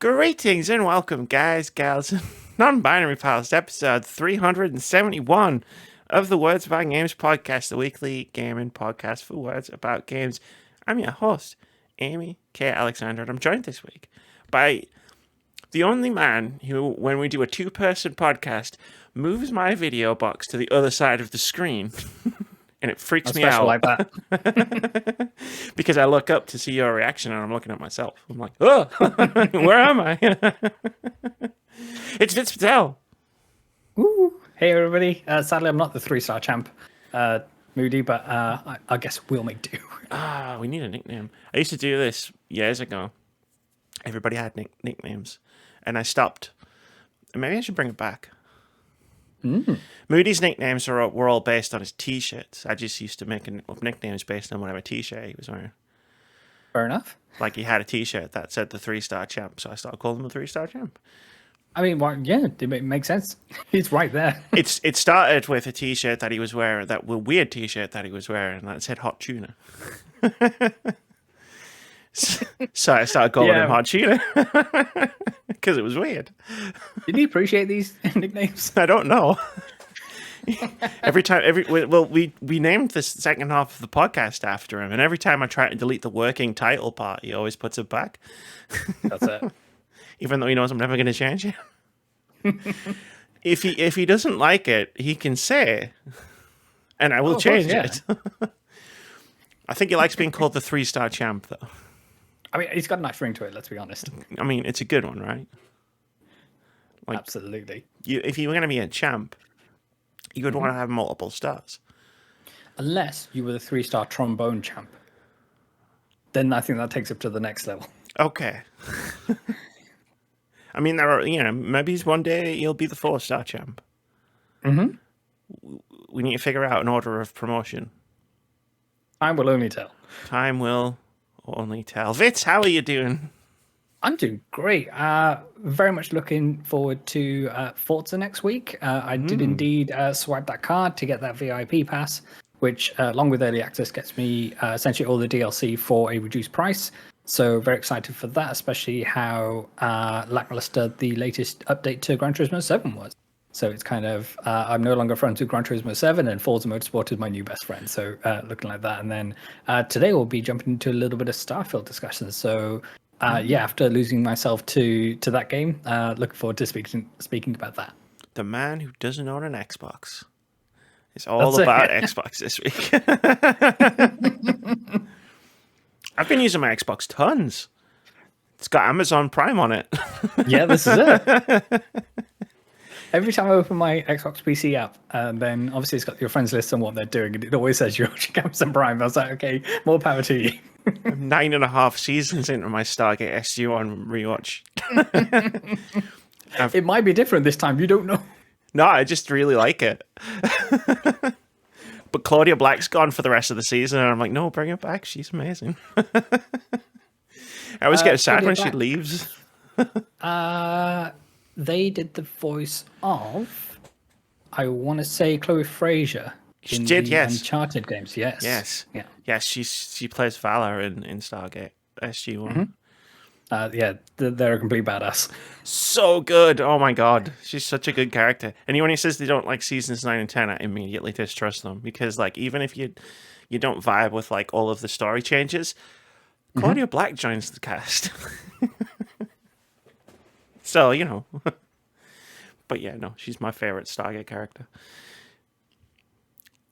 Greetings and welcome, guys, gals, and non-binary pals, to episode 371 of the Words About Games podcast, the weekly gaming podcast for words about games. I'm your host, Amy K. Alexander, and I'm joined this week by the only man who, when we do a two-person podcast, moves my video box to the other side of the screen. And it freaks me out. Like that. Because I look up to see your reaction and I'm looking at myself. I'm like, oh, where am I? It's Vitz Patel. Ooh. Hey, everybody. Sadly, I'm not the 3-star champ, Moody, but I guess we'll make do. We need a nickname. I used to do this years ago. Everybody had nicknames. And I stopped. Maybe I should bring it back. Moody's nicknames were all based on his t-shirts. I just used to make up nicknames based on whatever t-shirt he was wearing. Fair enough. Like he had a t-shirt that said the 3-star champ, so I started calling him the 3-star champ. I mean, well, yeah, it makes sense. He's right there. It started with a t-shirt that he was wearing, that weird t-shirt that he was wearing, that said hot tuna. So I started calling him hot tuna because it was weird. Did he appreciate these nicknames? I don't know. We named the second half of the podcast after him, and every time I try to delete the working title part, he always puts it back. That's it. Even though he knows I'm never going to change it. If he doesn't like it, he can say, and I will change it. I think he likes being called the 3-star champ, though. I mean, he's got a nice ring to it, let's be honest. I mean, it's a good one, right? Like, absolutely. If you were going to be a champ, you would want to have multiple stars. Unless you were the 3-star trombone champ. Then I think that takes it to the next level. Okay. I mean, there are, maybe one day you'll be the 4-star champ. We need to figure out an order of promotion. Time will only tell. Time will only tell. Vitz, how are you doing? I'm doing great. Very much looking forward to Forza next week. I did indeed swipe that card to get that VIP pass, which, along with early access, gets me essentially all the DLC for a reduced price. So very excited for that, especially how lackluster the latest update to Gran Turismo 7 was. So it's kind of, I'm no longer friends with Gran Turismo 7, and Forza Motorsport is my new best friend. So looking like that. And then today we'll be jumping into a little bit of Starfield discussions. So after losing myself to that game, looking forward to speaking about that. The man who doesn't own an Xbox. It's all about Xbox this week. I've been using my Xbox tons. It's got Amazon Prime on it. Yeah, this is it. Every time I open my Xbox PC app, then obviously it's got your friends list and what they're doing, and it always says you're watching Amazon Prime. I was like, okay, more power to you. I'm 9.5 seasons into my Stargate SG-1 rewatch. It might be different this time. You don't know. No, I just really like it. But Claudia Black's gone for the rest of the season, and I'm like, no, bring her back. She's amazing. I always get sad when she leaves. They did the voice of, I want to say, Chloe Fraser. She did, yes. Uncharted games, yes. Yes. Yeah. Yes, she plays Valor in Stargate SG-1. They're a complete badass. So good. Oh my god. She's such a good character. Anyone who says they don't like seasons 9 and 10, I immediately distrust them. Because like even if you don't vibe with like all of the story changes, Claudia Black joins the cast. So, But yeah, no, she's my favorite Stargate character.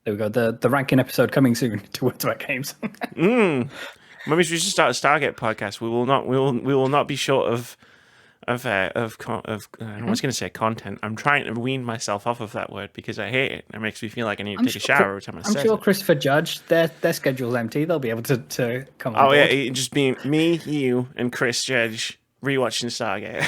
There we go. The ranking episode coming soon to Words About Games. Maybe we should start a Stargate podcast. We will not be short of I was going to say content. I'm trying to wean myself off of that word because I hate it. It makes me feel like I need to take a shower every time I say it. I'm sure Christopher Judge, their schedule's empty. They'll be able to come on. Oh yeah, it just being me, you, and Chris Judge rewatching Stargate.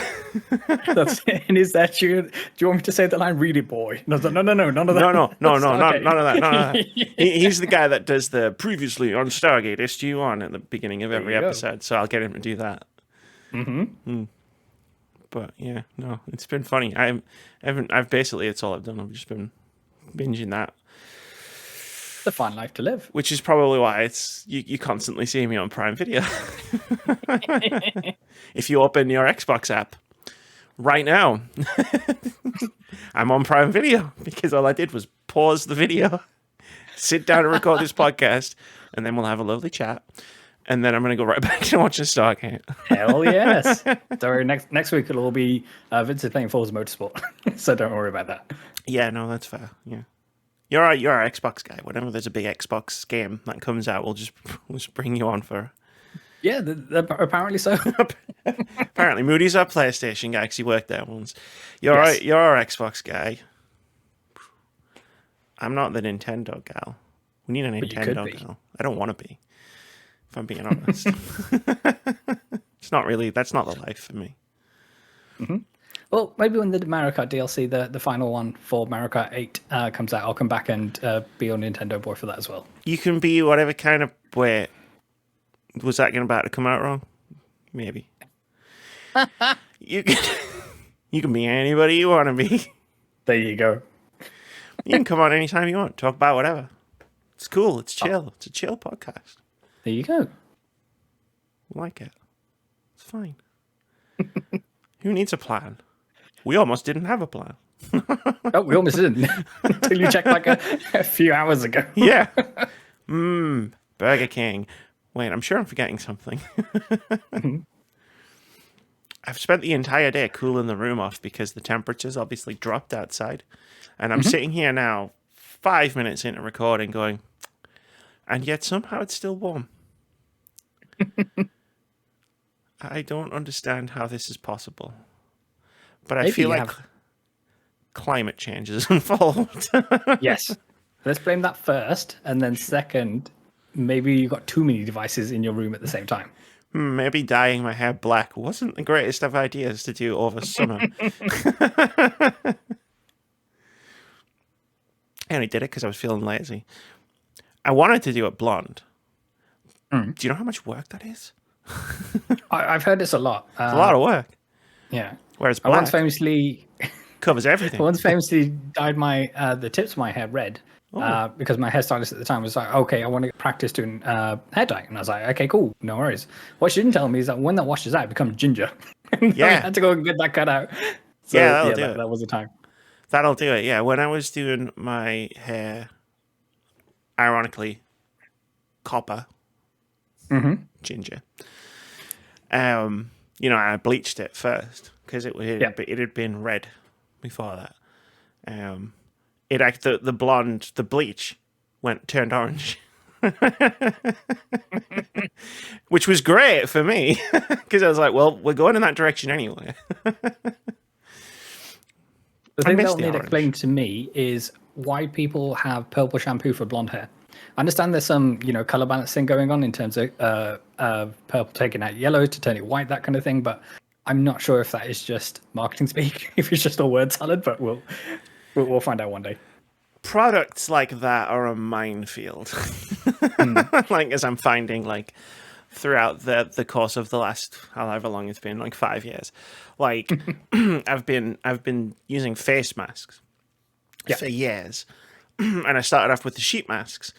That's it. And is that you? Do you want me to say the line, "Read it, boy"? No, none of that. No, none of that. He's the guy that does the previously on Stargate SG-1 at the beginning of every episode. So I'll get him to do that. But yeah, no, it's been funny. I've basically, it's all I've done. I've just been binging that. The fun life to live. Which is probably why it's you constantly see me on Prime Video. If you open your Xbox app right now, I'm on Prime Video because all I did was pause the video, sit down and record this podcast, and then we'll have a lovely chat. And then I'm going to go right back to watching Stargate. Hell yes. So next week it'll all be Vitz is playing Forza Motorsport. So don't worry about that. Yeah, no, that's fair. Yeah. You're our Xbox guy. Whenever there's a big Xbox game that comes out, we'll just bring you on for. Yeah, apparently so. Apparently, Moody's our PlayStation guy because he worked there once. You're our Xbox guy. I'm not the Nintendo gal. We need a Nintendo gal. I don't want to be, if I'm being honest. It's not really. That's not the life for me. Mm-hmm. Well, maybe when the Mario Kart DLC, the final one for Mario Kart 8 comes out, I'll come back and be your Nintendo boy for that as well. You can be whatever kind of... Wait, was that about to come out wrong? Maybe. You can be anybody you want to be. There you go. You can come on anytime you want. Talk about whatever. It's cool. It's chill. It's a chill podcast. There you go. I like it. It's fine. Who needs a plan? We almost didn't have a plan. Oh, we almost didn't. Until you checked like a few hours ago. Yeah. Burger King. Wait, I'm sure I'm forgetting something. I've spent the entire day cooling the room off because the temperature's obviously dropped outside. And I'm sitting here now, 5 minutes into recording, going, and yet somehow it's still warm. I don't understand how this is possible. But I feel like climate change is involved. Yes. Let's blame that first. And then second, maybe you got too many devices in your room at the same time. Maybe dyeing my hair black wasn't the greatest of ideas to do over summer. I only did it because I was feeling lazy. I wanted to do it blonde. Do you know how much work that is? I've heard this a lot. It's a lot of work. Yeah. Whereas I black once famously covers everything. I once famously dyed my the tips of my hair red because my hairstylist at the time was like, okay, I want to practice doing hair dye. And I was like, okay, cool, no worries. What she didn't tell me is that when that washes out, it becomes ginger. Yeah. I had to go and get that cut out. So, yeah, that'll do it. That was the time. That'll do it, yeah. When I was doing my hair, ironically, copper, ginger, I bleached it first because it had been red before that. The bleach turned orange, which was great for me because I was like, well, we're going in that direction anyway. The thing they'll need explained to me is why people have purple shampoo for blonde hair. I understand there's some, color balancing going on in terms of purple taking out yellow to turn it white, that kind of thing. But I'm not sure if that is just marketing speak, if it's just a word salad. But we'll find out one day. Products like that are a minefield. Like as I'm finding, like throughout the course of the last however long it's been, like 5 years. Like I've been using face masks for years, and I started off with the sheet masks,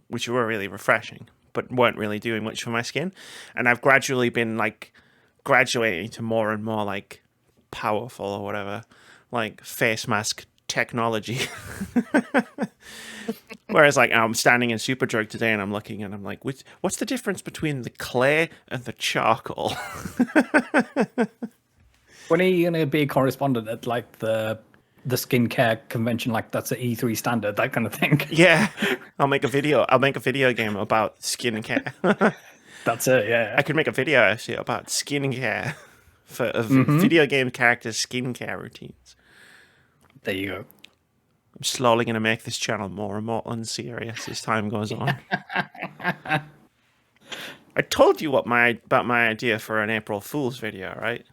which were really refreshing, but weren't really doing much for my skin. And I've gradually been like graduating to more and more like powerful or whatever, like face mask technology. Whereas like I'm standing in Superdrug today and I'm looking and I'm like, what's the difference between the clay and the charcoal? When are you going to be a correspondent at like the skincare convention, like that's the E3 standard, that kind of thing? Yeah, I'll make a video game about skincare. That's it. Yeah, I could make a video actually about skincare of video game characters' skincare routines. There you go. I'm slowly going to make this channel more and more unserious as time goes on. I told you about my idea for an April Fool's video, right?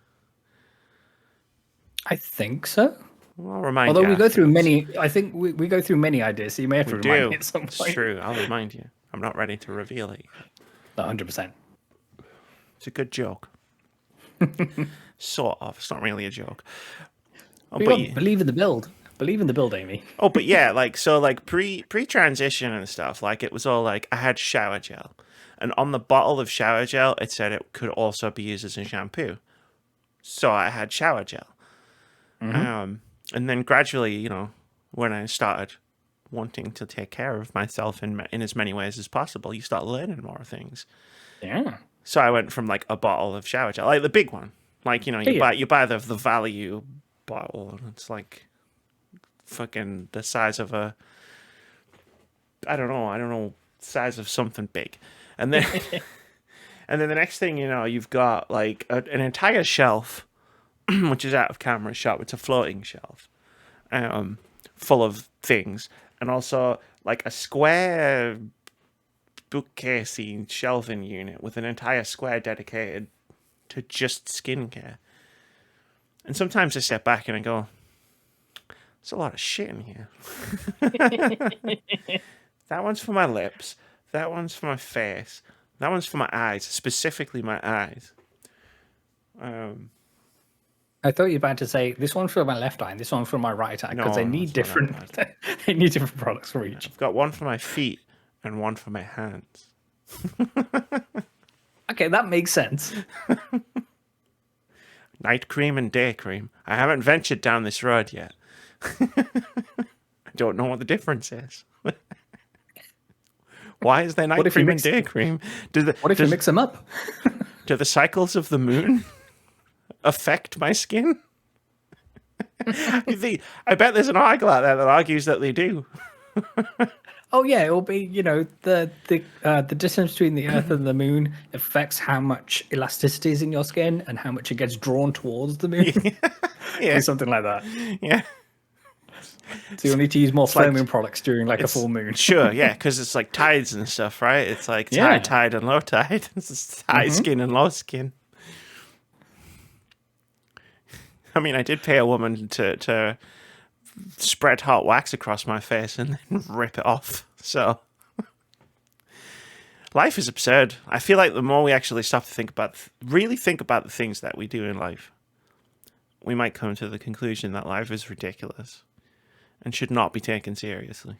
I think so. Well, I'll remind Although you. we go through many, I think we go through many ideas, so you may have to remind me at some point. It's true. I'll remind you. I'm not ready to reveal it. 100%. It's a good joke. Sort of. It's not really a joke. Believe in the build. Believe in the build, Amy. Oh, but yeah, like so, like pre-transition and stuff. Like it was all like I had shower gel, and on the bottle of shower gel, it said it could also be used as a shampoo. So I had shower gel. And then gradually, when I started wanting to take care of myself in as many ways as possible, you start learning more things. Yeah. So I went from like a bottle of shower gel, like the big one, like you buy the value bottle, and it's like fucking the size of a I don't know, size of something big, and then and then the next thing you know, you've got like an entire shelf, which is out of camera shot. It's a floating shelf, full of things, and also like a square bookcasey shelving unit with an entire square dedicated to just skincare. And sometimes I step back and I go, "There's a lot of shit in here." That one's for my lips. That one's for my face. That one's for my eyes, specifically my eyes. I thought you were about to say this one's for my left eye and this one's for my right eye because No, they need that's not different. They need different products for each. I've got one for my feet and one for my hands. Okay, that makes sense. Night cream and day cream. I haven't ventured down this road yet. I don't know what the difference is. Why is there night cream and day cream? What if you mix them up? Do the cycles of the moon affect my skin? I bet there's an article out there that argues that they do. Oh yeah, it will be the distance between the Earth and the Moon affects how much elasticity is in your skin and how much it gets drawn towards the Moon. Yeah, something like that. Yeah. So you'll need to use more foaming products during like a full moon. Sure, yeah, because it's like tides and stuff, right? It's like high tide and low tide. It's high skin and low skin. I mean, I did pay a woman to spread hot wax across my face and then rip it off. So life is absurd. I feel like the more we actually stop to really think about the things that we do in life, we might come to the conclusion that life is ridiculous and should not be taken seriously.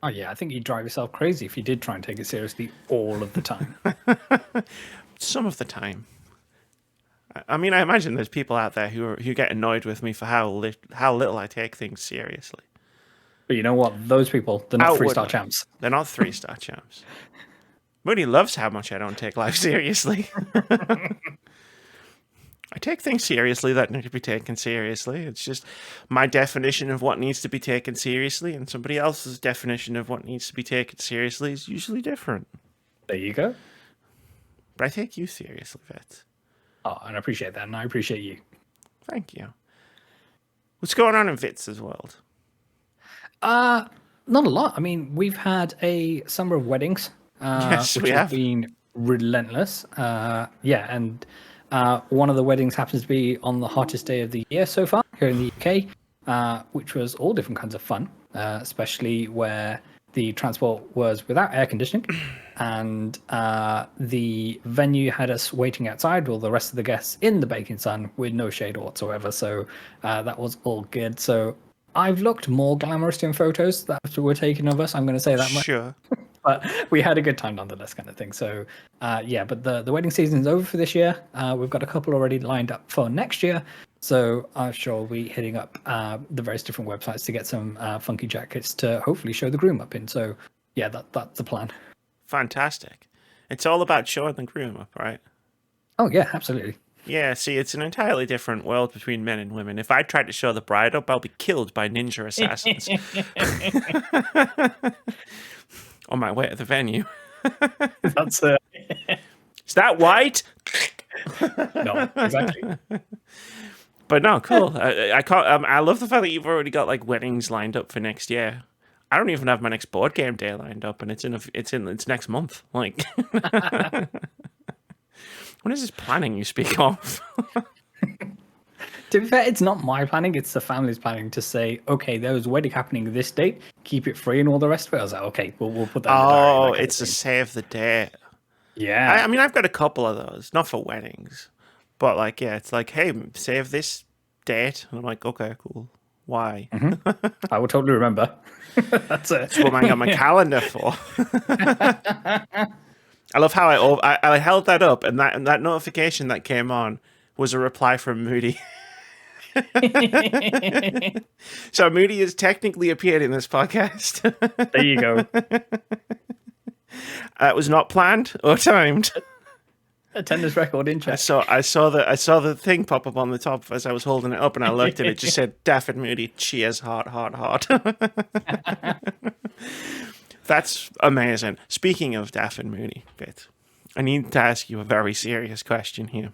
Oh yeah, I think you'd drive yourself crazy if you did try and take it seriously all of the time. Some of the time. I mean, I imagine there's people out there who get annoyed with me for how little I take things seriously. But you know what? Those people, they're not 3-star champs. They're not 3-star champs. Moody loves how much I don't take life seriously. I take things seriously that need to be taken seriously. It's just my definition of what needs to be taken seriously, and somebody else's definition of what needs to be taken seriously is usually different. There you go. But I take you seriously, Vitz. Oh, and I appreciate that, and I appreciate you. Thank you. What's going on in Vitz's world? Not a lot. I mean, we've had a summer of weddings. Yes, which we have have been relentless. And one of the weddings happens to be on the hottest day of the year so far here in the UK, which was all different kinds of fun, especially where the transport was without air conditioning, and the venue had us waiting outside with all the rest of the guests in the baking sun with no shade whatsoever. So that was all good. So I've looked more glamorous in photos that were taken of us. I'm going to say that much. Sure. But we had a good time nonetheless, kind of thing. So, but the wedding season's over for this year. We've got a couple already lined up for next year. So I'm sure we'll be hitting up the various different websites to get some funky jackets to hopefully show the groom up in. So, yeah, that's the plan. Fantastic. It's all about showing the groom up, right? Oh, yeah, absolutely. Yeah, see, it's an entirely different world between men and women. If I tried to show the bride up, I'll be killed by ninja assassins. On my way to the venue. That's Is that white? No, exactly. But no, cool. I can't. I love the fact that you've already got like weddings lined up for next year. I don't even have my next board game day lined up, and it's next month. Like, when is this planning you speak of? To be fair, it's not my planning, it's the family's planning to say, okay, there was a wedding happening this date, keep it free and all the rest of it. I was like, okay, we'll put that in the diary. Oh, it's a save the date. Yeah. I mean, I've got a couple of those, not for weddings, but like, yeah, it's like, hey, save this date. And I'm like, okay, cool. Why? I will totally remember. That's it. That's what I got my calendar for. I love how I held that up, and that notification that came on was a reply from Moody. So Moody has technically appeared in this podcast. There you go. It was not planned or timed. Attendance record in check. I saw the thing pop up on the top as I was holding it up, and I looked, and it just said Daff and Moody. Cheers, heart. That's amazing. Speaking of Daff and Moody, Vitz, I need to ask you a very serious question here.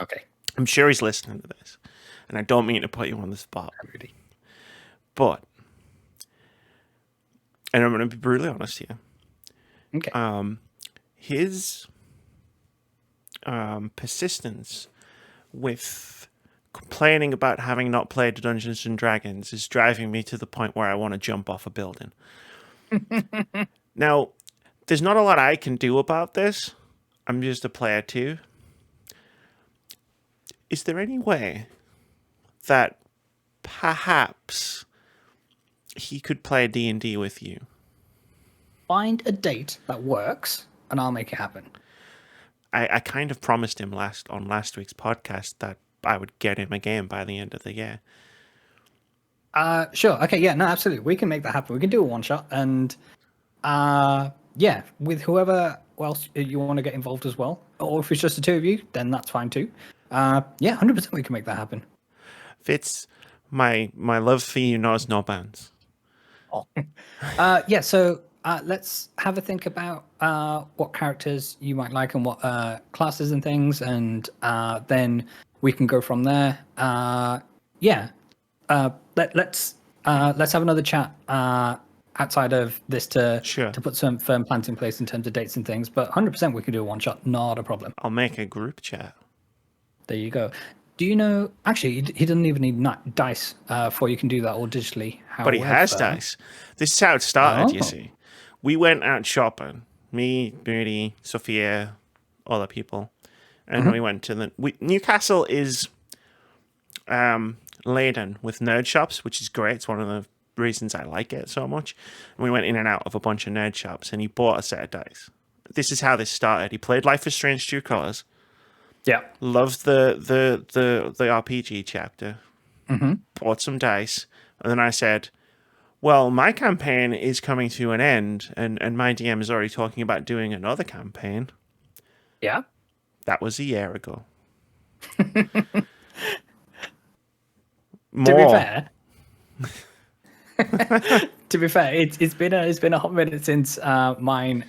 Okay. I'm sure he's listening to this, and I don't mean to put you on the spot, Moody. But, and I'm going to be brutally honest here. Okay. His persistence with complaining about having not played Dungeons and Dragons is driving me to the point where I want to jump off a building. Now, there's not a lot I can do about this. I'm just a player too. Is there any way that perhaps he could play D&D with you? Find a date that works, and I'll make it happen. I kind of promised him on last week's podcast that I would get him a game by the end of the year. Sure. Okay. Yeah. No. Absolutely. We can make that happen. We can do a one shot, and yeah, with whoever else you want to get involved as well, or if it's just the two of you, then that's fine too. Yeah, 100%. We can make that happen. Vitz, my love for you knows no bounds. Oh. Yeah. So let's have a think about what characters you might like and what classes and things, and then we can go from there. Yeah. Let's have another chat outside of this to put some firm plans in place in terms of dates and things. But 100% we can do a one shot, not a problem. I'll make a group chat. There you go. Do you know? Actually, he doesn't even need dice for you can do that all digitally. But he has dice. This is how it started. You see, we went out shopping. Me, Moody, Sophia, other people, and we went to Newcastle is laden with nerd shops, which is great. It's one of the reasons I like it so much. And we went in and out of a bunch of nerd shops, and he bought a set of dice. This is how this started. He played Life is Strange True Colors. Yeah, loved the RPG chapter. Bought some dice, and then I said, "Well, my campaign is coming to an end, and my DM is already talking about doing another campaign." Yeah, that was a year ago. To be fair, it's been a hot minute since mine.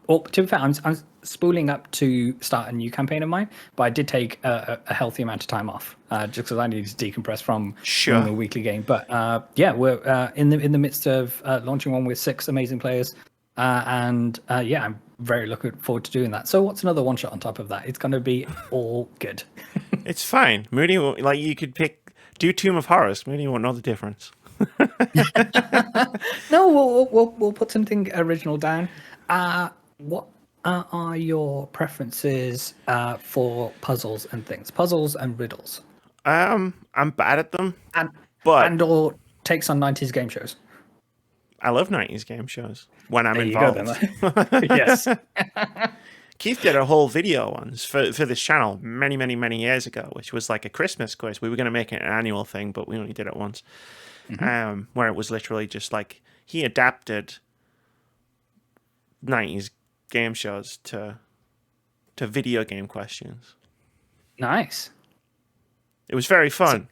Well, to be fair, I'm spooling up to start a new campaign of mine, but I did take a healthy amount of time off just because I needed to decompress from the weekly game. But yeah, we're in the midst of launching one with 6 amazing players, and yeah, I'm very looking forward to doing that. So what's another one shot on top of that? It's going to be all good. It's fine, Moody. Like you could do Tomb of Horrors. Moody won't know the difference. No, we'll put something original down. What are your preferences for puzzles and things? Puzzles and riddles. I'm bad at them, or takes on 90s game shows. I love 90s game shows when I'm involved. Yes. Keith did a whole video once for this channel many years ago, which was like a Christmas quiz. We were going to make it an annual thing, but we only did it once. Where it was literally just like he adapted 90s game shows to video game questions. Nice. It was very fun.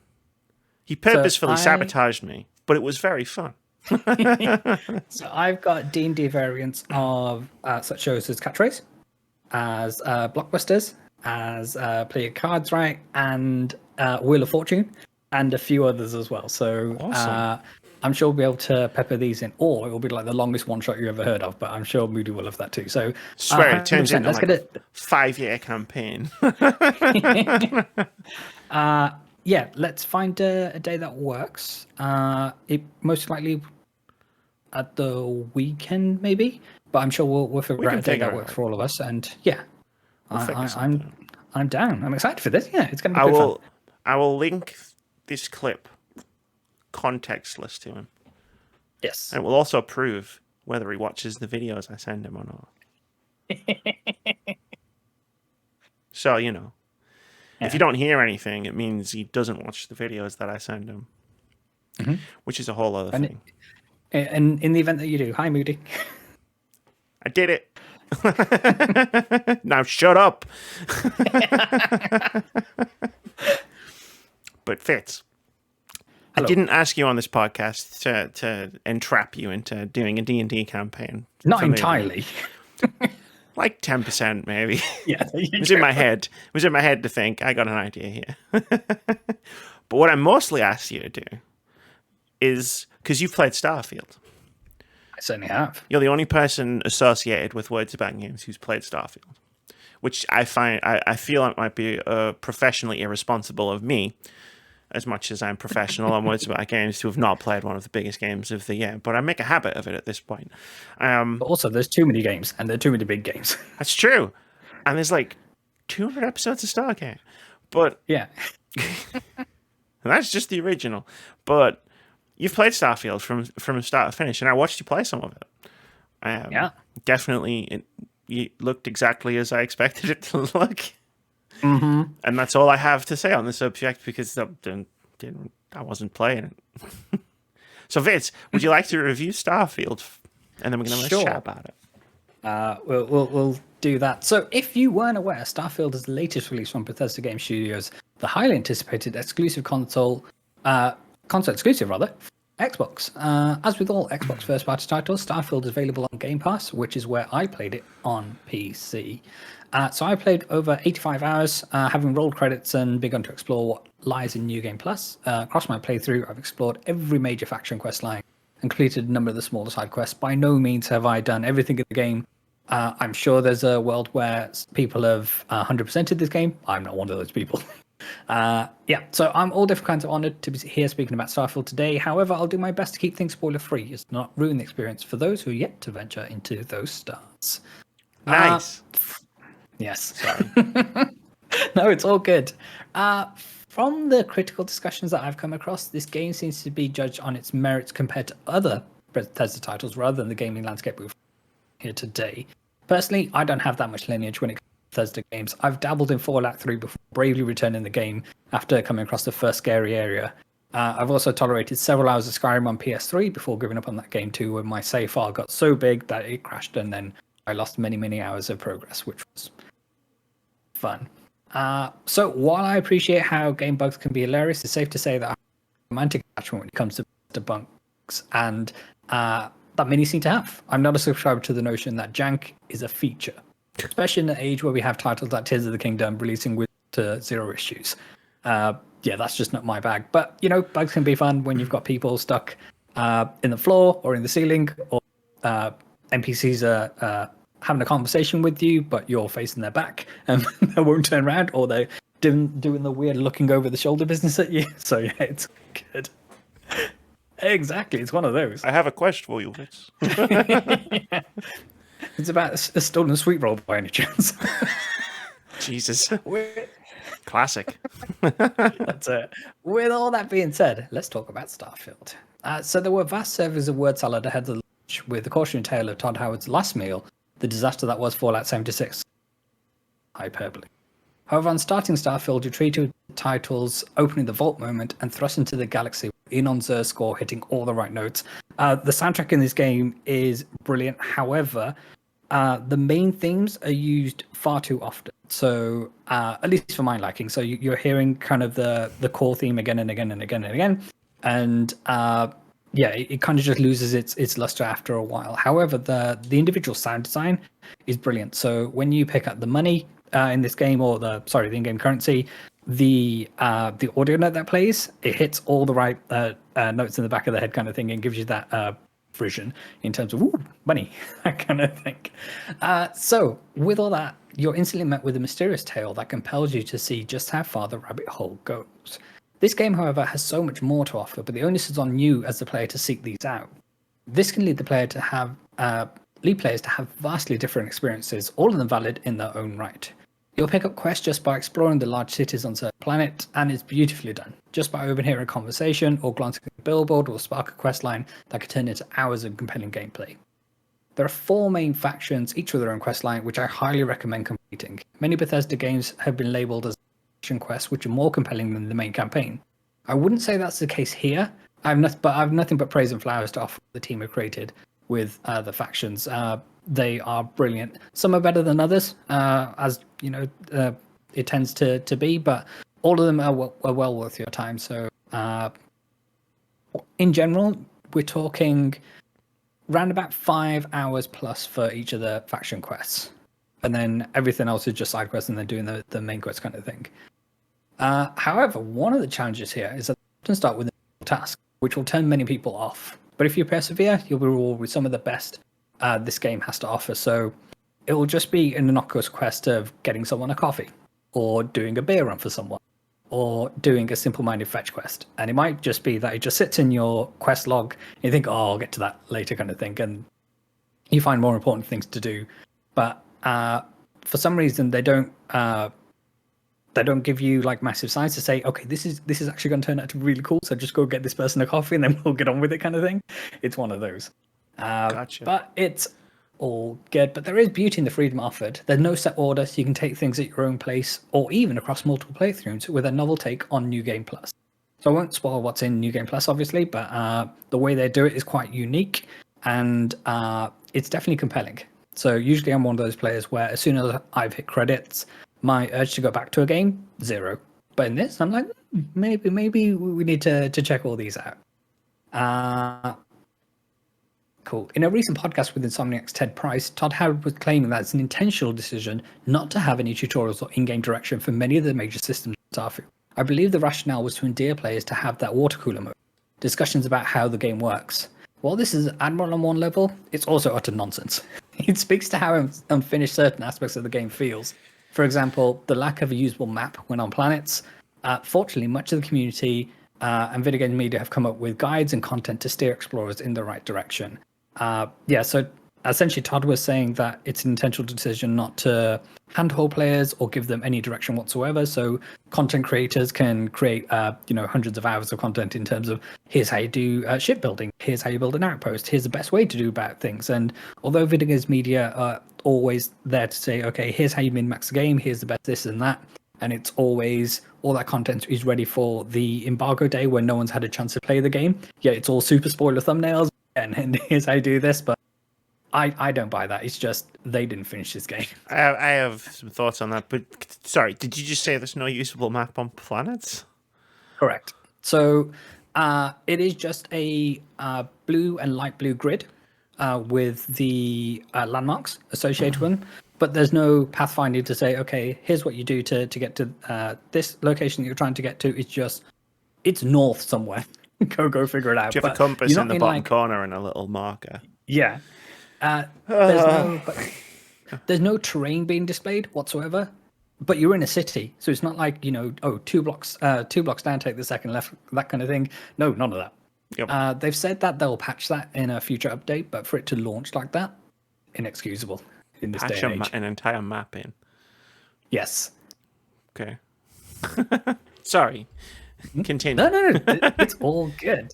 He purposefully sabotaged me, but it was very fun. So I've got D&D variants of such shows as Catchphrase, as Blockbusters, as Play Your Cards Right, and Wheel of Fortune, and a few others as well. So awesome. I'm sure we'll be able to pepper these in, or it will be like the longest one shot you ever heard of, but I'm sure Moody will love that too. So swear it turns into like a 5-year campaign. Yeah, let's find a day that works. It most likely at the weekend maybe, but I'm sure we'll figure out a day that works for all of us. And yeah, I'm down. I'm excited for this. Yeah, it's going to be good fun. I will link this clip contextless to him. Yes. And it will also prove whether he watches the videos I send him or not. So, you know, if you don't hear anything, it means he doesn't watch the videos that I send him, which is a whole other thing. And in the event that you do, hi, Moody. I did it. Now shut up. But Vitz, I didn't ask you on this podcast to entrap you into doing a D&D campaign. Not entirely. Like 10% maybe. Yeah. It was in my head. It was in my head to think, I got an idea here. But what I mostly asked you to do is, because you've played Starfield. I certainly have. You're the only person associated with Words About Games who's played Starfield, which I feel it might be professionally irresponsible of me, as much as I'm professional on Words About Games, to have not played one of the biggest games of the year. But I make a habit of it at this point. But also, there's too many games, and there are too many big games. That's true. And there's like 200 episodes of Stargate. But yeah. That's just the original. But you've played Starfield from start to finish, and I watched you play some of it. Yeah. Definitely, it looked exactly as I expected it to look. Mm-hmm. And that's all I have to say on the subject, because I wasn't playing it. So, Vitz, would you like to review Starfield? And then we're going to have a chat about it. We'll do that. So, if you weren't aware, Starfield is the latest release from Bethesda Game Studios, the highly anticipated exclusive console exclusive, Xbox. As with all Xbox first-party titles, Starfield is available on Game Pass, which is where I played it on PC. So I played over 85 hours, having rolled credits and begun to explore what lies in New Game Plus. Across my playthrough, I've explored every major faction quest line and completed a number of the smaller side quests. By no means have I done everything in the game. I'm sure there's a world where people have 100%ed this game. I'm not one of those people. So I'm all different kinds of honored to be here speaking about Starfield today. However, I'll do my best to keep things spoiler-free, as to not ruin the experience for those who are yet to venture into those stars. Nice. Yes. Sorry. No, it's all good. From the critical discussions that I've come across, this game seems to be judged on its merits compared to other Bethesda titles rather than the gaming landscape we've here today. Personally, I don't have that much lineage when it comes to Bethesda games. I've dabbled in Fallout 3 before bravely returning the game after coming across the first scary area. I've also tolerated several hours of Skyrim on PS3 before giving up on that game too, when my save file got so big that it crashed and then I lost many, many hours of progress, which was fun. So while I appreciate how game bugs can be hilarious, it's safe to say that I have a romantic attachment when it comes to bugs, and that many seem to have. I'm not a subscriber to the notion that jank is a feature, especially in an age where we have titles like Tears of the Kingdom releasing with 0 issues. That's just not my bag. But, bugs can be fun when you've got people stuck in the floor or in the ceiling, or NPCs are having a conversation with you, but you're facing their back and they won't turn around, or they're doing the weird looking over the shoulder business at you. So, yeah, it's good. Exactly, it's one of those. I have a question for you, Vitz. Yeah. It's about a stolen sweet roll by any chance. Jesus. Classic. That's it. With all that being said, let's talk about Starfield. So there were vast servers of word salad ahead of the launch, with the cautionary tale of Todd Howard's last meal, the disaster that was Fallout 76. Hyperbole. However, on starting Starfield, you're treated with the titles opening the vault moment and thrust into the galaxy, in on Zer's score hitting all the right notes. The soundtrack in this game is brilliant. However, the main themes are used far too often. So, at least for my liking. So you're hearing kind of the core theme again and again and again and again. And it kind of just loses its luster after a while. However, the individual sound design is brilliant. So when you pick up the money in this game, or the in-game currency, the audio note that plays, it hits all the right notes in the back of the head kind of thing, and gives you that vision in terms of money, that kind of thing. So with all that, you're instantly met with a mysterious tale that compels you to see just how far the rabbit hole goes. This game, however, has so much more to offer, but the onus is on you as the player to seek these out. This can lead players to have vastly different experiences, all of them valid in their own right. You'll pick up quests just by exploring the large cities on certain planet, and it's beautifully done. Just by overhearing a conversation or glancing at billboard or spark a quest line that could turn into hours of compelling gameplay. There are 4 main factions, each with their own quest line, which I highly recommend completing. Many Bethesda games have been labeled as faction quests, which are more compelling than the main campaign. I wouldn't say that's the case here. I have nothing but praise and flowers to offer the team have created with the factions. They are brilliant. Some are better than others, as you know, it tends to be, but all of them are well worth your time. So, in general, we're talking round about 5 hours plus for each of the faction quests, and then everything else is just side quests and then doing the main quest kind of thing. However, one of the challenges here is that you often start with a task, which will turn many people off. But if you persevere, you'll be rewarded with some of the best this game has to offer. So it will just be an innocuous quest of getting someone a coffee, or doing a beer run for someone, or doing a simple-minded fetch quest. And it might just be that it just sits in your quest log, and you think, oh, I'll get to that later kind of thing, and you find more important things to do. But for some reason, they don't give you like massive signs to say, okay, this is actually going to turn out to be really cool, so just go get this person a coffee and then we'll get on with it kind of thing. It's one of those. Gotcha. But it's all good. But there is beauty in the freedom offered. There's no set order, so you can take things at your own pace, or even across multiple playthroughs with a novel take on New Game Plus. So I won't spoil what's in New Game Plus, obviously, but the way they do it is quite unique, and it's definitely compelling. So usually I'm one of those players where as soon as I've hit credits, my urge to go back to a game, 0. But in this, I'm like, maybe we need to check all these out. Cool. In a recent podcast with Insomniac's Ted Price, Todd Howard was claiming that it's an intentional decision not to have any tutorials or in-game direction for many of the major systems in Starfield. I believe the rationale was to endear players to have that water cooler mode, discussions about how the game works. While this is admirable on one level, it's also utter nonsense. It speaks to how unfinished certain aspects of the game feels. For example, the lack of a usable map when on planets. Fortunately, much of the community and video game media have come up with guides and content to steer explorers in the right direction. So essentially Todd was saying that it's an intentional decision not to handhold players or give them any direction whatsoever. So content creators can create, hundreds of hours of content in terms of here's how you do shipbuilding, here's how you build an outpost, here's the best way to do bad things. And although video games media are always there to say, okay, here's how you min-max the game, here's the best this and that, and it's always all that content is ready for the embargo day when no one's had a chance to play the game. Yeah, it's all super spoiler thumbnails and here's how you do this, but I don't buy that. It's just they didn't finish this game. I have some thoughts on that, but sorry, did you just say there's no usable map on planets? Correct. So it is just a blue and light blue grid with the landmarks associated with them, but there's no pathfinding to say, okay, here's what you do to get to this location that you're trying to get to. It's north somewhere. go figure it out. Do you have a compass in the bottom corner and a little marker? Yeah. There's no terrain being displayed whatsoever, but you're in a city, so it's not like 2 blocks down, take the second left, that kind of thing. No, none of that. Yep. They've said that they'll patch that in a future update, but for it to launch like that, inexcusable in this day and age. An entire map in. Yes. Okay. Sorry. Continue. No, it's all good.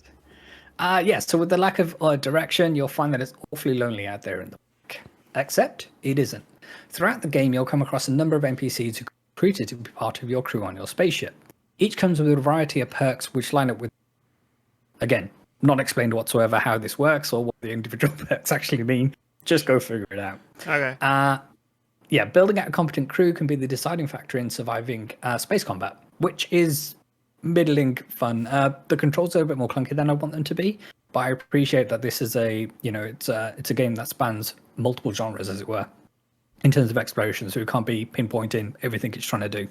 So with the lack of direction, you'll find that it's awfully lonely out there in the work. Except it isn't. Throughout the game, you'll come across a number of NPCs who are recruited to be part of your crew on your spaceship. Each comes with a variety of perks which line up with, again, not explained whatsoever how this works or what the individual perks actually mean. Just go figure it out. Okay. Building out a competent crew can be the deciding factor in surviving space combat, which is middling fun. The controls are a bit more clunky than I want them to be, but I appreciate that this is it's a game that spans multiple genres, as it were, in terms of exploration, so it can't be pinpointing everything it's trying to do.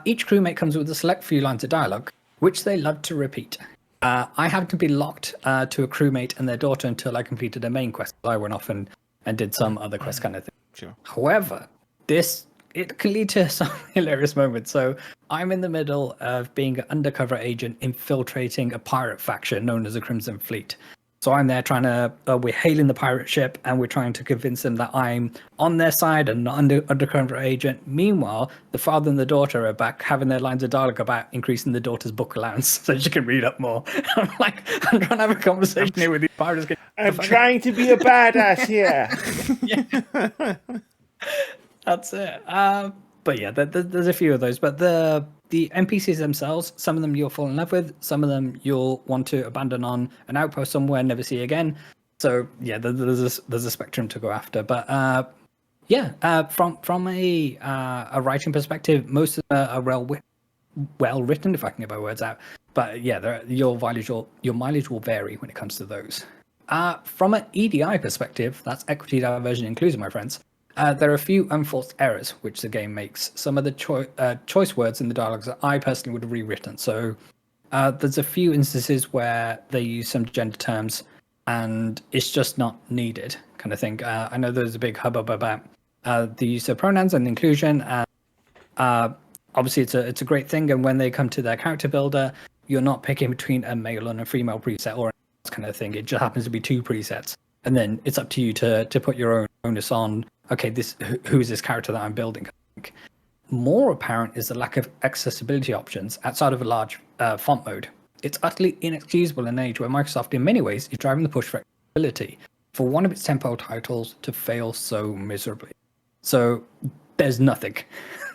Each crewmate comes with a select few lines of dialogue, which they love to repeat. I happened to be locked to a crewmate and their daughter until I completed a main quest. I went off and did some other quest kind of thing. Sure. However, it can lead to some hilarious moments. So I'm in the middle of being an undercover agent infiltrating a pirate faction known as the Crimson Fleet. So I'm there trying to, we're hailing the pirate ship and we're trying to convince them that I'm on their side and not undercover agent. Meanwhile, the father and the daughter are back having their lines of dialogue about increasing the daughter's book allowance so she can read up more. I'm like, I'm trying to have a conversation here with these pirates. I'm trying to be a badass here. Yeah. That's it. But yeah, there's a few of those. But the NPCs themselves, some of them you'll fall in love with, some of them you'll want to abandon on an outpost somewhere, never see again. So yeah, there's a spectrum to go after. But from a writing perspective, most of them are well written, if I can get my words out. But yeah, your mileage will vary when it comes to those. From an EDI perspective, that's equity, diversion, inclusion, my friends. There are a few unforced errors which the game makes. Some of the choice words in the dialogues that I personally would have rewritten. So there's a few instances where they use some gender terms and it's just not needed, kind of thing. I know there's a big hubbub about the use of pronouns and inclusion. Obviously, it's a great thing. And when they come to their character builder, you're not picking between a male and a female preset or kind of thing. It just happens to be two presets. And then it's up to you to put your own onus on, okay, who is this character that I'm building? More apparent is the lack of accessibility options outside of a large font mode. It's utterly inexcusable in an age where Microsoft, in many ways, is driving the push for accessibility for one of its tentpole titles to fail so miserably. So there's nothing,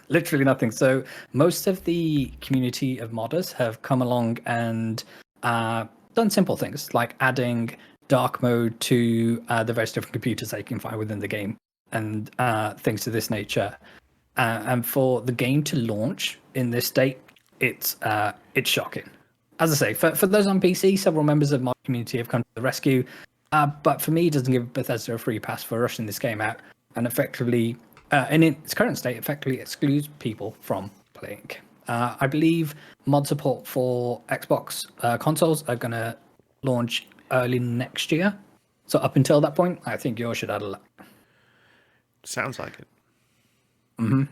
literally nothing. So most of the community of modders have come along and done simple things like adding dark mode to the various different computers that you can find within the game and things to this nature. And for the game to launch in this state, it's shocking. As I say, for those on PC, several members of my community have come to the rescue. But for me, it doesn't give Bethesda a free pass for rushing this game out and effectively, in its current state, effectively excludes people from playing. I believe mod support for Xbox consoles are going to launch early next year. So up until that point, I think yours should add a lot. Sounds like it. Mm-hmm.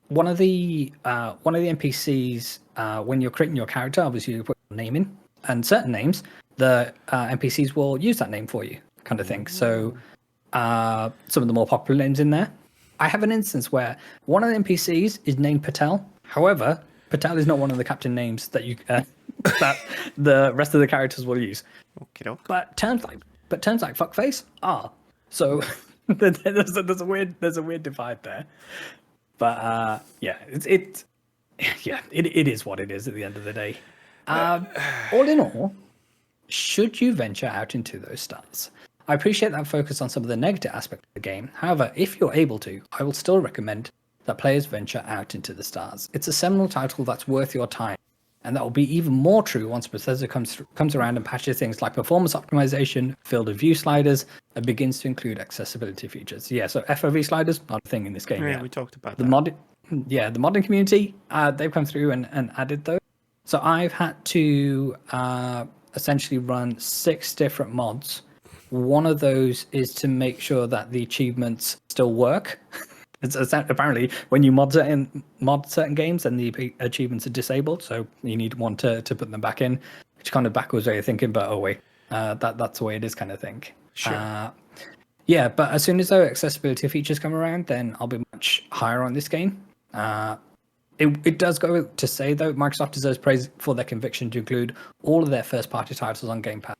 One of the NPCs, when you're creating your character, obviously you put your name in, and certain names, the NPCs will use that name for you, kind of thing. So some of the more popular names in there. I have an instance where one of the NPCs is named Patel. However, Patel is not one of the captain names that you that the rest of the characters will use. Okay. But terms like fuckface are. So there's a weird divide there. But it is what it is at the end of the day. All in all, should you venture out into those stars? I appreciate that focus on some of the negative aspects of the game. However, if you're able to, I will still recommend that players venture out into the stars. It's a seminal title that's worth your time, and that will be even more true once Bethesda comes around and patches things like performance optimization, field of view sliders, and begins to include accessibility features. Yeah, so FOV sliders, not a thing in this game yet. We talked about the that. The modding community, they've come through and added those. So I've had to essentially run 6 different mods. One of those is to make sure that the achievements still work. It's apparently when you mod certain games and the achievements are disabled, so you need one to put them back in, which kind of backwards way of thinking, but oh wait, that's the way it is, kind of thing. Sure. Yeah, but as soon as those accessibility features come around, then I'll be much higher on this game. It does go to say, though, Microsoft deserves praise for their conviction to include all of their first-party titles on Game Pass.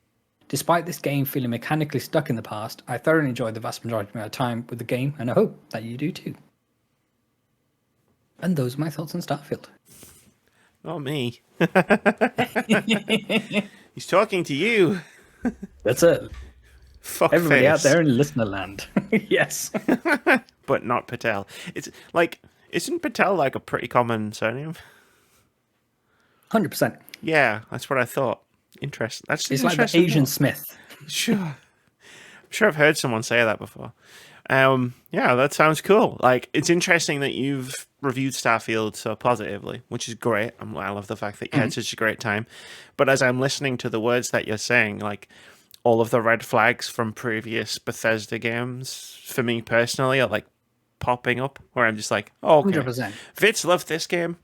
Despite this game feeling mechanically stuck in the past, I thoroughly enjoyed the vast majority of my time with the game, and I hope that you do too. And those are my thoughts on Starfield. Not me. He's talking to you. That's it. Fuck Everybody face. out there in listener land. Yes. But not Patel. It's like, isn't Patel like a pretty common surname? 100%. Yeah, that's what I thought. Interesting. That's It's interesting. like the Asian Smith. Sure. I'm sure I've heard someone say that before. Yeah, that sounds cool. Like, it's interesting that you've reviewed Starfield so positively, which is great. I love the fact that you had such a great time. But as I'm listening to the words that you're saying, like, all of the red flags from previous Bethesda games, for me personally, are like popping up, where I'm just like, oh, okay. 100%. Vitz loved this game,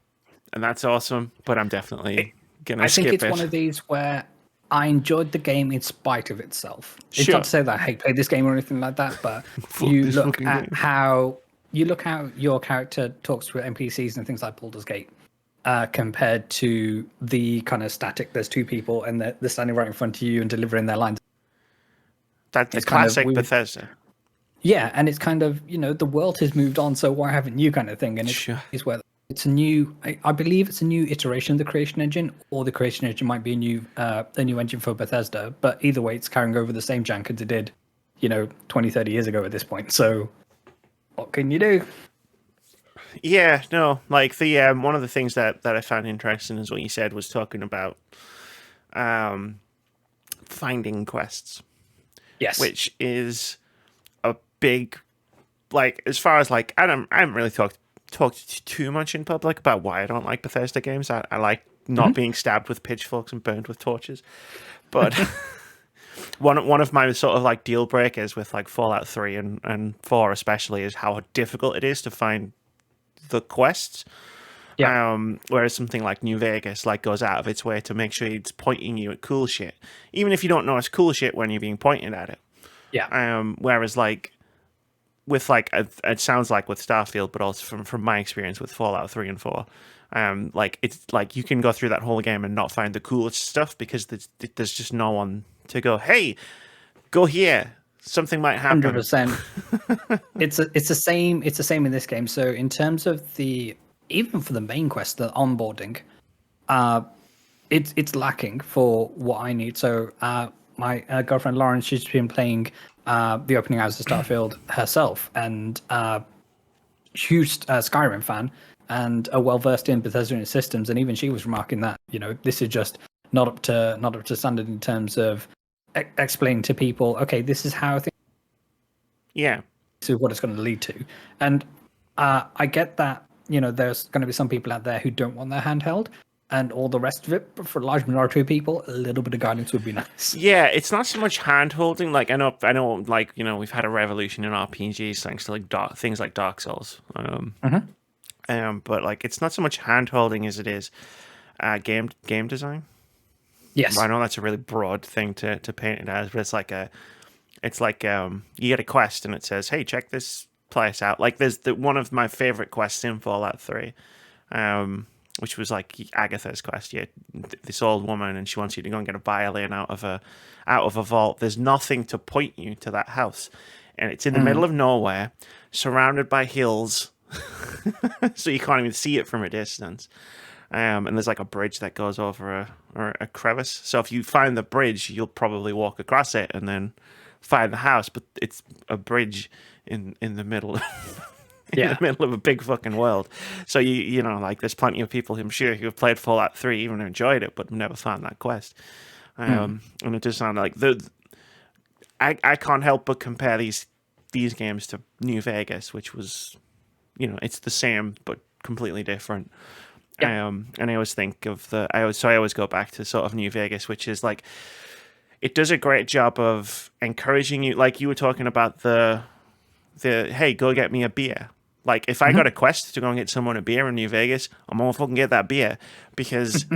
and that's awesome, but I'm definitely gonna skip it. I think it's one of these where I enjoyed the game in spite of itself. It's Sure. not to say that I hate play this game or anything like that, but Fuck you this look fucking at game. how your character talks with NPCs and things like Baldur's Gate, compared to the kind of static. There's two people and they're standing right in front of you and delivering their lines. That's the It's kind of classic weird. Bethesda. Yeah, and it's kind of, the world has moved on, so why haven't you, kind of thing. And it's where it's a new, I believe it's a new iteration of the creation engine, or the creation engine might be a new engine for Bethesda. But either way, it's carrying over the same jank as it did, 20, 30 years ago at this point. So what can you do? Yeah, no, like the one of the things that I found interesting is what you said was talking about finding quests. Yes. Which is a big, like, as far as like I haven't really talked too much in public about why I don't like Bethesda games. I like not being stabbed with pitchforks and burned with torches, but one of my sort of like deal breakers with like Fallout 3 and 4 especially is how difficult it is to find the quests. Yeah. Whereas something like New Vegas like goes out of its way to make sure it's pointing you at cool shit, even if you don't know it's cool shit when you're being pointed at it. Yeah. Whereas like with like it sounds like with Starfield, but also from my experience with Fallout 3 and 4, like it's like you can go through that whole game and not find the coolest stuff because there's just no one to go, hey, go here. Something might happen. 100%. It's the same. It's the same in this game. So in terms of even for the main quest, the onboarding, it's lacking for what I need. So my girlfriend Lauren, she's been playing the opening hours of Starfield herself, and huge Skyrim fan, and a well versed in Bethesda systems, and even she was remarking that this is just not up to standard in terms of explaining to people, okay, this is how things. Yeah. This is what it's going to lead to, and I get that. There's going to be some people out there who don't want their handheld and all the rest of it, but for a large minority of people, a little bit of guidance would be nice. Yeah, it's not so much hand holding. Like I know, like we've had a revolution in RPGs thanks to like things like Dark Souls. But like it's not so much hand holding as it is game design. Yes, I know that's a really broad thing to paint it as, but it's like you get a quest and it says, hey, check this place out. Like there's one of my favorite quests in Fallout 3, which was like Agatha's quest. Yeah, this old woman, and she wants you to go and get a violin out of a vault. There's nothing to point you to that house, and it's in the middle of nowhere, surrounded by hills, so you can't even see it from a distance. And there's like a bridge that goes over a crevice. So if you find the bridge, you'll probably walk across it and then find the house. But it's a bridge in the middle the middle of a big fucking world. So you know, like there's plenty of people, I'm sure, who have played Fallout 3, even enjoyed it, but never found that quest. And it does sound like I can't help but compare these games to New Vegas, which was, it's the same but completely different. And I always think of I always go back to sort of New Vegas, which is like, it does a great job of encouraging you. Like you were talking about the hey, go get me a beer. Like if I got a quest to go and get someone a beer in New Vegas, I'm gonna fucking get that beer, because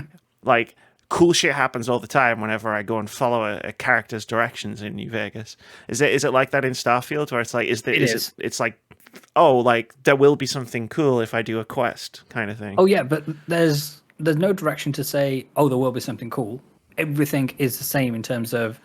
like cool shit happens all the time whenever I go and follow a character's directions in New Vegas. Is it like that in Starfield, where it's like it's like, oh, like there will be something cool if I do a quest kind of thing? Oh yeah, but there's no direction to say, oh, there will be something cool. Everything is the same in terms of,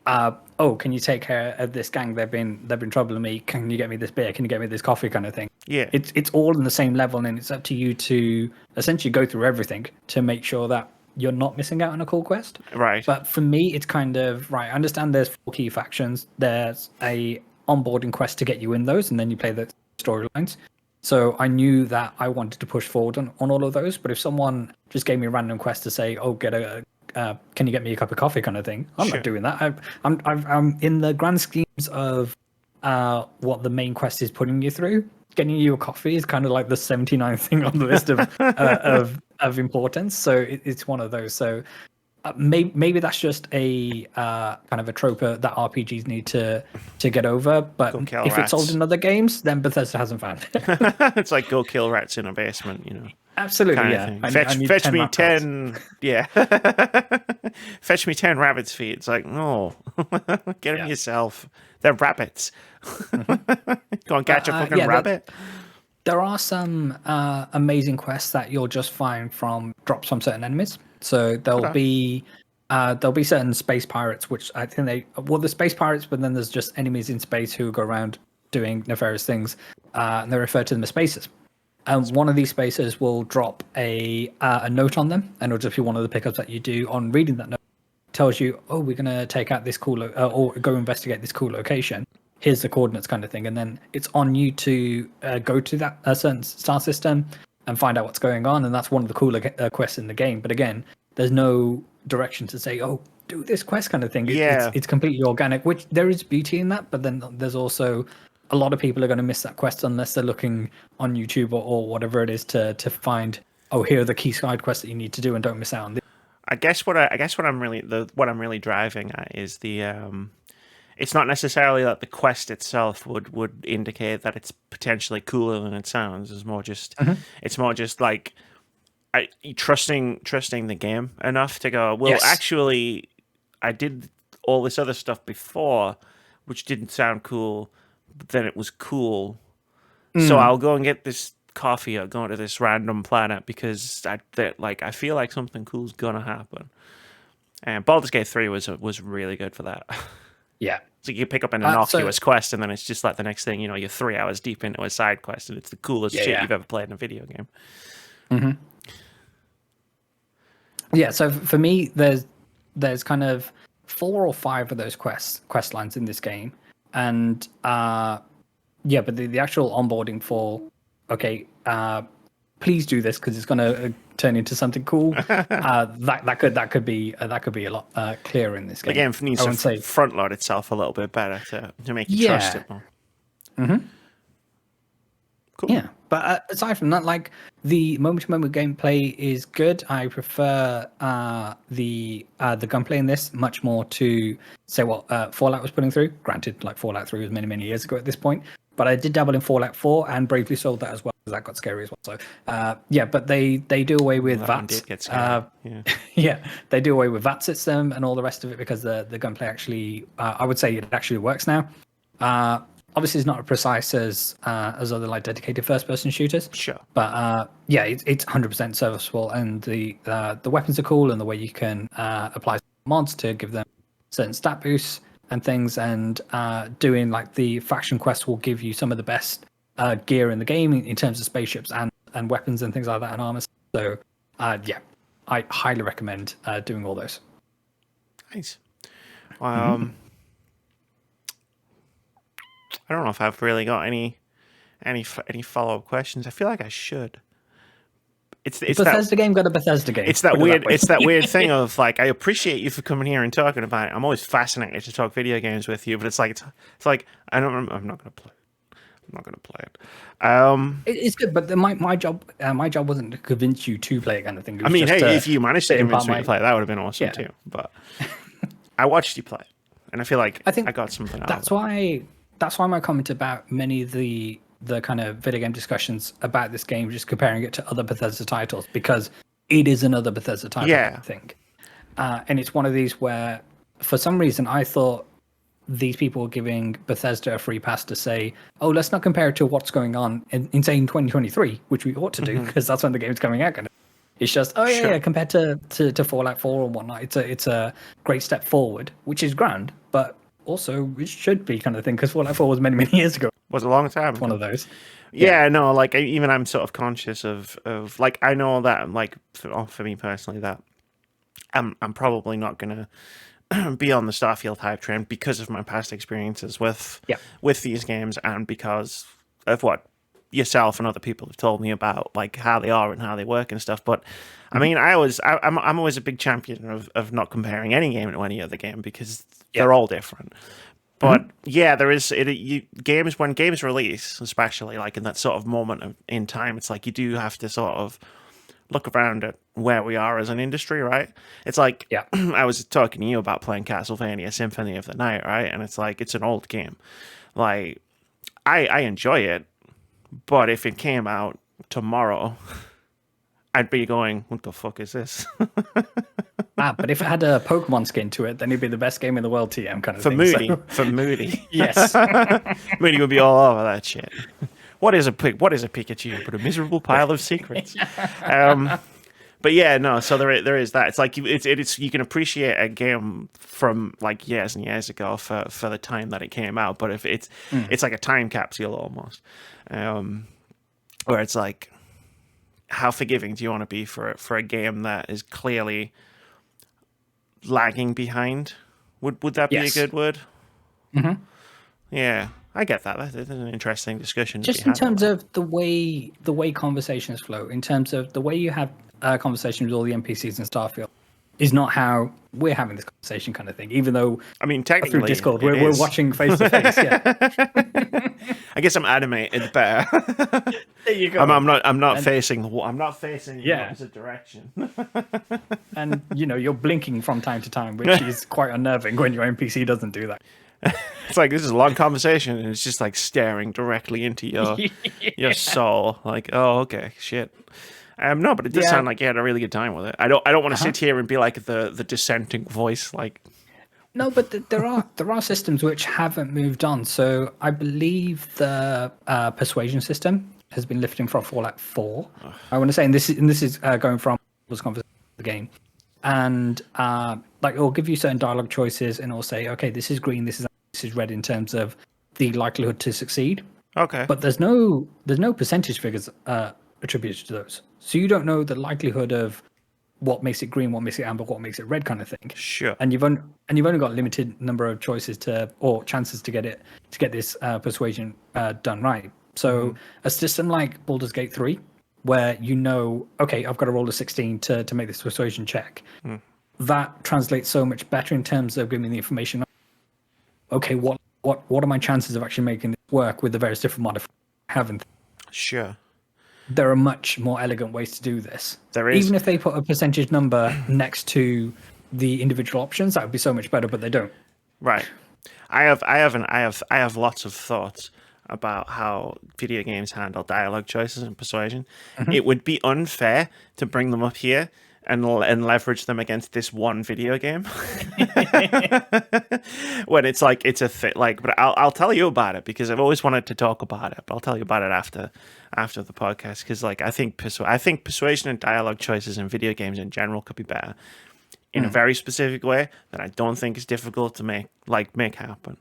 oh, can you take care of this gang? They've been troubling me. Can you get me this beer? Can you get me this coffee? Kind of thing. Yeah, it's all in the same level, and it's up to you to essentially go through everything to make sure that you're not missing out on a cool quest. Right. But for me, it's kind of right. I understand there's 4 key factions. There's a onboarding quest to get you in those, and then you play the storylines. So I knew that I wanted to push forward on all of those. But if someone just gave me a random quest to say, oh, can you get me a cup of coffee, kind of thing, I'm not doing that. I'm in the grand schemes of what the main quest is putting you through. Getting you a coffee is kind of like the 79th thing on the list of importance. So it's one of those. So maybe that's just a kind of a trope that RPGs need to get over. But if it's sold in other games, then Bethesda hasn't found it. It's like go kill rats in a basement, Absolutely, yeah. Fetch me 10. Yeah. Fetch me 10 rabbit's feet. It's like, no, get them yourself. They're rabbits. Go and catch a fucking rabbit. There are some amazing quests that you'll just find from drops from certain enemies. So there'll be certain space pirates, which I think the space pirates, but then there's just enemies in space who go around doing nefarious things, and they refer to them as spacers. And one of these spacers will drop a note on them, and it'll just be one of the pickups that you do on reading that note. It tells you, oh, we're going to take out this cool, or go investigate this cool location. Here's the coordinates kind of thing. And then it's on you to go to that certain star system and find out what's going on. And that's one of the cooler quests in the game. But again, there's no direction to say, oh, do this quest kind of thing. It's completely organic, which there is beauty in that. But then there's also a lot of people are going to miss that quest unless they're looking on YouTube or whatever it is to find, oh, here are the key side quests that you need to do and don't miss out on this. I guess what I'm really driving at is the it's not necessarily that the quest itself would indicate that it's potentially cooler than it sounds. It's more just like trusting the game enough to go, well, actually, I did all this other stuff before, which didn't sound cool, but then it was cool. So I'll go and get this coffee or go to this random planet because I feel like something cool's gonna happen. And Baldur's Gate 3 was really good for that. Yeah. So you pick up an innocuous quest, and then it's just like the next thing, you're 3 hours deep into a side quest, and it's the coolest shit you've ever played in a video game. Mm-hmm. Yeah, so for me, there's kind of 4 or 5 of those quest lines in this game, and but the actual onboarding for please do this because it's going to turn into something cool. that could be a lot clearer in this game. The game needs to front load itself a little bit better to make you trust it more. Mm-hmm. Cool. Yeah, but aside from that, like the moment-to-moment gameplay is good. I prefer the gunplay in this much more to say what Fallout was putting through. Granted, like Fallout 3 was many years ago at this point, but I did dabble in Fallout 4 and bravely sold that as well because that got scary as well. So but they do away with VATS. They do away with VAT system and all the rest of it because the gunplay actually I would say it actually works now. Obviously, it's not as precise as other like dedicated first-person shooters. Sure, but it's 100% serviceable, and the weapons are cool, and the way you can apply mods to give them certain stat boosts and things, and doing like the faction quest will give you some of the best gear in the game in terms of spaceships and weapons and things like that and armor. So I highly recommend doing all those. Nice. I don't know if I've really got any follow-up questions. I feel like I should. It's Bethesda game got a Bethesda game. It's that weird thing of like, I appreciate you for coming here and talking about it. I'm always fascinated to talk video games with you, but it's like I'm not gonna play it. I'm not gonna play it. It's good, but my job wasn't to convince you to play it kind of thing. I mean, hey, if you managed to convince me to play it, that would have been awesome too. But I watched you play, and I feel like I got something out of it. That's why my comment about many of the kind of video game discussions about this game, just comparing it to other Bethesda titles, because it is another Bethesda title, I think. And it's one of these where, for some reason, I thought these people were giving Bethesda a free pass to say, oh, let's not compare it to what's going on in say, in 2023, which we ought to do, because that's when the game's coming out. It's just, compared to Fallout 4 and whatnot, it's a great step forward, which is grand, but also it should be kind of thing, because Fallout 4 was many years ago. Was a long time ago. One of those. No, like even I'm sort of conscious of like, I know that like for me personally that I'm probably not gonna be on the Starfield hype train because of my past experiences with these games, and because of what yourself and other people have told me about like how they are and how they work and stuff. But I mean, I'm always a big champion of not comparing any game to any other game, because they're all different. But there is games, when games release, especially like in that sort of moment in time, it's like you do have to sort of look around at where we are as an industry, right? It's like I was talking to you about playing Castlevania Symphony of the Night, right? And it's like, it's an old game. Like I enjoy it, but if it came out tomorrow, I'd be going, what the fuck is this? But if it had a Pokemon skin to it, then it'd be the best game in the world, TM kind of for thing. Moody. So. For Moody, Yes. Moody would be all over that shit. What is a Pikachu but a miserable pile of secrets? But yeah, no. So there is that. It's like it's you can appreciate a game from like years and years ago for the time that it came out. But if it's like a time capsule almost, where it's like, how forgiving do you want to be for a game that is clearly lagging behind? Would that be a good word? Mm-hmm. Yeah, I get that. That's an interesting discussion. Just in terms of the way conversations flow, in terms of the way you have conversations with all the NPCs in Starfield, is not how we're having this conversation kind of thing. Even though, I mean, technically, through Discord, we're watching face to face. Yeah. I guess I'm animated better. There you go. I'm not facing the opposite direction. And you're blinking from time to time, which is quite unnerving when your NPC doesn't do that. It's like, this is a long conversation, and it's just like staring directly into your soul. Like, oh, okay, shit. No, but it does sound like you had a really good time with it. I don't want to sit here and be like the dissenting voice, like. No, but there are systems which haven't moved on. So I believe the persuasion system has been lifting from Fallout 4. I want to say, and this is going from was conversation of the game, and like it'll give you certain dialogue choices, and it'll say, okay, this is green, this is red in terms of the likelihood to succeed. Okay. But there's no percentage figures attributed to those, so you don't know the likelihood of what makes it green, what makes it amber, what makes it red, kind of thing. Sure. And you've only got a limited number of choices or chances to get this persuasion done right. So a system like Baldur's Gate 3, where okay, I've got to roll a 16 to make this persuasion check. That translates so much better in terms of giving me the information. Okay, what are my chances of actually making this work with the various different modifiers I have? Sure. There are much more elegant ways to do this. There is. Even if they put a percentage number next to the individual options, that would be so much better, but they don't. Right. I have lots of thoughts about how video games handle dialogue choices and persuasion. It would be unfair to bring them up here and leverage them against this one video game. When it's like it's a fit, like, but I'll tell you about it because I've always wanted to talk about it. But I'll tell you about it after the podcast, because like I think persuasion and dialogue choices in video games in general could be better in a very specific way that I don't think is difficult to make happen.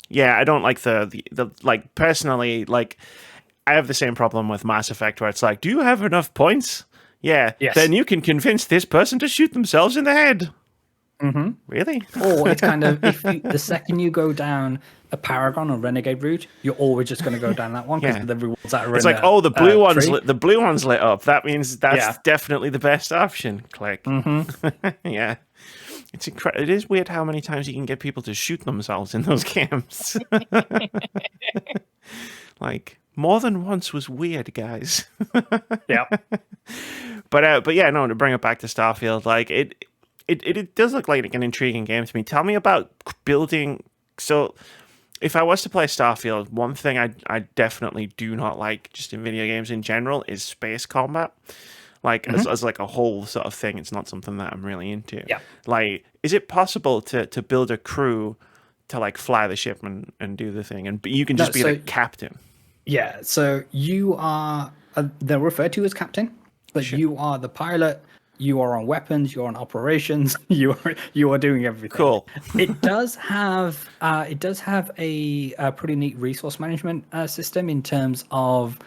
Yeah, I don't like the like personally, like I have the same problem with Mass Effect where it's like, do you have enough points? Yeah, yes. Then you can convince this person to shoot themselves in the head. Mm-hmm. Really? Or it's kind of, the second you go down a Paragon or Renegade route, you're always just going to go down that one because the rewards are. It's like, oh, the blue one's lit up. That means that's definitely the best option. Click. Mm-hmm. Yeah. It's it is weird how many times you can get people to shoot themselves in those games. Like, more than once was weird, guys. Yeah. But yeah, no, to bring it back to Starfield, like it does look like an intriguing game to me. Tell me about building. So if I was to play Starfield, one thing I definitely do not like just in video games in general is space combat. Like as like a whole sort of thing, it's not something that I'm really into. Yeah. Like, is it possible to build a crew to like fly the ship and do the thing, and you can just be the captain? Yeah. So you are they're referred to as captain, but you are the pilot. You are on weapons. You're on operations. You are doing everything. Cool. It does have a pretty neat resource management system in terms of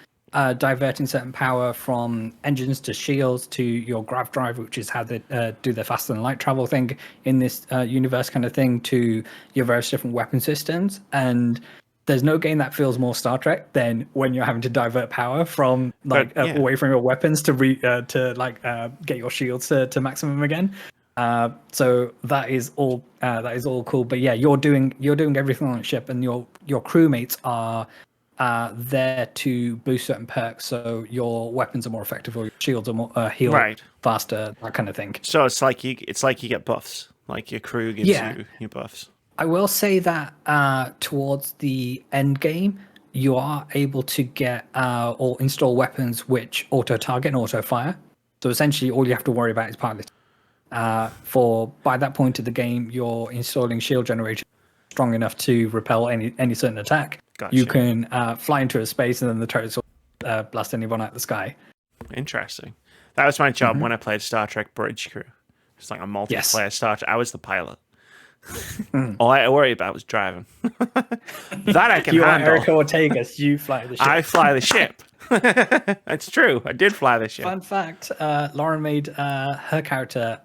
diverting certain power from engines to shields to your grav drive, which is how they do their faster than light travel thing in this universe kind of thing, to your various different weapon systems. And there's no game that feels more Star Trek than when you're having to divert power from away from your weapons to get your shields to maximum again. So that is all cool. But yeah, you're doing everything on the ship, and your crewmates are there to boost certain perks, so your weapons are more effective or your shields are more heal faster, that kind of thing. So it's like you get buffs, like your crew gives you your buffs. I will say that towards the end game, you are able to get or install weapons which auto target and auto fire. So essentially, all you have to worry about is piloting. By that point of the game, you're installing shield generation strong enough to repel any certain attack. Gotcha. You can fly into a space, and then the turrets will blast anyone out the sky. Interesting. That was my job when I played Star Trek Bridge Crew. It's like a multiplayer Star Trek. I was the pilot. All I had to worry about was driving. That I can you handle. You are Eric Ortegas. You fly the ship. I fly the ship. That's true. I did fly the ship. Fun fact: Lauren made her character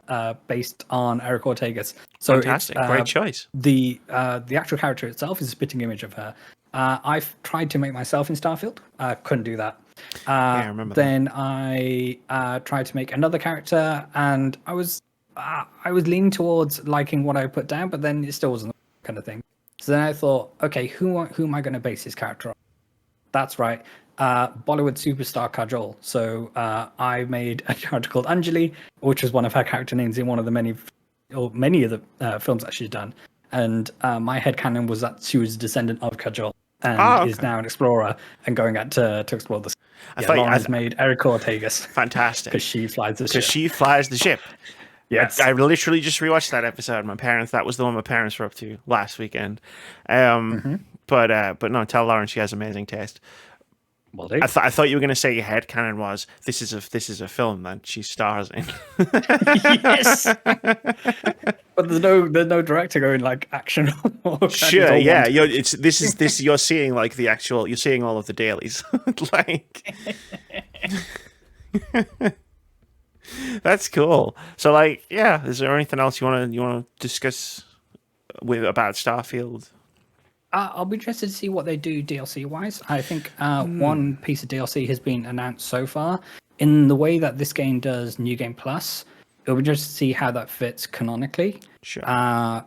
based on Eric Ortegas. So fantastic, great choice. The actual character itself is a spitting image of her. I've tried to make myself in Starfield. I couldn't do that. I remember. Then I tried to make another character, and I was leaning towards liking what I put down, but then it still wasn't the kind of thing. So then I thought, okay, who am I going to base this character on? That's right. Bollywood superstar Kajol. So I made a character called Anjali, which was one of her character names in one of the many of the films that she's done. And my headcanon was that she was a descendant of Kajol and is now an explorer and going out to explore the. Lauren's made Eric Ortegas. Fantastic. Because she flies the ship. Because she flies the ship. Yes. I literally just rewatched that episode. That was the one my parents were up to last weekend. But no, tell Lauren she has amazing taste. Well, I thought you were going to say your headcanon was this is a film that she stars in. Yes. But there's no director going like action. Sure, yeah. You're seeing like the actual. You're seeing all of the dailies. Like. That's cool. So, like, yeah. Is there anything else you want to discuss about Starfield? I'll be interested to see what they do DLC wise. I think one piece of DLC has been announced so far. In the way that this game does New Game Plus, it'll be interesting to see how that fits canonically. Sure. By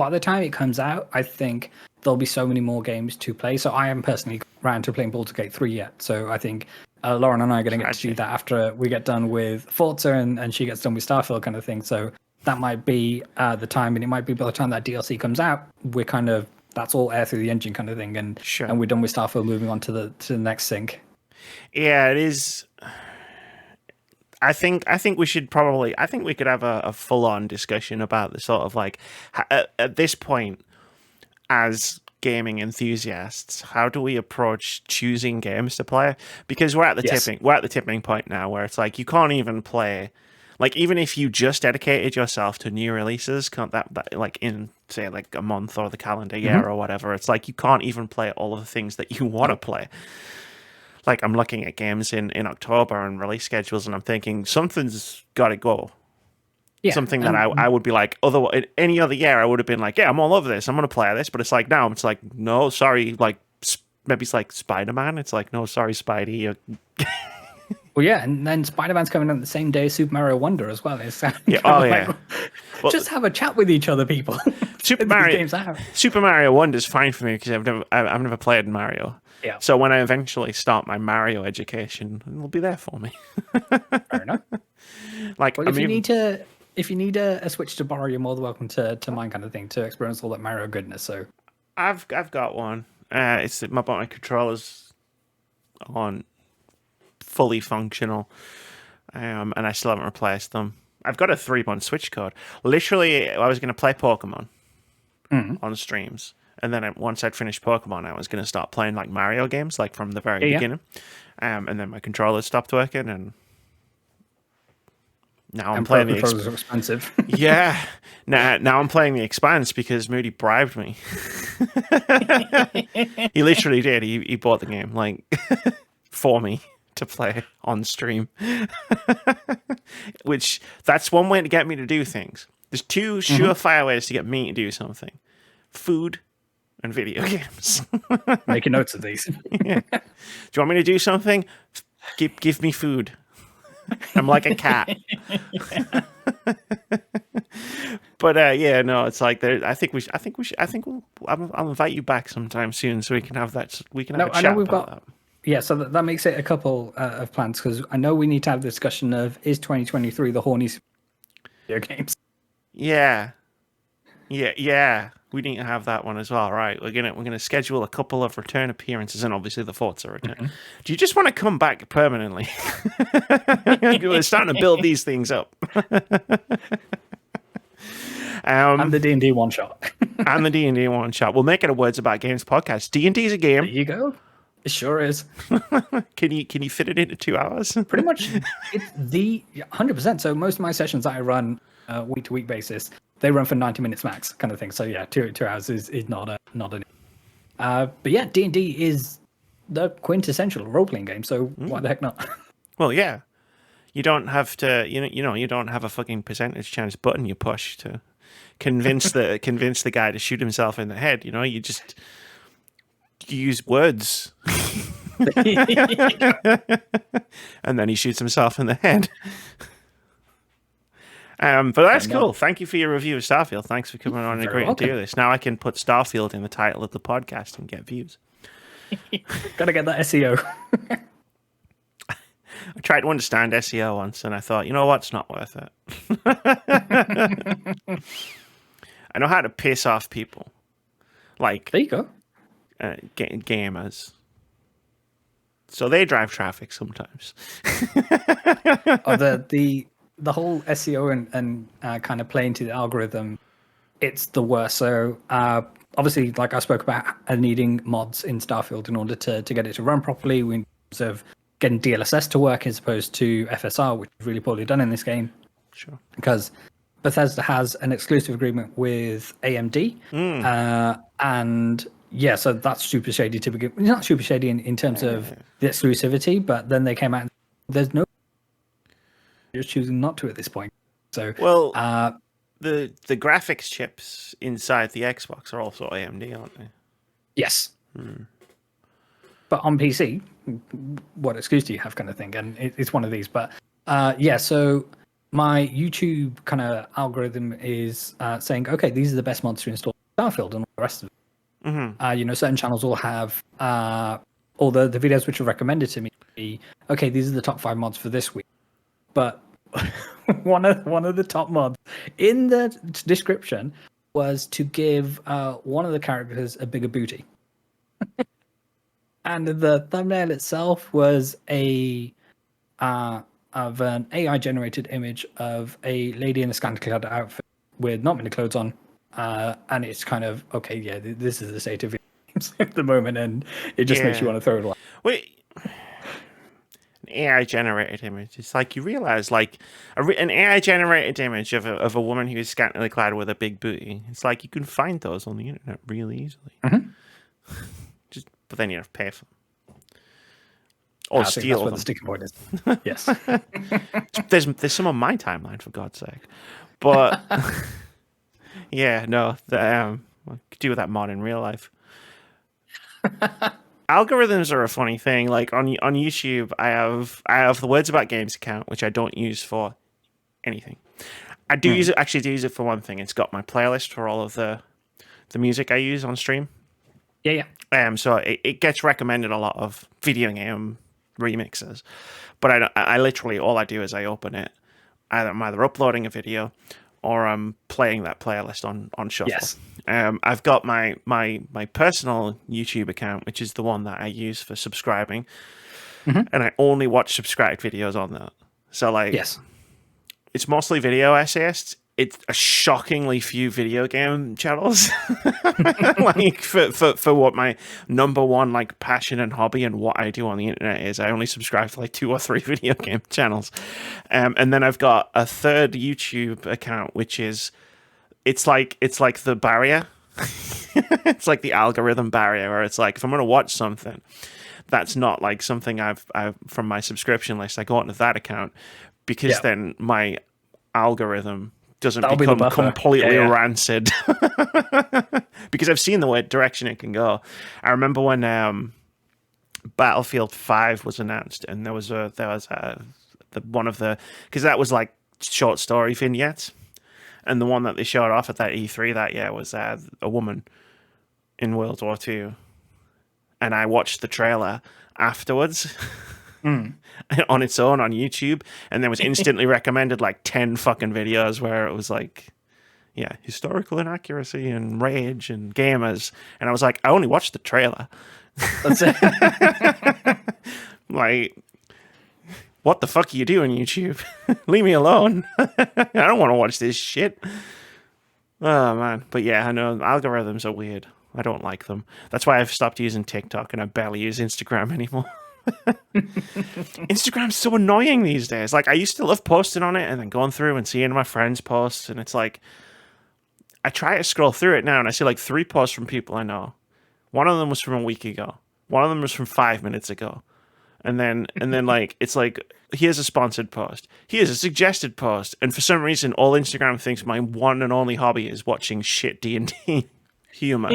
the time it comes out, I think there'll be so many more games to play. So I haven't personally ran to playing Baldur's Gate 3 yet. So I think Lauren and I are going to get to do that after we get done with Forza and she gets done with Starfield kind of thing. So that might be the time, and it might be by the time that DLC comes out, we're kind of that's all air through the engine kind of thing, and we're done with Starfield, moving on to the next sync. Yeah, it is. I think we should probably. I think we could have a full on discussion about the sort of like at this point as gaming enthusiasts, how do we approach choosing games to play? Because we're at the tipping point now where it's like you can't even play. Like, even if you just dedicated yourself to new releases, that like in, say, like a month or the calendar year or whatever, it's like you can't even play all of the things that you want to play. Like, I'm looking at games in October and release schedules, and I'm thinking, something's got to go. Yeah, something that I would be like, any other year, I would have been like, yeah, I'm all over this. I'm going to play this. But it's like, now, it's like, no, sorry, like, maybe it's like Spider-Man. It's like, no, sorry, Spidey. Well, yeah, and then Spider-Man's coming out the same day as Super Mario Wonder as well. It's just have a chat with each other, people. Super Mario Wonder is fine for me because I've never played Mario. Yeah. So when I eventually start my Mario education, it'll be there for me. Fair enough. Like, well, if you need a Switch to borrow, you're more than welcome to mine kind of thing to experience all that Mario goodness. So I've got one. It's my controllers on. Fully functional, and I still haven't replaced them. I've got a 3-month Switch code. Literally, I was going to play Pokemon on streams, and then once I'd finished Pokemon, I was going to start playing like Mario games, like from the very beginning. And then my controller stopped working, and now I'm playing the controllers are expensive. Yeah, now I'm playing the Expanse because Moody bribed me. He literally did. He bought the game like for me to play on stream. Which, that's one way to get me to do things. There's two surefire ways to get me to do something. Food and video games. Making notes of these. Yeah. Do you want me to do something? Give me food. I'm like a cat. But yeah, no, it's like I'll invite you back sometime soon so we can have that. We can have a chat. I know we've got that. Yeah, so that makes it a couple of plans, because I know we need to have the discussion of, is 2023 the horny video games? Yeah. We need to have that one as well, right? We're gonna schedule a couple of return appearances, and obviously the Forza return. Mhm. Do you just want to come back permanently? We're starting to build these things up. And the D&D one shot. And the D&D one shot. We'll make it a Words About Games podcast. D&D is a There game. you go. It sure is. Can you fit it into 2 hours? Pretty much, it's the 100%. So most of my sessions that I run week to week basis, they run for 90 minutes max, kind of thing. So yeah, 2 hours is not an. But yeah, D&D is the quintessential role playing game. So why the heck not? Well, yeah. You don't have to. You don't have a fucking percentage chance button you push to convince the guy to shoot himself in the head. You just use words. And then he shoots himself in the head. But that's cool. Thank you for your review of Starfield. Thanks for coming on and agreeing to do this. Now I can put Starfield in the title of the podcast and get views. Gotta get that SEO. I tried to understand SEO once and I thought, you know what? It's not worth it. I know how to piss off people. Like, there you go. Gamers. So they drive traffic sometimes. The whole SEO and kind of playing to the algorithm, it's the worst. So obviously, like I spoke about, needing mods in Starfield in order to get it to run properly. We terms of getting DLSS to work as opposed to FSR, which is really poorly done in this game. Sure. Because Bethesda has an exclusive agreement with AMD, and yeah, so that's super shady to begin. Not super shady in terms of the exclusivity, but then they came out and there's no. You're choosing not to at this point. So well, the graphics chips inside the Xbox are also AMD, aren't they? Yes. But on PC, what excuse do you have, kind of thing? And it's one of these. But yeah, so my YouTube kind of algorithm is saying, okay, these are the best mods to install Starfield and all the rest of it. Certain channels will have all the videos which are recommended to me. Okay, these are the top 5 mods for this week. But one of the top mods in the description was to give one of the characters a bigger booty. And the thumbnail itself was of an AI generated image of a lady in a scantily-clad outfit with not many clothes on. And it's kind of, okay, yeah, this is the state of games at the moment, and it just makes you want to throw it away. Wait, an AI-generated image. It's like you realize, like, an AI-generated image of a woman who is scantily clad with a big booty. It's like you can find those on the internet really easily. But then you have to pay for them. Or steal them. That's where the sticking point is. Yes. There's some on my timeline, for God's sake. But yeah, no, I could do with that mod in real life. Algorithms are a funny thing. Like on YouTube, I have the Words About Games account, which I don't use for anything. I do use it for one thing. It's got my playlist for all of the music I use on stream. Yeah. So it gets recommended a lot of video game remixes, but I literally, all I do is I open it. I'm either uploading a video or I'm playing that playlist on shuffle. Yes. I've got my personal YouTube account, which is the one that I use for subscribing, and I only watch subscribed videos on that. So like, yes, it's mostly video essayists. It's a shockingly few video game channels. Like for what my number one like passion and hobby and what I do on the internet is, I only subscribe to like 2 or 3 video game channels. And then I've got a third YouTube account, which is it's like the barrier. It's like the algorithm barrier, where it's like if I'm gonna watch something that's not like something I've from my subscription list, I go onto that account because then my algorithm doesn't become completely rancid. Because I've seen the direction it can go. I remember when Battlefield 5 was announced, and there was because that was like short story vignettes, and the one that they showed off at that E3 that year was a woman in World War II, and I watched the trailer afterwards. On its own on YouTube, and then was instantly recommended like 10 fucking videos where it was like, yeah, historical inaccuracy and rage and gamers. And I was like, I only watched the trailer. That's it. Like, what the fuck are you doing, YouTube? Leave me alone. I don't want to watch this shit. Oh, man. But yeah, I know algorithms are weird. I don't like them. That's why I've stopped using TikTok and I barely use Instagram anymore. Instagram's so annoying these days. Like, I used to love posting on it and then going through and seeing my friends' posts. And it's like, I try to scroll through it now and I see like 3 posts from people I know. One of them was from a week ago. One of them was from 5 minutes ago. And then like, it's like, here's a sponsored post. Here's a suggested post. And for some reason, all Instagram thinks my one and only hobby is watching shit D&D humor.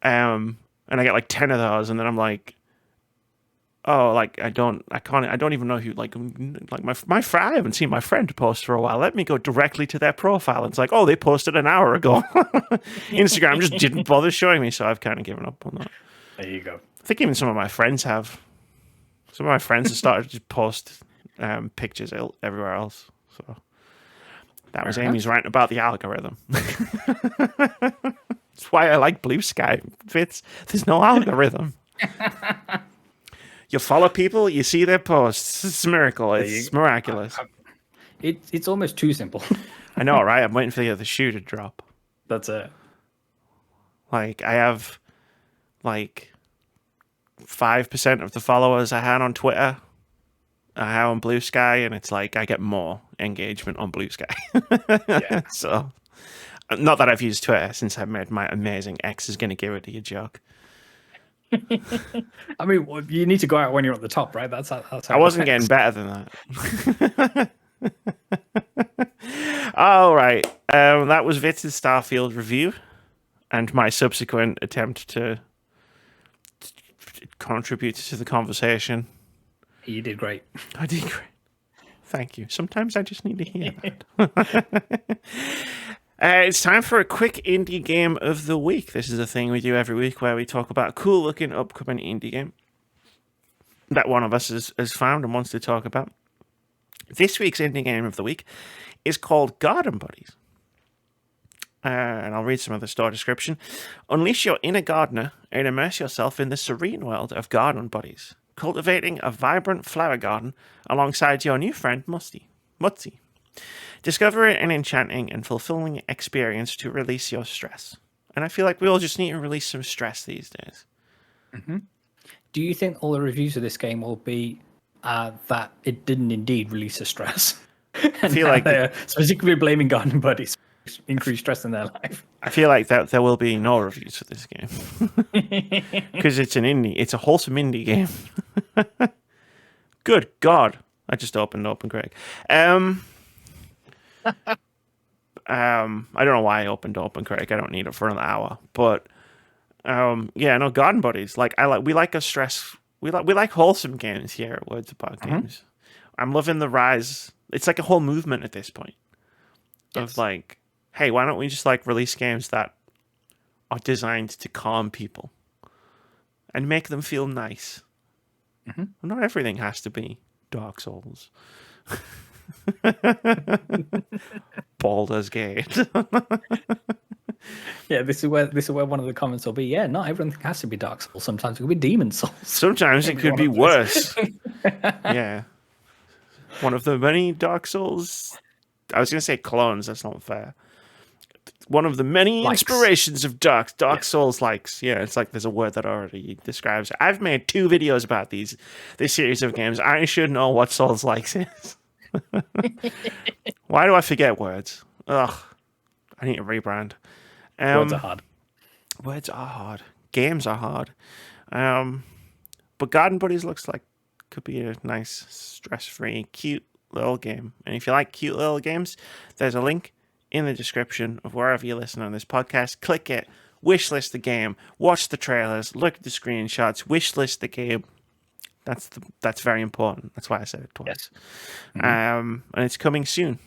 And I get like 10 of those. And then I'm like, oh, like, I don't even know who, like I haven't seen my friend post for a while. Let me go directly to their profile. And it's like, oh, they posted an hour ago. Instagram just didn't bother showing me. So I've kind of given up on that. There you go. I think even some of my friends have. Some of my friends have started to post pictures everywhere else. So that was Amy's rant about the algorithm. That's why I like Blue Sky. Vitz, there's no algorithm. You follow people, you see their posts. It's a miracle. It's miraculous. It's almost too simple. I know, right? I'm waiting for the other shoe to drop. That's it. Like, I have, like, 5% of the followers I had on Twitter I have on Blue Sky, and it's like I get more engagement on Blue Sky. Yeah. So, not that I've used Twitter since I made my amazing X is going to give it to you joke. I mean, you need to go out when you're at the top, right? That's how I wasn't getting better than that. All right. That was Vitz's Starfield review and my subsequent attempt to contribute to the conversation. You did great. I did great. Thank you. Sometimes I just need to hear that. It's time for a quick indie game of the week. This is a thing we do every week where we talk about a cool-looking upcoming indie game that one of us has found and wants to talk about. This week's indie game of the week is called Garden Buddies. And I'll read some of the store description. Unleash your inner gardener and immerse yourself in the serene world of Garden Buddies, cultivating a vibrant flower garden alongside your new friend Mutzi. Discover an enchanting and fulfilling experience to release your stress. And I feel like we all just need to release some stress these days. Mm-hmm. Do you think all the reviews of this game will be that it didn't indeed release the stress? I feel like they're specifically blaming Garden Buddies for increased stress in their life. I feel like that there will be no reviews for this game because it's an indie. It's a wholesome indie game. Good God! I just opened OpenCritic. I don't know why I opened OpenCritic. I don't need it for an hour, but yeah, no, Garden Buddies. Like we like a stress. We like wholesome games here at Words About Games. I'm loving the rise. It's like a whole movement at this point of like, hey, why don't we just like release games that are designed to calm people and make them feel nice? Well, not everything has to be Dark Souls. Baldur's Gate. Yeah, this is where one of the comments will be. Yeah, not everything has to be Dark Souls. Sometimes it could be Demon Souls. Sometimes it could be worse. Yeah. One of the many Dark Souls. I was going to say clones. That's not fair. One of the many inspirations of Dark Souls likes. Yeah, it's like there's a word that already describes it. I've made 2 videos about this series of games. I should know what Souls likes is. Why do I forget words? Ugh. I need to rebrand. Words are hard. Words are hard. Games are hard. But Garden Buddies looks like could be a nice, stress-free, cute little game. And if you like cute little games, there's a link in the description of wherever you listen on this podcast. Click it, wishlist the game, watch the trailers, look at the screenshots, wishlist the game. That's very important. That's why I said it twice. Yes. And it's coming soon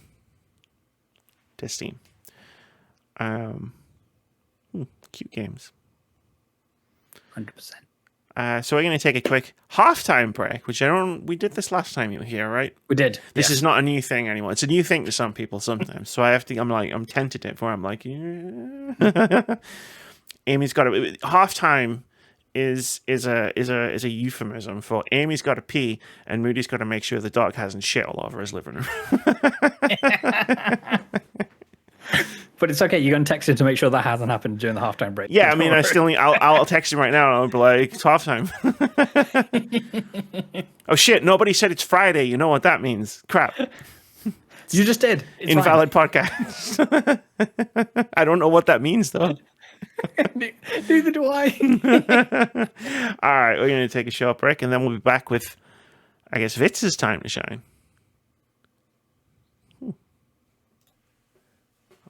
to Steam. Cute games. 100%. So we're going to take a quick halftime break, which we did this last time you were here, right? We did. This is not a new thing anymore. It's a new thing to some people sometimes. So I'm tentative where I'm like, yeah. Amy's got halftime is a euphemism for Amy's got to pee and Moody's got to make sure the dog hasn't shit all over his living room. But it's okay. You're going to text him to make sure that hasn't happened during the halftime break. Yeah, I mean, I'll text him right now and I'll be like, it's halftime. Oh shit! Nobody said it's Friday. You know what that means? Crap. You just did. It's Invalid podcast. I don't know what that means though. Neither do I. All right, we're going to take a short break and then we'll be back with, I guess, Vitz's time to shine.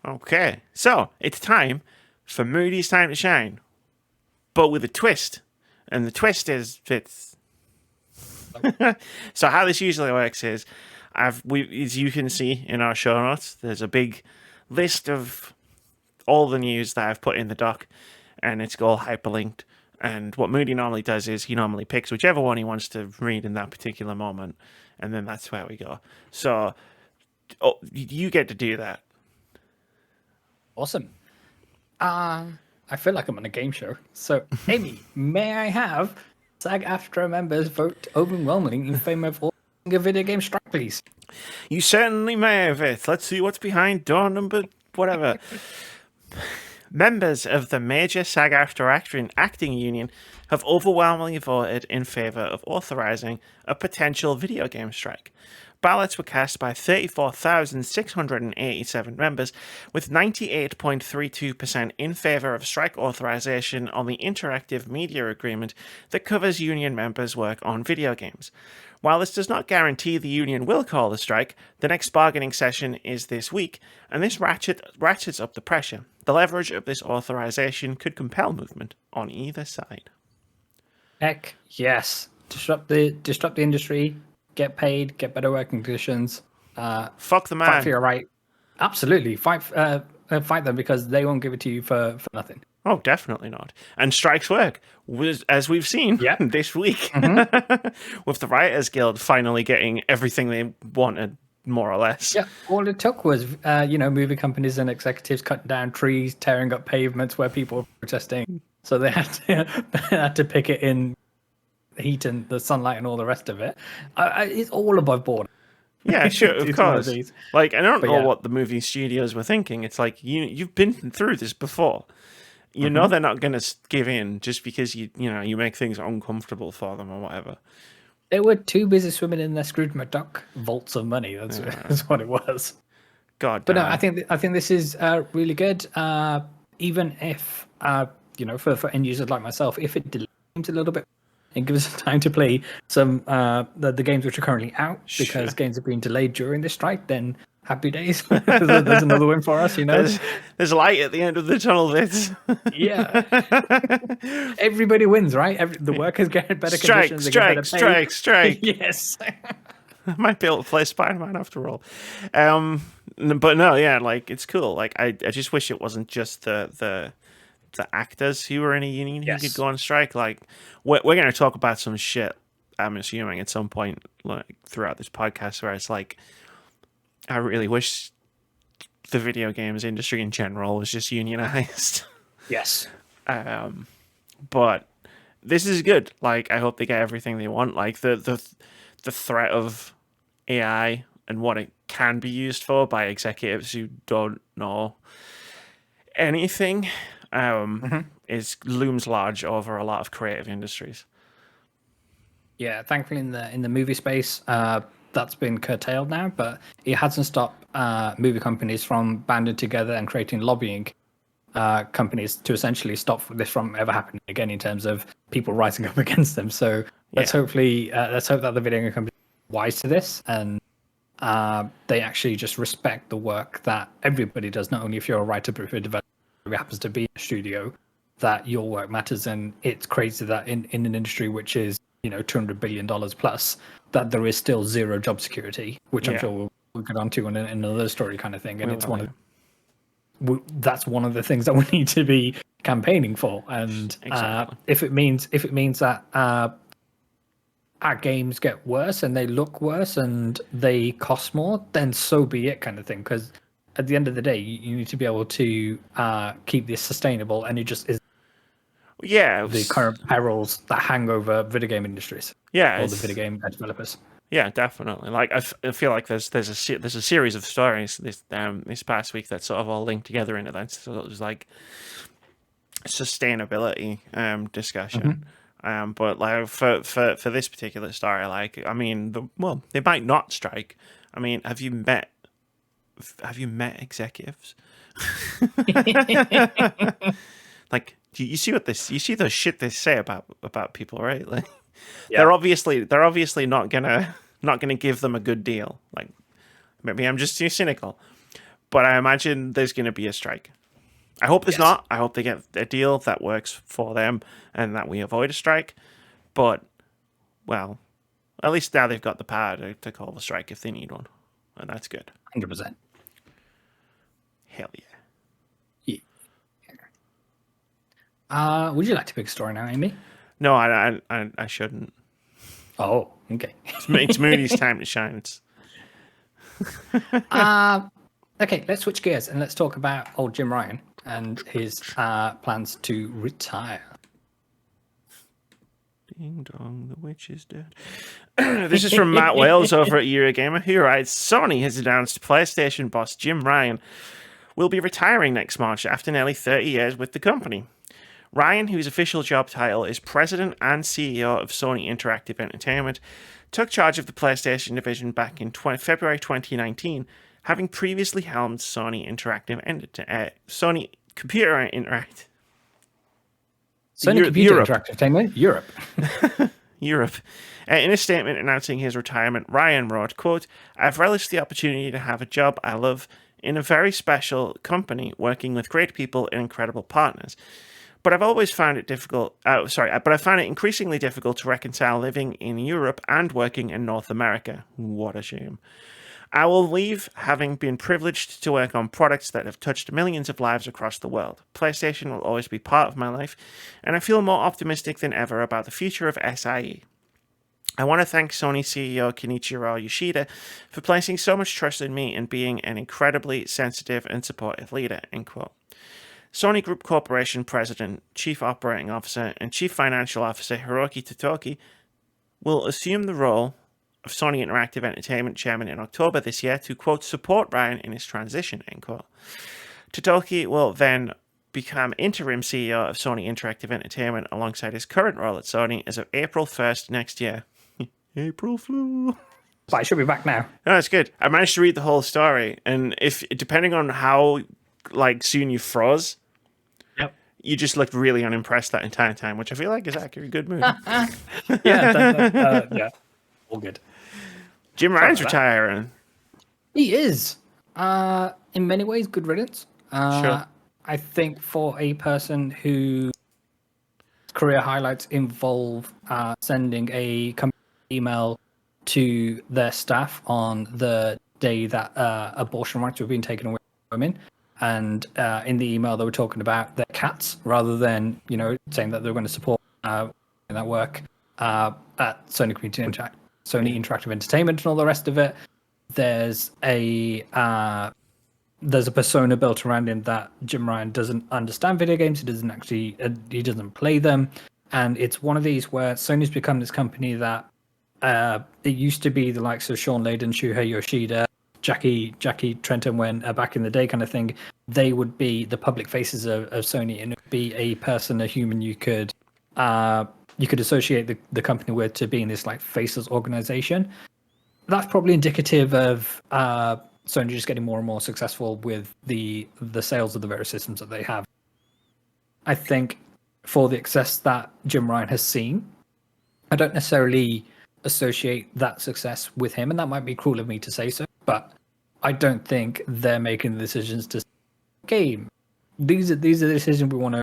Okay, so it's time for Moody's time to shine, but with a twist, and the twist is Vitz. So how this usually works is, as you can see in our show notes, there's a big list of all the news that I've put in the doc, and it's all hyperlinked. And what Moody normally does is he normally picks whichever one he wants to read in that particular moment, and then that's where we go. So you get to do that. Awesome. I feel like I'm on a game show. So, Amy, may I have SAG-AFTRA members vote overwhelmingly in favor of a video game strike, please? You certainly may, Vitz. Let's see what's behind door number whatever. Members of the major SAG-AFTRA acting union have overwhelmingly voted in favor of authorizing a potential video game strike. Ballots were cast by 34,687 members, with 98.32% in favor of strike authorization on the interactive media agreement that covers union members' work on video games. While this does not guarantee the union will call the strike, the next bargaining session is this week, and this ratchets up the pressure. The leverage of this authorization could compel movement on either side. Heck yes. Disrupt the industry. Get paid, get better working conditions. Fuck the man. Fight for your right. Absolutely. Fight them because they won't give it to you for nothing. Oh, definitely not. And strikes work, as we've seen this week. With the Writers Guild finally getting everything they wanted, more or less. Yeah, all it took was, movie companies and executives cutting down trees, tearing up pavements where people were protesting. So they had to pick it in heat and the sunlight and all the rest of it. It's all above board. Yeah, sure, of course. Like, I don't know what the movie studios were thinking. It's like, you've been through this before. You know they're not going to give in just because you make things uncomfortable for them or whatever. They were too busy swimming in their Scrooge McDuck vaults of money. That's what it was. God damn. But no, I think this is really good. Even if for end users like myself, if it delays a little bit and gives us time to play some the games which are currently out because games have been delayed during this strike, then happy days. There's another win for us, There's light at the end of the tunnel, Vitz. Yeah. Everybody wins, right? The workers get better conditions. Strike. Yes. I might be able to play Spider-Man after all. But no, yeah, like, it's cool. Like, I just wish it wasn't just the actors who were in a union who could go on strike. Like, we're going to talk about some shit, I'm assuming, at some point like throughout this podcast where it's like, I really wish the video games industry in general was just unionized. Yes. But this is good. Like, I hope they get everything they want. Like, the threat of AI and what it can be used for by executives who don't know anything looms large over a lot of creative industries. Yeah, thankfully in the movie space, that's been curtailed now, but it hasn't stopped movie companies from banding together and creating lobbying companies to essentially stop this from ever happening again in terms of people rising up against them. So let's hope that the video game company is wise to this and they actually just respect the work that everybody does, not only if you're a writer, but if you're a developer who happens to be in a studio, that your work matters. And it's crazy that in an industry which is $200 billion plus, that there is still zero job security, which I'm sure we'll get onto in another story kind of thing. And it's one of that's one of the things that we need to be campaigning for. And Exactly. if it means that our games get worse and they look worse and they cost more, then so be it, kind of thing. Because at the end of the day, you need to be able to keep this sustainable, and it just is Yeah, the current perils that hang over video game industries, yeah, or the video game developers. yeah, definitely. Like I feel like there's a series of stories this past week that sort of all linked together into that. So it was like sustainability discussion. But like for this particular story, like I mean, they might not strike. I mean, have you met executives? Like, do you see you see the shit they say about people, right? Like, Yeah. they're obviously not gonna give them a good deal. Like, maybe I'm just too cynical, but I imagine there's gonna be a strike. I hope there's not. I hope they get a deal that works for them and that we avoid a strike. But, well, at least now they've got the power to call the strike if they need one, and that's good. 100%. Hell yeah. Would you like to pick a story now, Amy? No, I shouldn't. Oh, okay. It's Moody's time to shine. Okay, let's switch gears and let's talk about old Jim Ryan and his plans to retire. Ding dong, the witch is dead. This is from Matt Wales over at Eurogamer, who writes, Sony has announced PlayStation boss Jim Ryan will be retiring next March after nearly 30 years with the company. Ryan, whose official job title is President and CEO of Sony Interactive Entertainment, took charge of the PlayStation division back in February 2019, having previously helmed Sony Sony Computer Interactive. Sony Computer Interactive Entertainment, Europe. Europe. In a statement announcing his retirement, Ryan wrote, quote, I've relished the opportunity to have a job I love in a very special company, working with great people and incredible partners. But I've always found it difficult. But I found it increasingly difficult to reconcile living in Europe and working in North America. What a shame. I will leave having been privileged to work on products that have touched millions of lives across the world. PlayStation will always be part of my life, and I feel more optimistic than ever about the future of SIE. I want to thank Sony CEO Kenichiro Yoshida for placing so much trust in me and being an incredibly sensitive and supportive leader, end quote. Sony Group Corporation President, Chief Operating Officer, and Chief Financial Officer Hiroki Totoki will assume the role of Sony Interactive Entertainment Chairman in October this year to, quote, support Ryan in his transition, end quote. Totoki will then become interim CEO of Sony Interactive Entertainment alongside his current role at Sony as of April 1st next year. April Fool. But I should be back now. No, that's good. I managed to read the whole story, and depending on how soon you froze, you just looked really unimpressed that entire time, which I feel like is actually a good move. Yeah, all good. Jim Ryan's retiring. He is. In many ways, good riddance. Sure. I think for a person whose career highlights involve sending a email to their staff on the day that abortion rights were being taken away from women. And in the email, they were talking about their cats rather than, saying that they were going to support that work at Sony Interactive Entertainment and all the rest of it. There's a persona built around him that Jim Ryan doesn't understand video games. He doesn't play them. And it's one of these where Sony's become this company that it used to be the likes of Sean Layden, Shuhei Yoshida, Jackie Trenton when back in the day kind of thing. They would be the public faces of Sony, and it would be a person, a human you could associate the company with to being this like faceless organization. That's probably indicative of Sony just getting more and more successful with the sales of the various systems that they have. I think for the success that Jim Ryan has seen, I don't necessarily associate that success with him, and that might be cruel of me to say so, but I don't think they're making the decisions to game. These are the decisions we want to.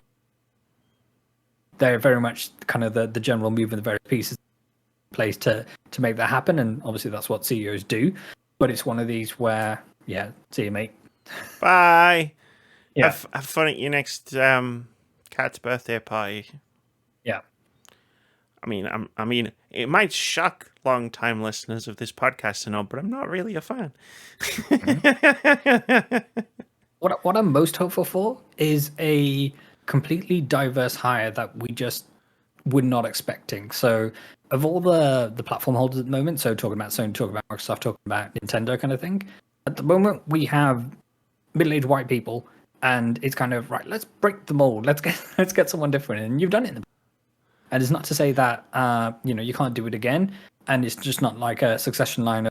They're very much kind of the general move of the various pieces in place to make that happen, and obviously that's what CEOs do. But it's one of these where, see you, mate. Bye. Yeah. Have fun at your next cat's birthday party. Yeah. I mean, it might shock long-time listeners of this podcast to know, but I'm not really a fan. What I'm most hopeful for is a completely diverse hire that we just were not expecting. So of all the platform holders at the moment, so talking about Sony, talking about Microsoft, talking about Nintendo kind of thing, at the moment we have middle-aged white people, and it's kind of right, let's break the mold. Let's get someone different. And you've done it in the and it's not to say that you can't do it again, and it's just not like a succession line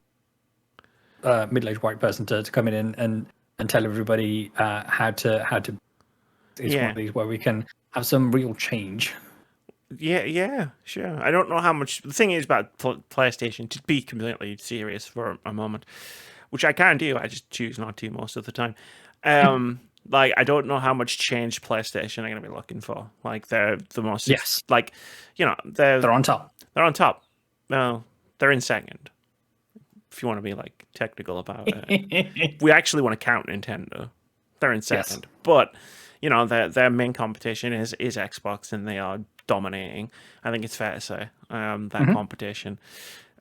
of middle-aged white person to come in and tell everybody how to. It's one of these where we can have some real change. Yeah, sure. I don't know how much. The thing is about PlayStation, to be completely serious for a moment, which I can do, I just choose not to most of the time. Like, I don't know how much change PlayStation are going to be looking for. Like, they're the most. Yes. Like, they're on top. They're on top. Well, they're in second. If you want to be like technical about it, we actually want to count Nintendo. They're in second, but their main competition is Xbox, and they are dominating. I think it's fair to say that competition.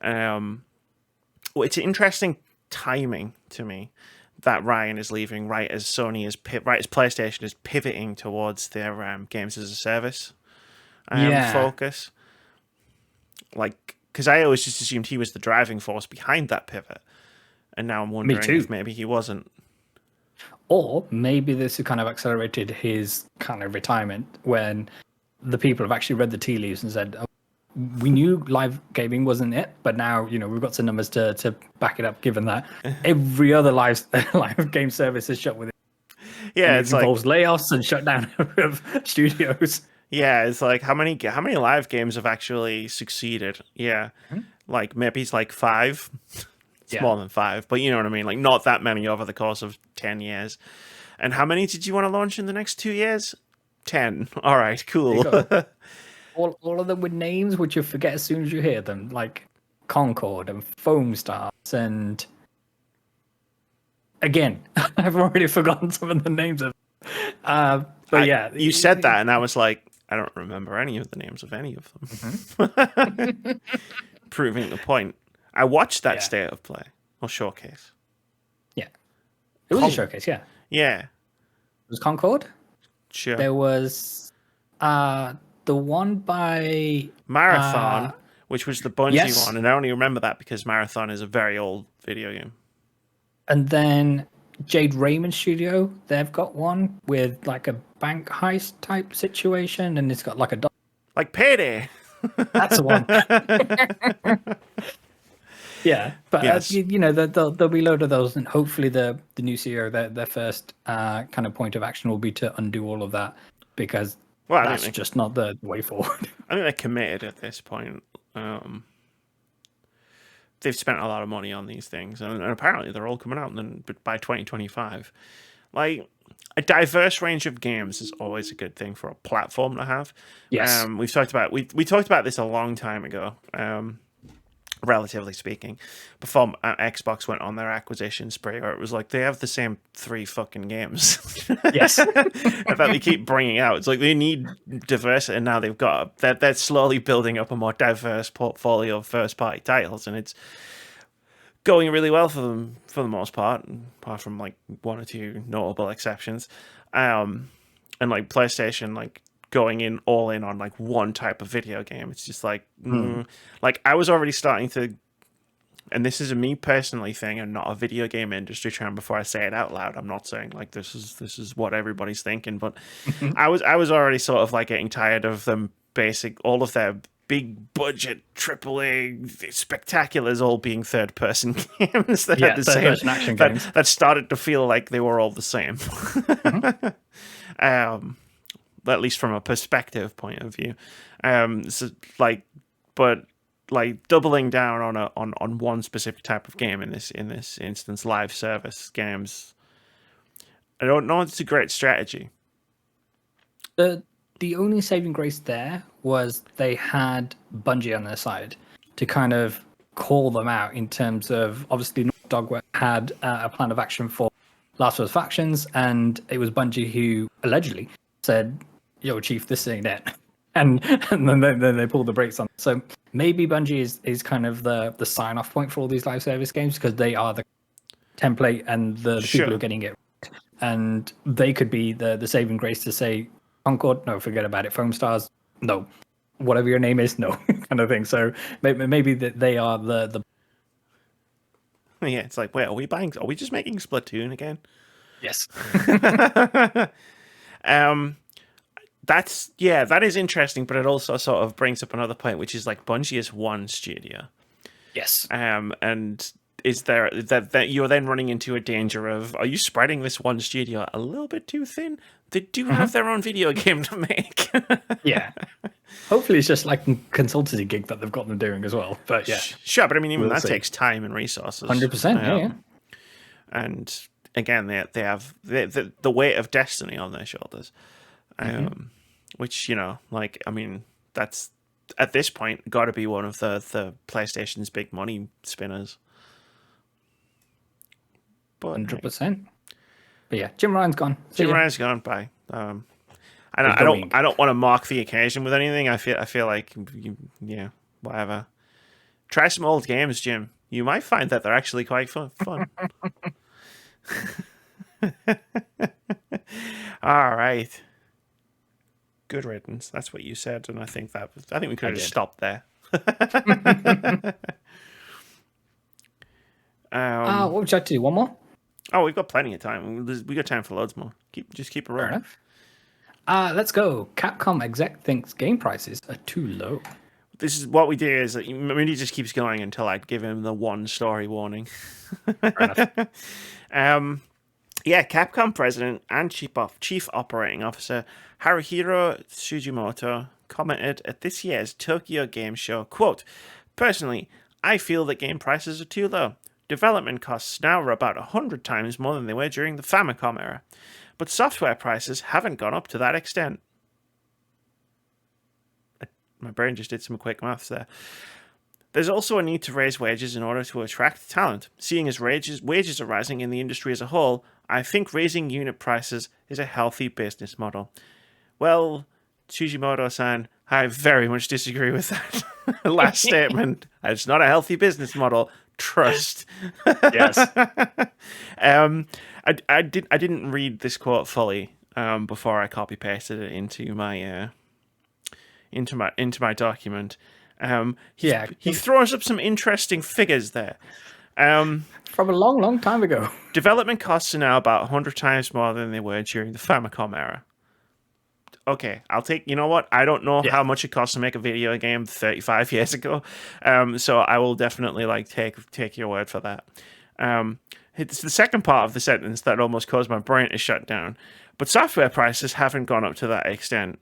It's interesting timing to me that Ryan is leaving right as PlayStation is pivoting towards their games as a service focus. Like, because I always just assumed he was the driving force behind that pivot, and now I'm wondering if maybe he wasn't. Or maybe this has kind of accelerated his kind of retirement when the people have actually read the tea leaves and said, oh, we knew live gaming wasn't it, but now we've got some numbers to back it up, given that every other live game service is shut with it. Yeah, it involves layoffs and shutdown of studios. Yeah, it's like how many live games have actually succeeded? Yeah, like maybe it's like 5. It's more than 5, but you know what I mean. Like not that many over the course of 10 years. And how many did you want to launch in the next 2 years? 10. All right, cool. all of them with names which you forget as soon as you hear them, like Concord and Foam Stars, and again, I've already forgotten some of the names of. But you said that, and I was like, I don't remember any of the names of any of them. Proving the point. I watched that state of play or showcase. Yeah, it was a showcase. Yeah. It was Concord. Sure. There was the one by Marathon, which was the Bungie one, and I only remember that because Marathon is a very old video game. And then Jade Raymond Studio, they've got one with like a bank heist type situation, and it's got like a dog. Like Payday. That's the one. Yeah, but yes. There'll be a load of those, and hopefully the new CEO, their first kind of point of action will be to undo all of that, because that's just not the way forward. I think they're committed at this point. They've spent a lot of money on these things, and apparently they're all coming out by 2025. Like, a diverse range of games is always a good thing for a platform to have. Yes. We talked about this a long time ago. Relatively speaking, before Xbox went on their acquisition spree, where it was like they have the same 3 fucking games. Yes. that they keep bringing out. It's like they need diversity, and now they're slowly building up a more diverse portfolio of first-party titles, and it's going really well for them for the most part, apart from like 1 or 2 notable exceptions. And like PlayStation, like going all in on like one type of video game. It's just like, like I was already starting to, and this is a me personally thing and not a video game industry trend. Before I say it out loud, I'm not saying like this is what everybody's thinking, but I was already sort of like getting tired of them all of their big budget AAA spectaculars all being third person games that had the same action games. That started to feel like they were all the same. At least from a perspective point of view. But doubling down on one specific type of game in this instance, live service games, I don't know if it's a great strategy. The only saving grace there was they had Bungie on their side to kind of call them out in terms of, obviously Naughty Dog had a plan of action for Last of Us Factions, and it was Bungie who allegedly said, "Yo, Chief, this ain't it," and then they pulled the brakes on. So maybe Bungie is kind of the sign off point for all these live service games because they are the template and the people who are getting it, and they could be the saving grace to say, Concord, no, forget about it. Foam Stars, no, whatever your name is, no, kind of thing. So maybe that they are the Yeah, it's like, wait, are we just making Splatoon again? yes. That is interesting, but it also sort of brings up another point, which is like Bungie is one studio. Yes. And is there that you're then running into a danger of, are you spreading this one studio a little bit too thin? They do have their own video game to make. Yeah. Hopefully it's just like a consultancy gig that they've got them doing as well. But yeah. Sure, but I mean, even that takes time and resources. 100%, yeah. And again, they have the weight of destiny on their shoulders. Which, you know, like, I mean, that's at this point got to be one of the PlayStation's big money spinners. But 100%. But yeah, Jim Ryan's gone. Jim Ryan's gone. Bye. I don't want to mark the occasion with anything. I feel like whatever. Try some old games, Jim. You might find that they're actually quite fun. All right. Good riddance. That's what you said, and I think we could have just stopped there. What would you like to do? One more? Oh, we've got plenty of time. We got time for loads more. Keep it rolling. Let's go. Capcom exec thinks game prices are too low. This is what we do. Is that Moody just keeps going until I give him the one story warning. Fair enough. Yeah, Capcom president and chief operating officer Haruhiro Tsujimoto commented at this year's Tokyo Game Show, quote, "Personally, I feel that game prices are too low. Development costs now are about 100 times more than they were during the Famicom era. But software prices haven't gone up to that extent." My brain just did some quick maths there. "There's also a need to raise wages in order to attract talent. Seeing as wages are rising in the industry as a whole, I think raising unit prices is a healthy business model." Well, Tsujimoto-san, I very much disagree with that last statement. It's not a healthy business model. Trust. Yes. I didn't read this quote fully before I copy pasted it into my document. He throws up some interesting figures there. From a long, long time ago. Development costs are now about 100 times more than they were during the Famicom era. Okay, I'll take. You know what? I don't know how much it costs to make a video game 35 years ago, so I will definitely take your word for that. It's the second part of the sentence that almost caused my brain to shut down. But software prices haven't gone up to that extent.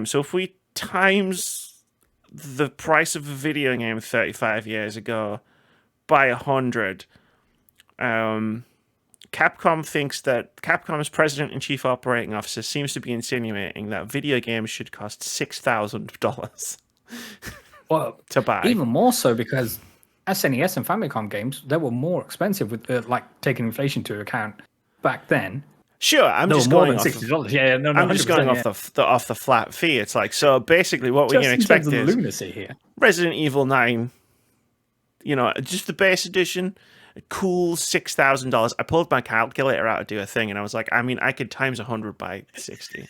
So if we times the price of a video game 35 years ago by 100, Capcom thinks that Capcom's president and chief operating officer seems to be insinuating that video games should cost $6,000 to buy. Even more so because SNES and Famicom games, they were more expensive with taking inflation into account back then. Sure, I'm just going off $60. I'm just going off the flat fee. It's like, so basically what we can expect is lunacy here. Resident Evil 9, just the base edition, a cool $6,000. I pulled my calculator out to do a thing, and I was like, I mean, I could times 100 by 60.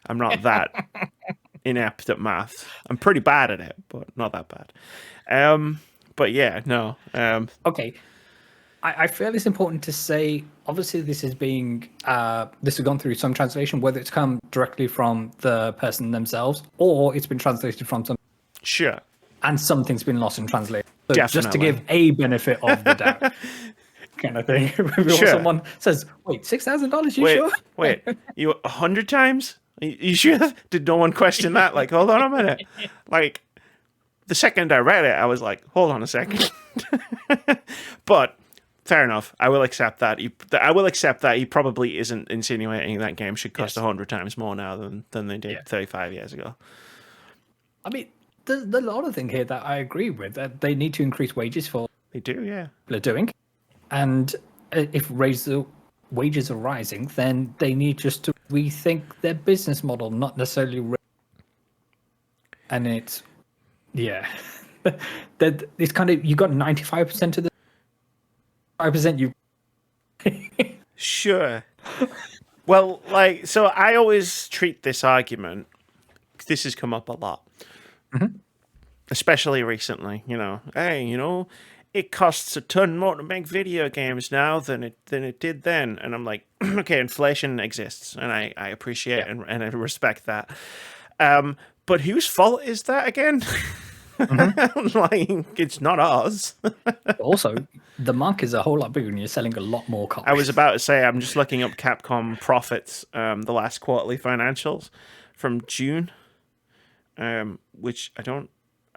I'm not that inept at math. I'm pretty bad at it, but not that bad. But yeah, no. Okay. I feel it's important to say, obviously this is this has gone through some translation, whether it's come directly from the person themselves or it's been translated from some. Sure. And something's been lost in translation. So Definitely. Just to give a benefit of the doubt, kind of thing. Sure. Someone says, "Wait, $6,000? You sure? Wait, you 100 times? You sure?" Did no one question that? Like, hold on a minute. Like, the second I read it, I was like, hold on a second. But fair enough. I will accept that. He probably isn't insinuating that game should cost 100 times more now than they did 35 years ago. I mean, there's a lot of things here that I agree with. That they need to increase wages for. They do, yeah. People are doing, and if raise the wages are rising, then they need just to rethink their business model, not necessarily. And it's that it's kind of, you got 95% of the 5% you. Sure. Well, like, so I always treat this argument. This has come up a lot, especially recently. Hey, it costs a ton more to make video games now than it did then. And I'm like, okay, inflation exists, and I appreciate and I respect that. But whose fault is that again? Like, it's not ours. Also, the market is a whole lot bigger and you're selling a lot more copies. I was about to say, I'm just looking up Capcom profits, the last quarterly financials from June, which I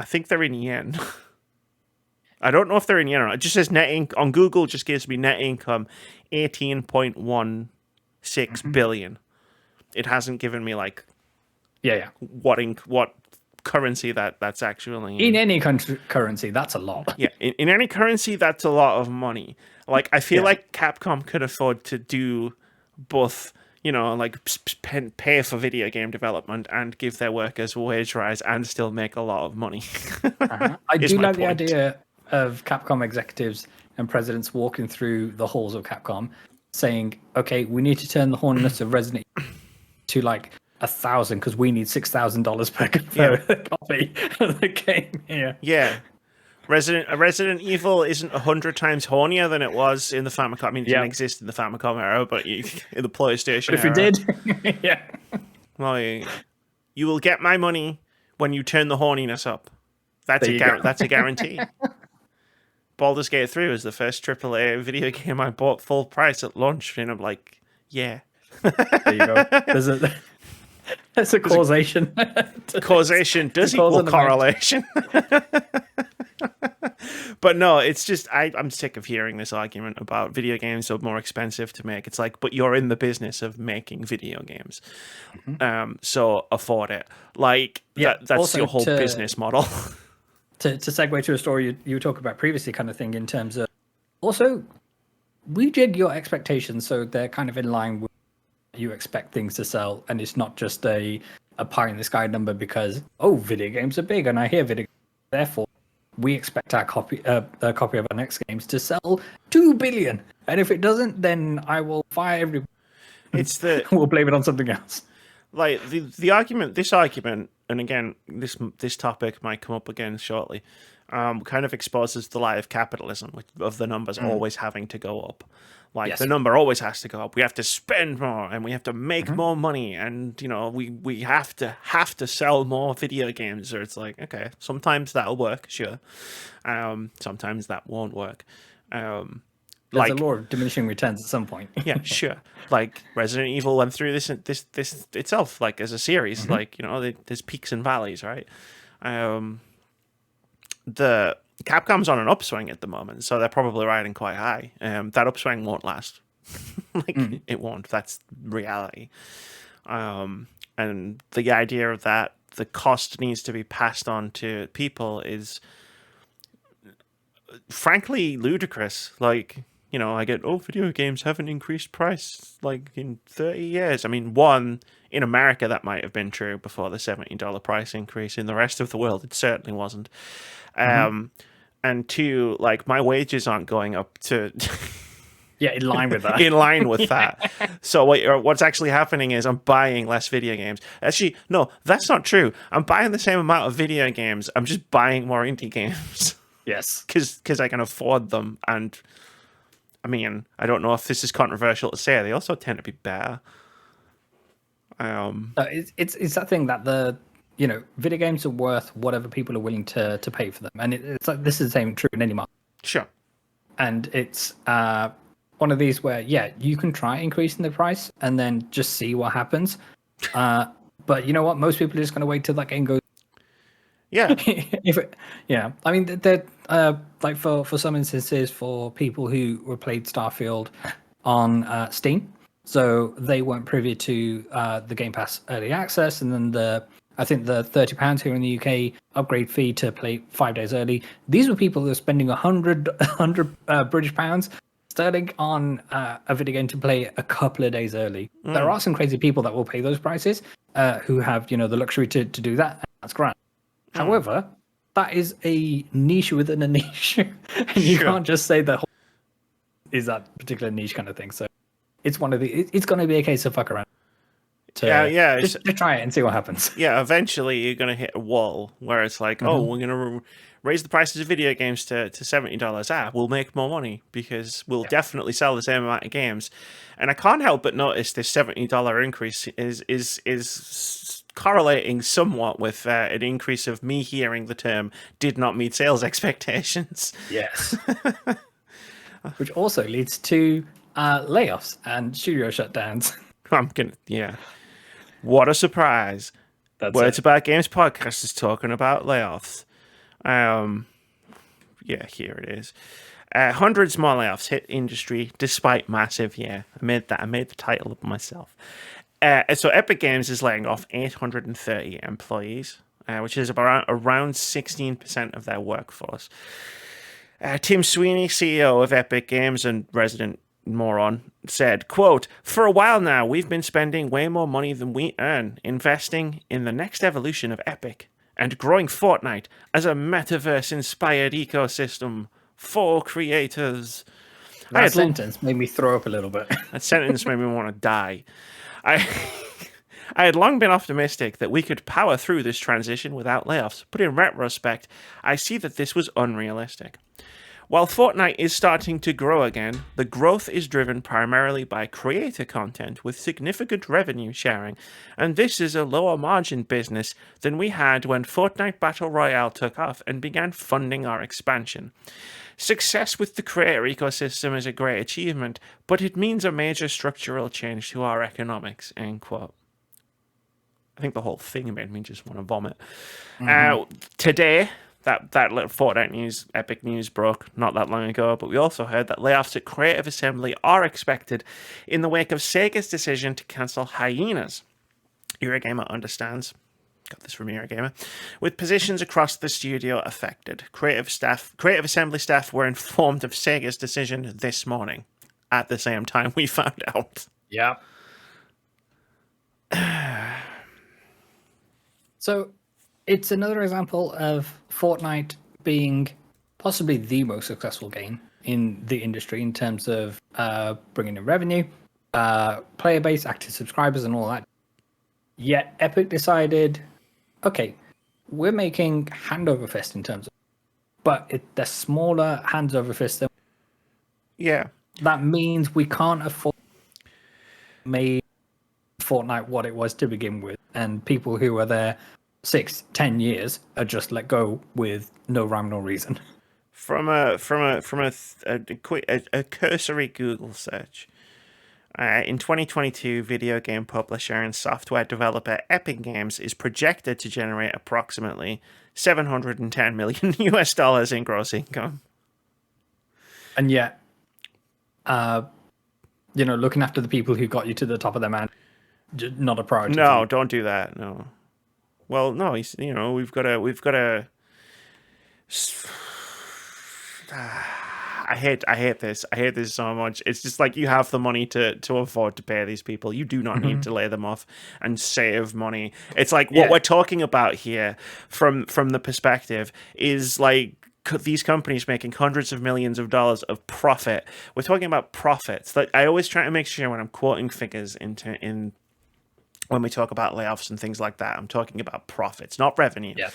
think they're in yen. I don't know if they're in yen or not. It just says net income on Google. Just gives me net income, 18.16 billion. It hasn't given me like, what currency that's actually in any currency. That's a lot. Yeah, in any currency, that's a lot of money. Like, I feel like Capcom could afford to do both. Like pay for video game development and give their workers a wage rise and still make a lot of money. I do like the idea of Capcom executives and presidents walking through the halls of Capcom saying, okay, we need to turn the horniness of Resident Evil to like 1,000 because we need $6,000 per copy of the game here. Yeah. Resident Evil isn't 100 times hornier than it was in the Famicom. I mean, it didn't exist in the Famicom era, but in the PlayStation era. But if it did, well, you will get my money when you turn the horniness up. That's a guarantee. Baldur's Gate 3 was the first AAA video game I bought full price at launch, and I'm like, yeah. There you go. There's a causation. Causation does equal correlation. But no, it's just I'm sick of hearing this argument about video games are more expensive to make. It's like, but you're in the business of making video games, so afford it. Like that's your whole business model. To segue to a story you were talking about previously, kind of thing, in terms of also rejig your expectations so they're kind of in line with you expect things to sell, and it's not just a pie in the sky number because video games are big and I hear video games, therefore we expect our copy of our next games to sell 2 billion, and if it doesn't, then I will fire everybody. We'll blame it on something else. Like this argument, and again, this topic might come up again shortly, kind of exposes the lie of capitalism, of the numbers always having to go up. Like, the number always has to go up. We have to spend more, and we have to make more money, and we have to sell more video games. Or it's like, okay, sometimes that'll work, sure. Sometimes that won't work. There's a law of diminishing returns at some point. Yeah, sure. Like Resident Evil went through this itself, like as a series. Like, there's peaks and valleys, right? The Capcom's on an upswing at the moment, so they're probably riding quite high. That upswing won't last. It won't. That's reality. And the idea of that the cost needs to be passed on to people is frankly ludicrous. Like, I get, video games haven't increased price like in 30 years. I mean, one, in America that might have been true before the $70 price increase. In the rest of the world, it certainly wasn't. And two, like, my wages aren't going up to in line with that. In line with that. So what's actually happening is I'm buying less video games. Actually, no, that's not true. I'm buying the same amount of video games. I'm just buying more indie games. Yes. Because I can afford them. And I mean, I don't know if this is controversial to say. They also tend to be better. It's that thing that video games are worth whatever people are willing to pay for them, and it's like this is the same true in any market. Sure. And it's one of these where you can try increasing the price and then just see what happens. But you know what? Most people are just going to wait till that game goes. Yeah. I mean, they're like for some instances, for people who were played Starfield on Steam, so they weren't privy to the Game Pass early access, and then I think the £30 here in the UK upgrade fee to play 5 days early. These were people who were spending 100 British pounds sterling on a video game to play a couple of days early. There are some crazy people that will pay those prices who have, the luxury to do that. And that's grand. However, that is a niche within a niche. And you can't just say the whole is that particular niche kind of thing. So it's one of the, it's going to be a case of fuck around. Just try it and see what happens. Yeah, eventually you're going to hit a wall where it's like, oh, we're going to raise the prices of video games to $70. We'll make more money because we'll definitely sell the same amount of games. And I can't help but notice this $70 increase is correlating somewhat with an increase of me hearing the term did not meet sales expectations. Yes. Which also leads to layoffs and studio shutdowns. What a surprise. Words About Games podcast is talking about layoffs. Here it is. Hundreds more layoffs hit industry despite massive. I made the title up myself. So Epic Games is laying off 830 employees, which is around 16% of their workforce. Tim Sweeney, CEO of Epic Games and resident moron, said, quote, "For a while now, we've been spending way more money than we earn, investing in the next evolution of Epic and growing Fortnite as a metaverse-inspired ecosystem for creators." That sentence made me throw up a little bit. That sentence made me want to die. I had long been optimistic that we could power through this transition without layoffs, but in retrospect, I see that this was unrealistic. While Fortnite is starting to grow again, the growth is driven primarily by creator content with significant revenue sharing, and this is a lower margin business than we had when Fortnite Battle Royale took off and began funding our expansion. Success with the creator ecosystem is a great achievement, but it means a major structural change to our economics, end quote. I think the whole thing made me just want to vomit. Today, that little Fortnite news, Epic news broke not that long ago, but we also heard that layoffs at Creative Assembly are expected in the wake of Sega's decision to cancel Hyenas. Eurogamer understands. Got this from Eurogamer. With positions across the studio affected, Creative Assembly staff were informed of Sega's decision this morning. At the same time, we found out. Yeah. So, it's another example of Fortnite being possibly the most successful game in the industry in terms of bringing in revenue, player base, active subscribers, and all that. Yet Epic decided, okay, we're making hand over fist in terms of, but they're smaller hands over fist. That means we can't afford to make Fortnite what it was to begin with, and people who are there 6-10 years are just let go with no rhyme nor reason. From a cursory Google search, in 2022, video game publisher and software developer Epic Games is projected to generate approximately $710 million in gross income. And yet, looking after the people who got you to the top of their mountain, not a priority. No, don't do that. No. Well, no, we've got to. I hate this. I hate this so much. It's just like you have the money to afford to pay these people. You do not need to lay them off and save money. It's like what we're talking about here from the perspective is like these companies making hundreds of millions of dollars of profit. We're talking about profits. Like I always try to make sure when I'm quoting figures in when we talk about layoffs and things like that, I'm talking about profits, not revenue. Yes.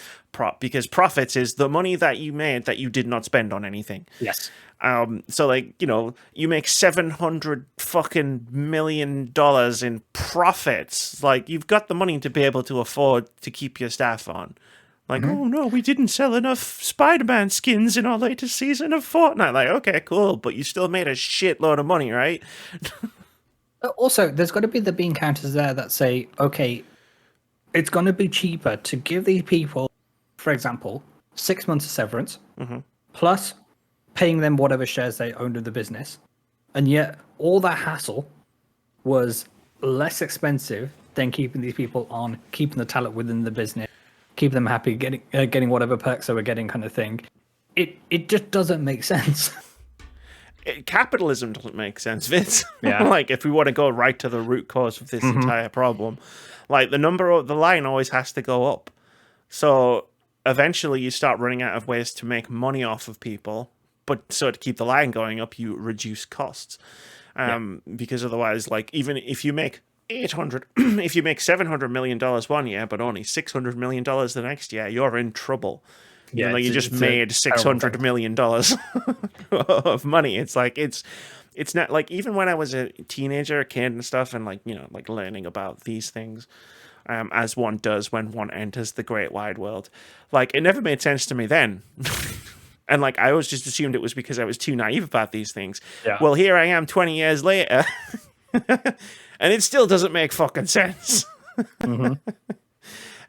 Because profits is the money that you made that you did not spend on anything. Yes. So like, you make $700 fucking million in profits. Like you've got the money to be able to afford to keep your staff on. Like, oh no, we didn't sell enough Spider-Man skins in our latest season of Fortnite. Like, okay, cool, but you still made a shitload of money, right? Also, there's got to be the bean counters there that say, okay, it's going to be cheaper to give these people, for example, 6 months of severance, plus paying them whatever shares they owned of the business. And yet all that hassle was less expensive than keeping these people on, keeping the talent within the business, keeping them happy, getting whatever perks they were getting kind of thing. It just doesn't make sense. capitalism doesn't make sense, Vitz. Yeah. Like, if we want to go right to the root cause of this entire problem, like the line always has to go up. So eventually you start running out of ways to make money off of people. But so to keep the line going up, you reduce costs. Because otherwise, like, even if you make if you make $700 million one year, but only $600 million the next year, you're in trouble. Even though you just made $600 million of money. It's like, it's not like, even when I was a teenager, a kid and stuff, and like, you know, like learning about these things, as one does when one enters the great wide world, like, it never made sense to me then. And like, I always just assumed it was because I was too naive about these things. Yeah. Well, here I am 20 years later, and it still doesn't make fucking sense. Yeah,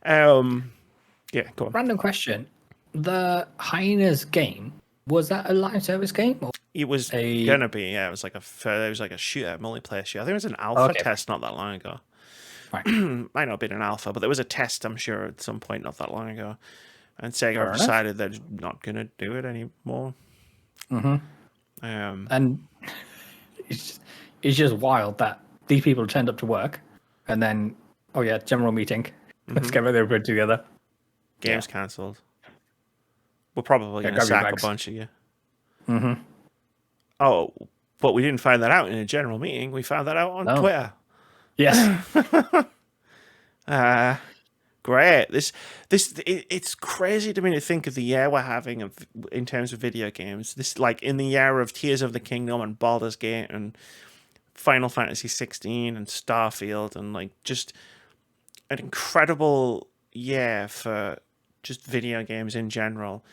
go on. Random question. The Hyenas game, was that a live service game? Or it was gonna be, yeah. It was like a shooter, multiplayer shooter. I think it was an alpha test not that long ago. Right. Might not have been an alpha, but there was a test, I'm sure, at some point not that long ago. And Sega decided they're not going to do it anymore. And it's just wild that these people turned up to work and then, general meeting. Let's get everybody together. Game's cancelled. We're probably going to sack a bunch of you. Oh, but we didn't find that out in a general meeting. We found that out on Twitter. Yes. Great. It's crazy to me to think of the year we're having in terms of video games. This, like, in the year of Tears of the Kingdom and Baldur's Gate and Final Fantasy 16 and Starfield, and like just an incredible year for just video games in general.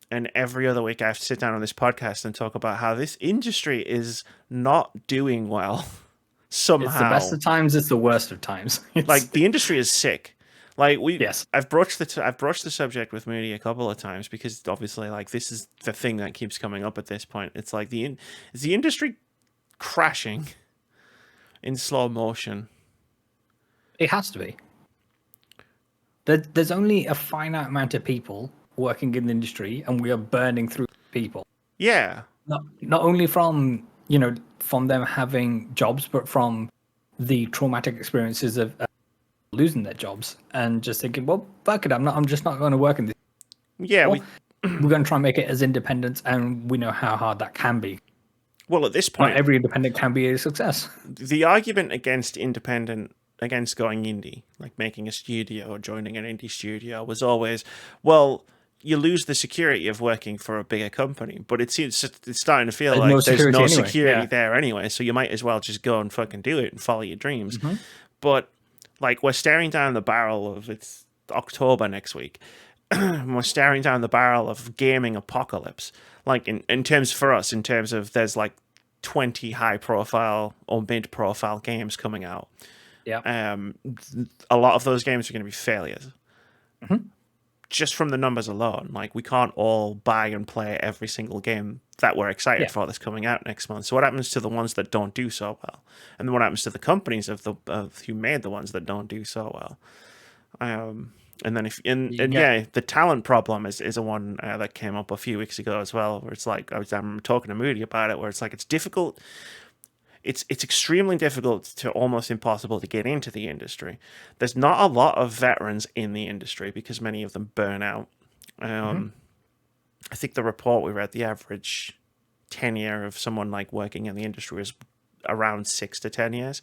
And every other week I have to sit down on this podcast and talk about how this industry is not doing well somehow. It's the best of times, it's the worst of times. Like, the industry is sick. Like, yes. I've broached the subject with Moody a couple of times because obviously, like, this is the thing that keeps coming up at this point. It's like is the industry crashing in slow motion? It has to be. There's only a finite amount of people working in the industry, and we are burning through people. Yeah. Not only from them having jobs, but from the traumatic experiences of losing their jobs and just thinking, well, fuck it, I'm just not going to work in this. Yeah, we're going to try and make it as independent, and we know how hard that can be. Well, at this point, not every independent can be a success. The argument against going indie, like making a studio or joining an indie studio, was always, well, you lose the security of working for a bigger company, but it's starting to feel like there's no security there anyway, so you might as well just go and fucking do it and follow your dreams. But like, we're staring down the barrel of, it's October next week. We're staring down the barrel of gaming apocalypse. Like, in terms of there's like 20 high profile or mid profile games coming out. Yeah. A lot of those games are going to be failures. Just from the numbers alone. Like, we can't all buy and play every single game that we're excited for that's coming out next month. So what happens to the ones that don't do so well? And then what happens to the companies of who made the ones that don't do so well? And then the talent problem is a one that came up a few weeks ago as well, where it's like, I'm talking to Moody about it, where it's like, it's difficult. It's extremely difficult to almost impossible to get into the industry. There's not a lot of veterans in the industry because many of them burn out. I think the report we read, the average tenure of someone like working in the industry is around 6 to 10 years.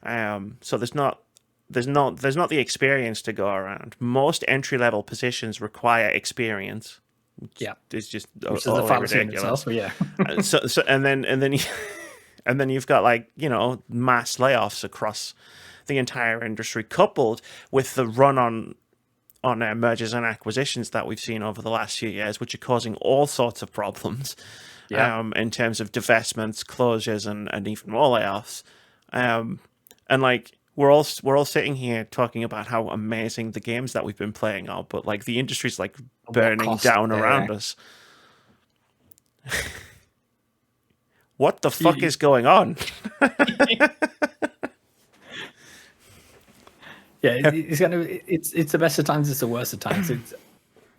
So there's not the experience to go around. Most entry level positions require experience. Yeah, it's just which is the fallacy in itself. Yeah. And then you've got, like, mass layoffs across the entire industry, coupled with the run on mergers and acquisitions that we've seen over the last few years, which are causing all sorts of problems in terms of divestments, closures, and even more layoffs. And like, we're all sitting here talking about how amazing the games that we've been playing are, but like, the industry's like burning down around us. What the fuck is going on? It's the best of times, it's the worst of times.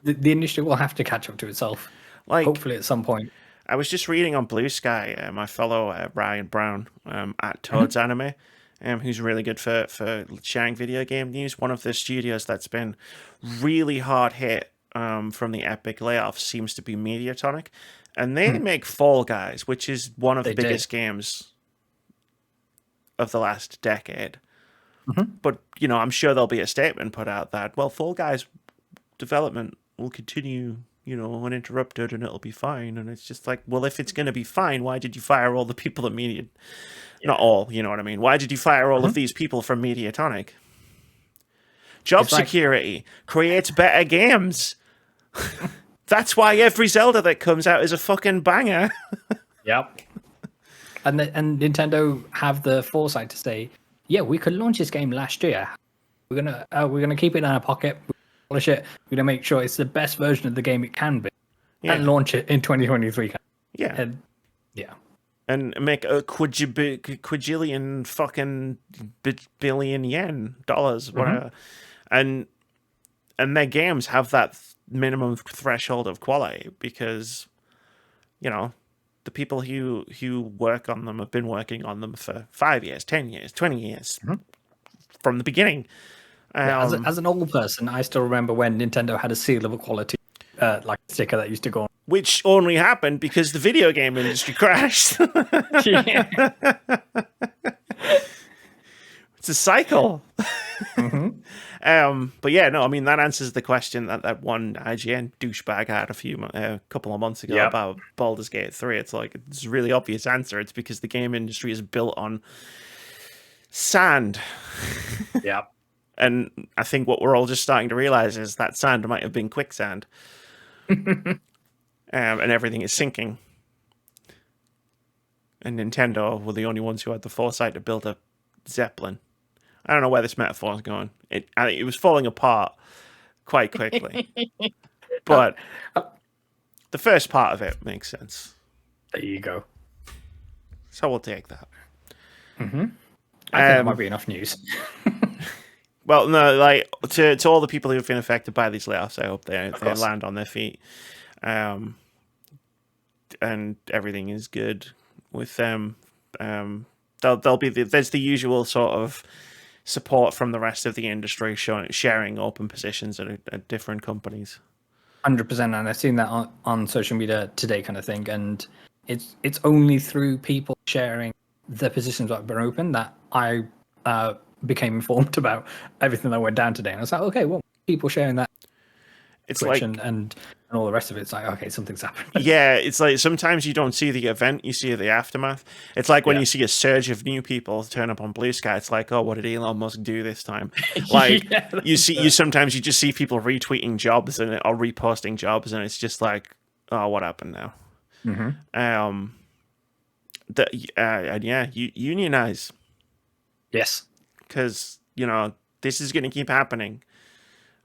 The industry will have to catch up to itself, like, hopefully at some point. I was just reading on Blue Sky, my fellow Ryan Brown at Toad's Anime, who's really good for sharing video game news. One of the studios that's been really hard hit from the epic layoffs seems to be Mediatonic, and they make Fall Guys, which is one of the biggest games of the last decade. But, you know, I'm sure there'll be a statement put out that, well, Fall Guys development will continue, you know, uninterrupted and it'll be fine. And it's just like, well, if it's going to be fine, why did you fire all the people at Media? Yeah. Not all, you know what I mean? Why did you fire all of these people from Mediatonic? Job security creates better games. That's why every Zelda that comes out is a fucking banger. Yep. And Nintendo have the foresight to say, yeah, we could launch this game last year. We're gonna keep it in our pocket, polish it. We're gonna make sure it's the best version of the game it can be, and launch it in 2023. Yeah, and make a quadrillion fucking billion yen, dollars, whatever. And their games have that minimum threshold of quality because, you know, the people who work on them have been working on them for 5 years, 10 years, 20 years from the beginning. As an old person, I still remember when Nintendo had a seal of quality, like a sticker that used to go on. Which only happened because the video game industry crashed. It's a cycle. But yeah, no, I mean, that answers the question that one IGN douchebag had a couple of months ago about Baldur's Gate 3. It's like, it's a really obvious answer. It's because the game industry is built on sand. Yep. And I think what we're all just starting to realize is that sand might have been quicksand. And everything is sinking. And Nintendo were the only ones who had the foresight to build a Zeppelin. I don't know where this metaphor is going. It was falling apart quite quickly. But the first part of it makes sense. There you go. So we'll take that. I think that might be enough news. Well, no, like to all the people who have been affected by these layoffs, I hope they land on their feet. And everything is good with them. There's the usual sort of support from the rest of the industry sharing open positions at different companies. 100%, and I've seen that on social media today, kind of thing. And it's only through people sharing the positions that have been open that I became informed about everything that went down today. And I was like, okay, well, people sharing that. It's like and all the rest of it, it's like, okay, something's happened. Yeah, it's like sometimes you don't see the event, you see the aftermath. It's like when you see a surge of new people turn up on Blue Sky, it's like, oh, what did Elon Musk do this time? Like you sometimes you just see people retweeting jobs or reposting jobs, and it's just like, oh, what happened now? Unionize. Yes, because you know this is going to keep happening.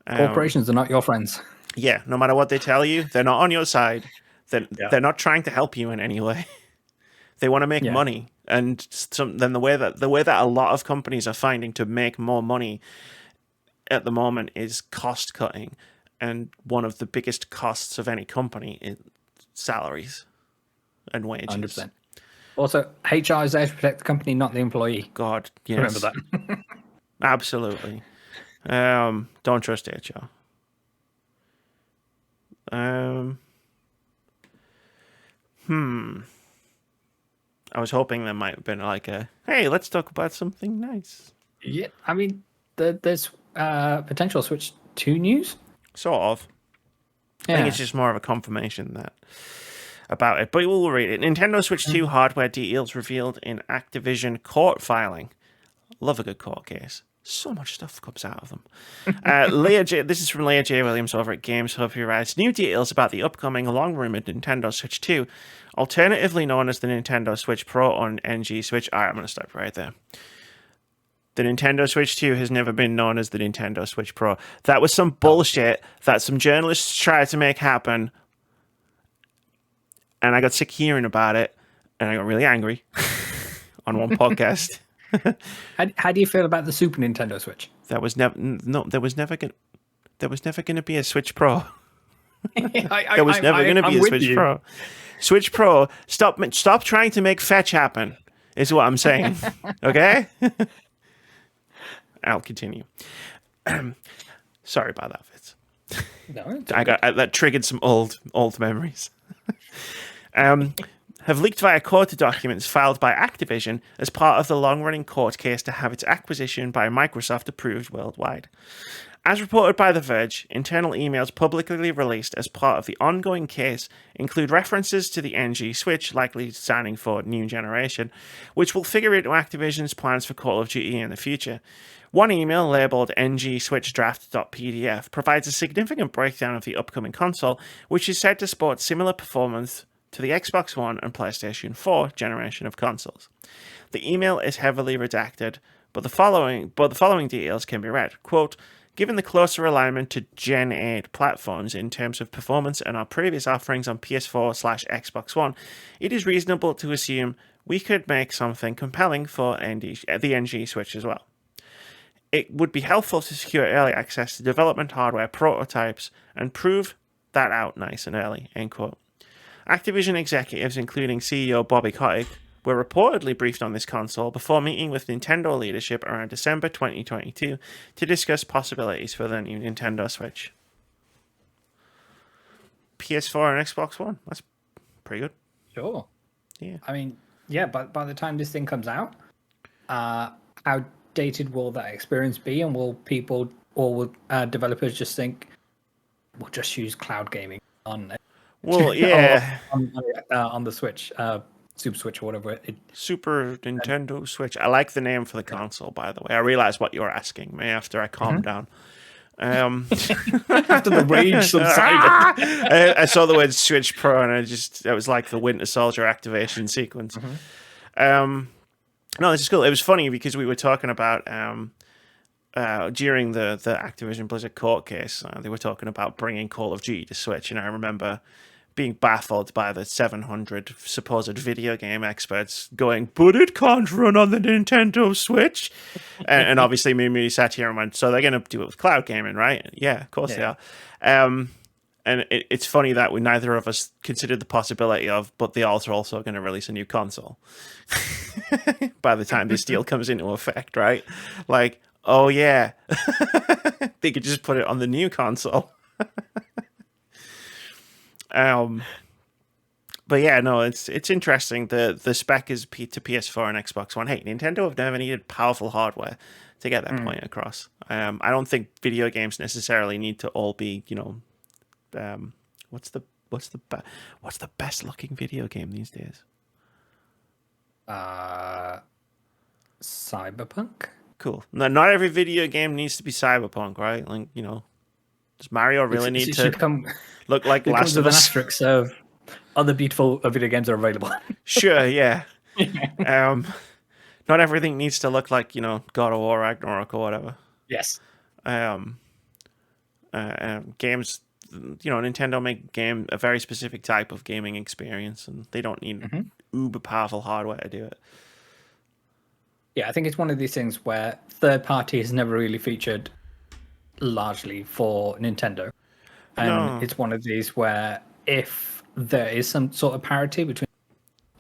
Corporations are not your friends. Yeah, no matter what they tell you, they're not on your side. They're not trying to help you in any way. They want to make money, and then the way that a lot of companies are finding to make more money at the moment is cost cutting, and one of the biggest costs of any company is salaries and wages. 100%. Also, HR is there to protect the company, not the employee. God, yes. Remember that. Absolutely. Don't trust HR. I was hoping there might have been like hey, let's talk about something nice. Yeah, I mean, there's potential Switch 2 news. Sort of. I think it's just more of a confirmation about it, but we'll read it. Nintendo Switch 2 hardware details revealed in Activision court filing. Love a good court case. So much stuff comes out of them. This is from Leah J. Williams over at Games Hub, who writes, new details about the upcoming long-rumored Nintendo Switch 2, alternatively known as the Nintendo Switch Pro on NG Switch. All right, I'm going to stop right there. The Nintendo Switch 2 has never been known as the Nintendo Switch Pro. That was some bullshit that some journalists tried to make happen, and I got sick hearing about it, and I got really angry on one podcast. How do you feel about the Super Nintendo Switch? There was never going to be a Switch Pro. There was never going to be a Switch Pro. Switch Pro, stop trying to make fetch happen, is what I'm saying. Okay? I'll continue. Sorry about that, Vitz. No, That triggered some old memories. Have leaked via court documents filed by Activision as part of the long-running court case to have its acquisition by Microsoft approved worldwide. As reported by The Verge, internal emails publicly released as part of the ongoing case include references to the NG Switch, likely standing for New Generation, which will figure into Activision's plans for Call of Duty in the future. One email, labelledngswitchdraft.pdf, provides a significant breakdown of the upcoming console, which is said to support similar performance to the Xbox One and PlayStation 4 generation of consoles. The email is heavily redacted, but the following details can be read. Quote, given the closer alignment to Gen 8 platforms in terms of performance and our previous offerings on PS4/Xbox One, it is reasonable to assume we could make something compelling for the NG Switch as well. It would be helpful to secure early access to development hardware prototypes and prove that out nice and early, end quote. Activision executives, including CEO Bobby Kotick, were reportedly briefed on this console before meeting with Nintendo leadership around December 2022 to discuss possibilities for the new Nintendo Switch. PS4 and Xbox One. That's pretty good. Sure. Yeah. I mean, yeah, but by the time this thing comes out, how dated will that experience be? And will people or will developers just think, we'll just use cloud gaming on Well, yeah. on the Switch, Super Switch or whatever. Super Nintendo Switch. I like the name for the console, by the way. I realized what you were asking me after I calmed down. After the rage subsided. I saw the word Switch Pro and it was like the Winter Soldier activation sequence. No, this is cool. It was funny because we were talking about during the Activision Blizzard court case, they were talking about bringing Call of Duty to Switch, and I remember being baffled by the 700 supposed video game experts going, but it can't run on the Nintendo Switch. and obviously me sat here and went, so they're going to do it with cloud gaming, right? Yeah, of course they are. And it's funny that we neither of us considered the possibility of, but they are also going to release a new console by the time this deal comes into effect, right? Like, oh yeah, they could just put it on the new console. But yeah, no, it's interesting. The spec is to PS4 and Xbox One. Hey, Nintendo have never needed powerful hardware to get that point across. I don't think video games necessarily need to all be, what's the best looking video game these days? Cyberpunk. Cool. No, not every video game needs to be Cyberpunk, right? Like, does Mario really need to look like Last of Us? An asterisk of other beautiful video games are available. Sure, yeah. Not everything needs to look like, God of War, Ragnarok, or whatever. Yes. Games, Nintendo make a very specific type of gaming experience, and they don't need uber powerful hardware to do it. Yeah, I think it's one of these things where third party has never really featured largely for Nintendo. And it's one of these where if there is some sort of parity between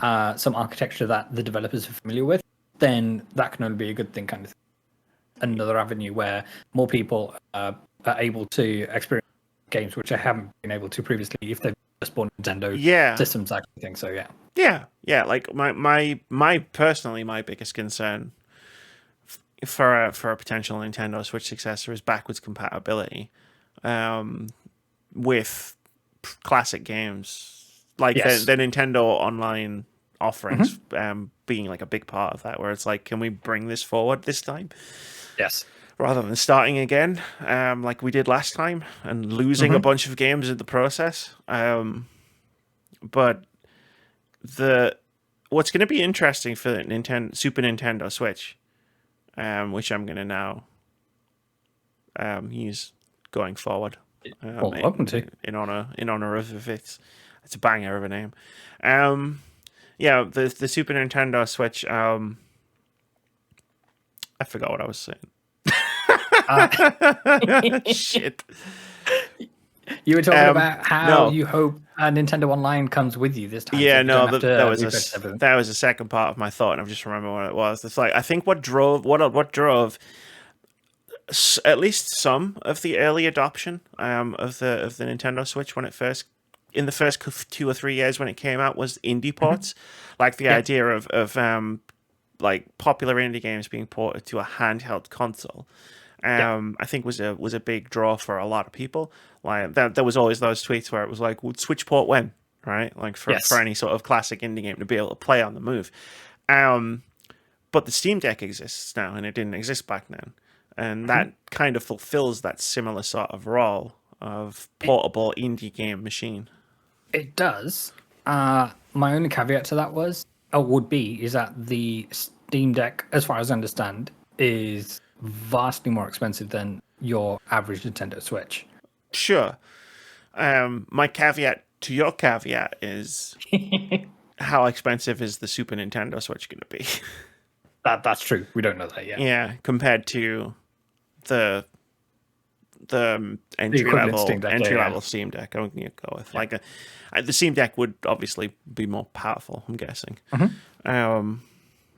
some architecture that the developers are familiar with, then that can only be a good thing, kind of thing. Another avenue where more people are able to experience games which I haven't been able to previously if they've just bought Nintendo systems, that kind of thing. So yeah. Like my personally, my biggest concern for a potential Nintendo Switch successor is backwards compatibility with classic games, like the Nintendo Online offerings being like a big part of that, where it's like, can we bring this forward this time? Yes. Rather than starting again, like we did last time, and losing a bunch of games in the process. But what's going to be interesting for the Super Nintendo Switch, which I'm going to now use going forward, welcome to in honor of Vitz. It's a banger of a name. The Super Nintendo Switch. I forgot what I was saying. Shit. You were talking about how no. you hope Nintendo Online comes with you this time. Yeah, so you no, don't have to repurchase everything. that was a second part of my thought, and I've just remembered what it was. It's like I think what drove at least some of the early adoption of the Nintendo Switch when it first in the first 2 or 3 years when it came out was indie ports, like the idea of like popular indie games being ported to a handheld console. I think was a big draw for a lot of people. Like there was always those tweets where it was like, "Would Switch port when?" Right? Like for any sort of classic indie game to be able to play on the move. But the Steam Deck exists now, and it didn't exist back then, and that kind of fulfills that similar sort of role of portable indie game machine. It does. My only caveat to that would be that the Steam Deck, as far as I understand, is vastly more expensive than your average Nintendo Switch. Sure. My caveat to your caveat is how expensive is the Super Nintendo Switch going to be? That's true. We don't know that yet. Yeah, compared to the entry level Steam Deck. I'm going to go with the Steam Deck would obviously be more powerful, I'm guessing.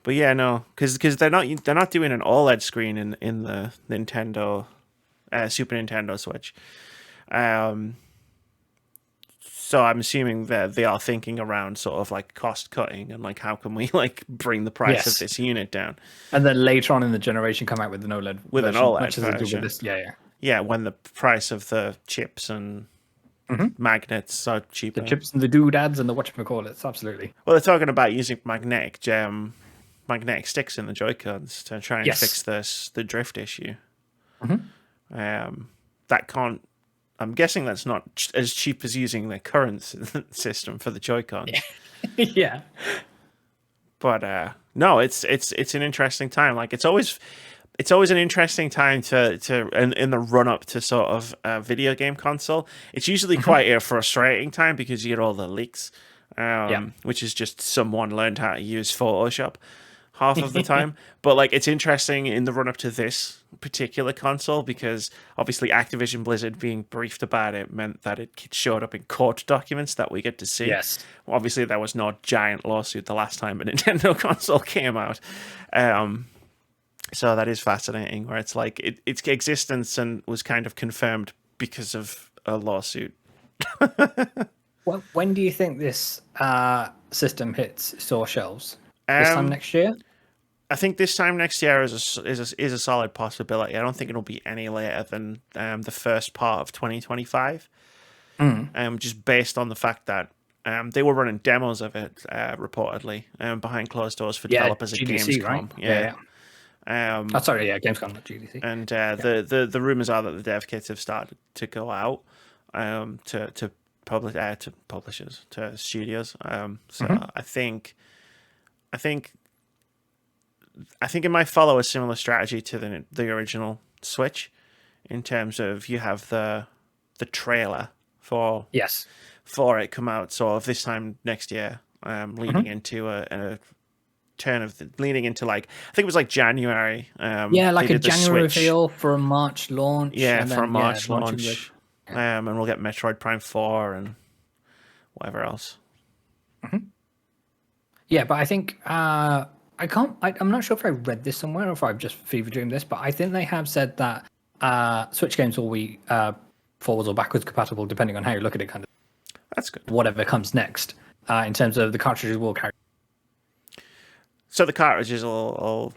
But yeah, no, because they're not doing an OLED screen in the Nintendo Super Nintendo Switch. So I'm assuming that they are thinking around sort of like cost cutting and like how can we like bring the price of this unit down. And then later on in the generation come out with an OLED version. Yeah, when the price of the chips and magnets are cheaper. The chips and the doodads and the whatchamacallits, absolutely. Well, they're talking about using magnetic sticks in the Joy-Cons to try and fix the drift issue. That can't. I'm guessing that's not as cheap as using the current system for the Joy-Cons. Yeah. But no, it's an interesting time. Like it's always an interesting time to in the run up to sort of a video game console. It's usually quite a frustrating time because you get all the leaks, which is just someone learned how to use Photoshop half of the time. But like it's interesting in the run up to this particular console because obviously Activision Blizzard being briefed about it meant that it showed up in court documents that we get to see. Yes. Obviously there was no giant lawsuit the last time a Nintendo console came out. So that is fascinating where it's like its existence and was kind of confirmed because of a lawsuit. Well, when do you think this system hits store shelves? This time next year? I think this time next year is a solid possibility. I don't think it'll be any later than the first part of 2025. Just based on the fact that they were running demos of it reportedly behind closed doors for developers GDC, at Gamescom. Right? Yeah. Gamescom, not GDC. And the rumors are that the dev kits have started to go out to publishers, to studios. I think it might follow a similar strategy to the original Switch, in terms of you have the trailer for it come out sort of this time next year, leading into a turn of leading into like I think it was like January. Like a January reveal for a March launch. Yeah, for a March launch. And we'll get Metroid Prime 4 and whatever else. Yeah, but I think I'm not sure if I read this somewhere or if I've just fever dreamed this, but I think they have said that Switch games will be forwards or backwards compatible depending on how you look at it. Kind of. That's good. Whatever comes next, in terms of the cartridges will carry. So the cartridges will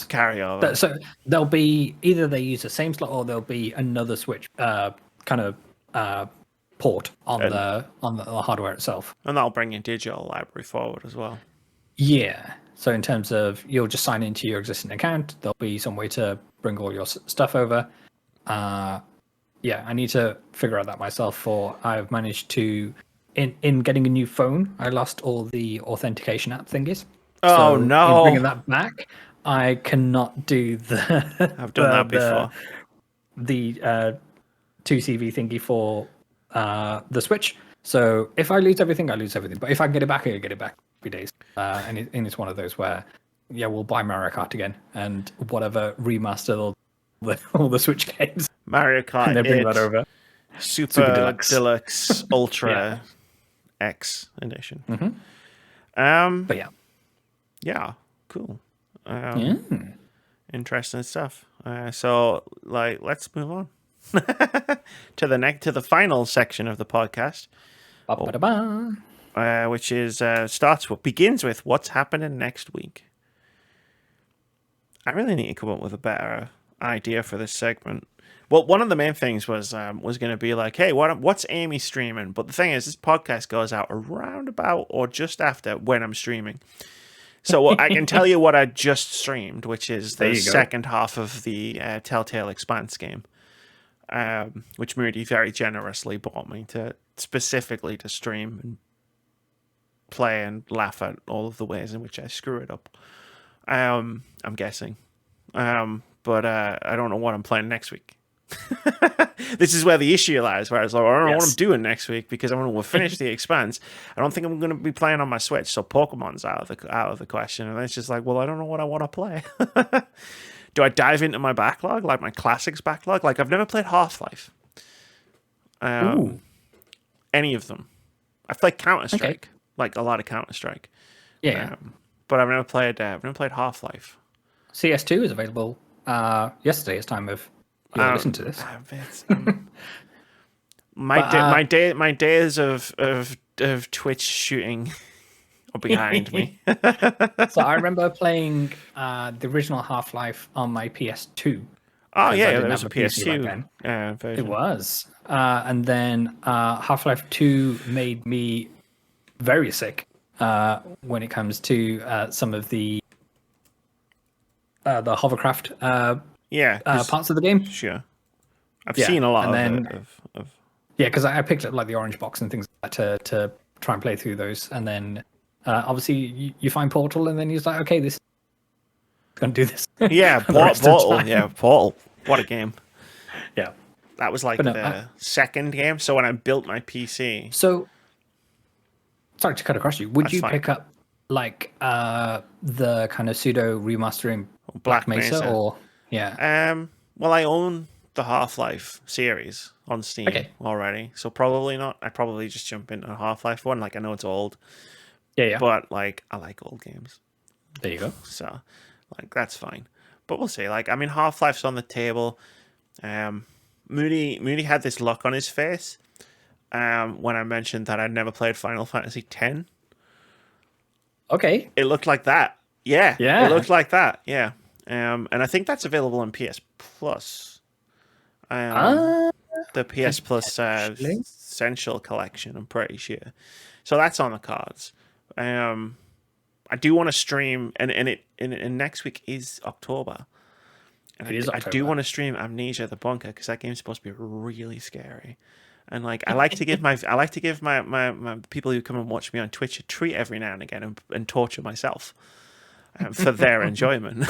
carry over. So there'll be either they use the same slot or there'll be another Switch kind of port on the hardware itself. And that'll bring your digital library forward as well. Yeah. So in terms of you'll just sign into your existing account, there'll be some way to bring all your stuff over. I need to figure out that myself. I've managed to in getting a new phone, I lost all the authentication app thingies. Oh, so no! In bringing that back, I cannot do the. I've done that before. The 2CV thingy for the Switch. So if I lose everything, I lose everything. But if I can get it back, I get it back every day. And it's one of those where, we'll buy Mario Kart again and whatever remaster all the Switch games. Mario Kart. And then bring that over. Super Deluxe. Deluxe Ultra X edition. But yeah. Yeah, cool. Yeah. Interesting stuff. So, like, let's move on to the final section of the podcast, Ba-ba-da-ba. which is begins with what's happening next week. I really need to come up with a better idea for this segment. Well, one of the main things was going to be like, hey, what's Amy streaming? But the thing is, this podcast goes out around about or just after when I'm streaming. So I can tell you what I just streamed, which is the second half of the Telltale Expanse game, which Moody very generously bought me specifically to stream and play and laugh at all of the ways in which I screw it up. I'm guessing. But I don't know what I'm playing next week. This is where the issue lies, where it's like, I don't know what I'm doing next week because I'm going to finish the Expanse. I don't think I'm going to be playing on my Switch, so Pokemon's out of the question. And it's just like, well, I don't know what I want to play. Do I dive into my backlog, like my classics backlog? Like, I've never played Half-Life. Any of them. I've played Counter-Strike, like a lot of Counter-Strike. Yeah. But I've never played Half-Life. CS2 is available yesterday. It's time of listen to this. My days of Twitch shooting are behind me. So I remember playing the original Half-Life on my PS2. Oh yeah, there was a PS2 version. It was, and then Half-Life 2 made me very sick when it comes to some of the hovercraft parts of the game. Sure, I've seen a lot of yeah, because I picked up like the orange box and things like that to try and play through those, and then obviously you find Portal, and then he's like, okay, this is gonna do this. Yeah, Portal. Yeah, Portal. What a game. Yeah, that was like the second game. So when I built my PC, so sorry to cut across you. Would you pick up like the kind of pseudo remastering Black Mesa or well, I own the Half-Life series on Steam already, so probably not. I probably just jump into a Half-Life one. Like, I know it's old, but like, I like old games. There you go. So like, that's fine. But we'll see. Like, I mean, Half-Life's on the table. Moody had this look on his face when I mentioned that I'd never played Final Fantasy X. Okay. It looked like that. Yeah. It looked like that. Yeah. And I think that's available on PS Plus. The PS Plus Essential Collection, I'm pretty sure. So that's on the cards. I do want to stream, and next week is October. And I do want to stream Amnesia: The Bunker, because that game's supposed to be really scary. And like, I like to give my people who come and watch me on Twitch a treat every now and again, and torture myself for their enjoyment.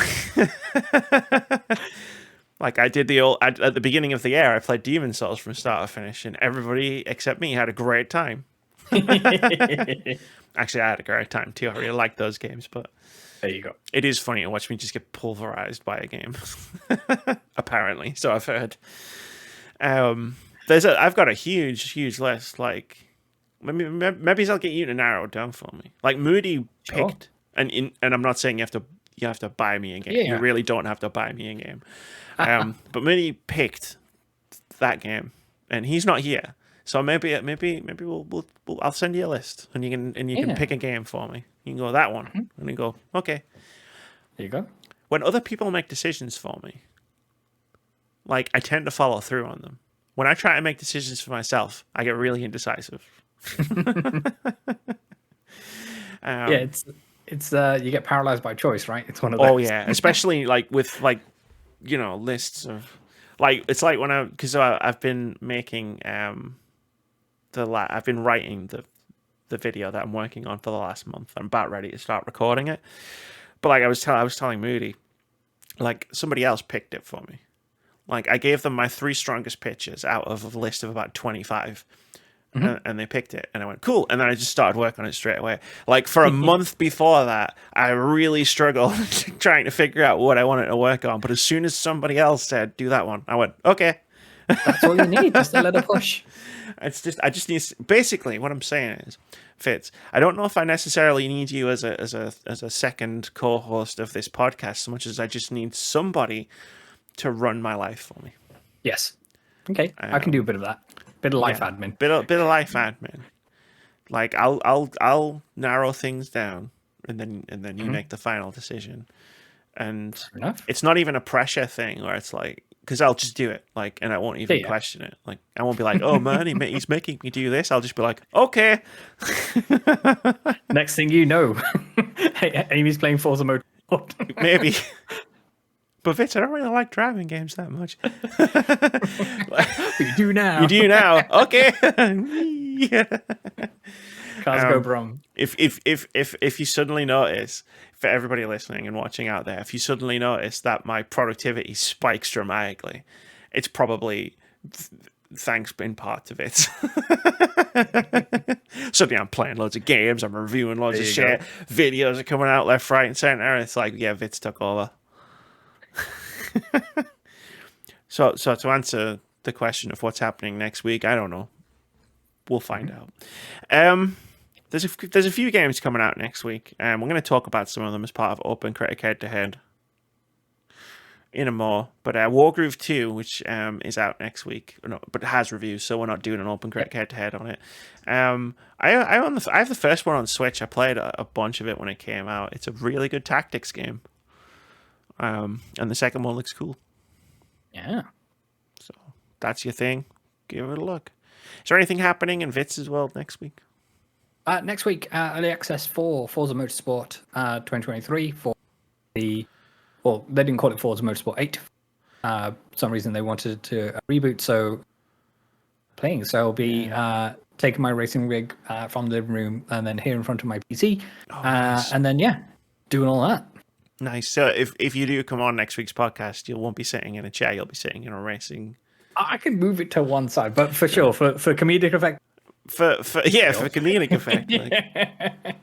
Like, I did at the beginning of the year, I played Demon's Souls from start to finish, and everybody except me had a great time. Actually, I had a great time too. I really like those games, but there you go. It is funny to watch me just get pulverized by a game. Apparently, so I've heard. I've got a huge list. Like, maybe I'll get you to narrow it down for me. Like, Moody picked, and I'm not saying you have to buy me a game. Yeah. You really don't have to buy me a game. But Moody picked that game, and he's not here. So maybe I'll send you a list, and you can pick a game for me. You can go that one, and you go, okay. There you go. When other people make decisions for me, like, I tend to follow through on them. When I try to make decisions for myself, I get really indecisive. It's you get paralyzed by choice, right? It's one of those. Oh yeah, especially like with lists of, like, it's like when because I've been making I've been writing the video that I'm working on for the last month. I'm about ready to start recording it, but like I was telling Moody, like, somebody else picked it for me. Like, I gave them my 3 strongest pitches out of a list of about 25. And they picked it, and I went, cool. And then I just started work on it straight away. Like, for a month before that, I really struggled trying to figure out what I wanted to work on. But as soon as somebody else said, do that one, I went, okay. That's all you need, just a little push. I just need. Basically, what I'm saying is, Fitz, I don't know if I necessarily need you as a second co-host of this podcast so much as I just need somebody to run my life for me. Yes. Okay, I can do a bit of that. Bit of life admin. Bit of life admin. Like I'll narrow things down, and then you make the final decision. And it's not even a pressure thing where it's like, because I'll just do it, like, and I won't even question it. Like, I won't be like, oh man, he's making me do this. I'll just be like, okay. Next thing you know, Amy's playing Forza Motorsport. Maybe. But Vitz, I don't really like driving games that much. You do now. You do now. Okay. Cars go wrong. If you suddenly notice, for everybody listening and watching out there, if you suddenly notice that my productivity spikes dramatically, it's probably thanks in part to Vitz. Suddenly I'm playing loads of games, I'm reviewing loads of shit, videos are coming out left, right, and center. It's like, yeah, Vitz took over. So to answer the question of what's happening next week, I don't know. We'll find out. There's a few games coming out next week, and we're going to talk about some of them as part of OpenCritic Head-To-Head in a more. But Wargroove 2, which is out next week, but it has reviews, so we're not doing an OpenCritic Head-To-Head on it. I have the first one on Switch. I played a bunch of it when it came out. It's a really good tactics game. And the second one looks cool. Yeah. So that's your thing. Give it a look. Is there anything happening in Vitz's world next week? Next week, early access for Forza Motorsport 2023 for well, they didn't call it Forza Motorsport 8. For some reason they wanted to reboot, so playing. So I'll be taking my racing rig from the living room and then here in front of my PC. Nice. And then, doing all that. Nice. So if you do come on next week's podcast, you won't be sitting in a chair, you'll be sitting in a racing. I can move it to one side, but for sure, for comedic effect. For comedic effect. Like.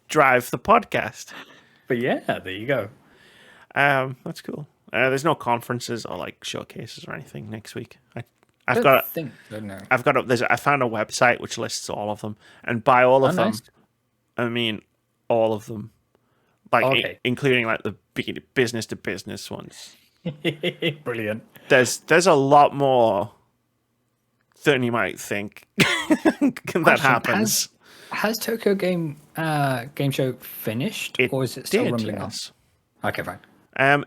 Drive the podcast. But yeah, there you go. That's cool. There's no conferences or like showcases or anything next week. I found a website which lists all of them, and by all of them, I mean all of them, like including like the business to business ones. Brilliant. There's a lot more than you might think that happens. Has Tokyo Game Show finished, or is it still rumbling on? Okay, fine.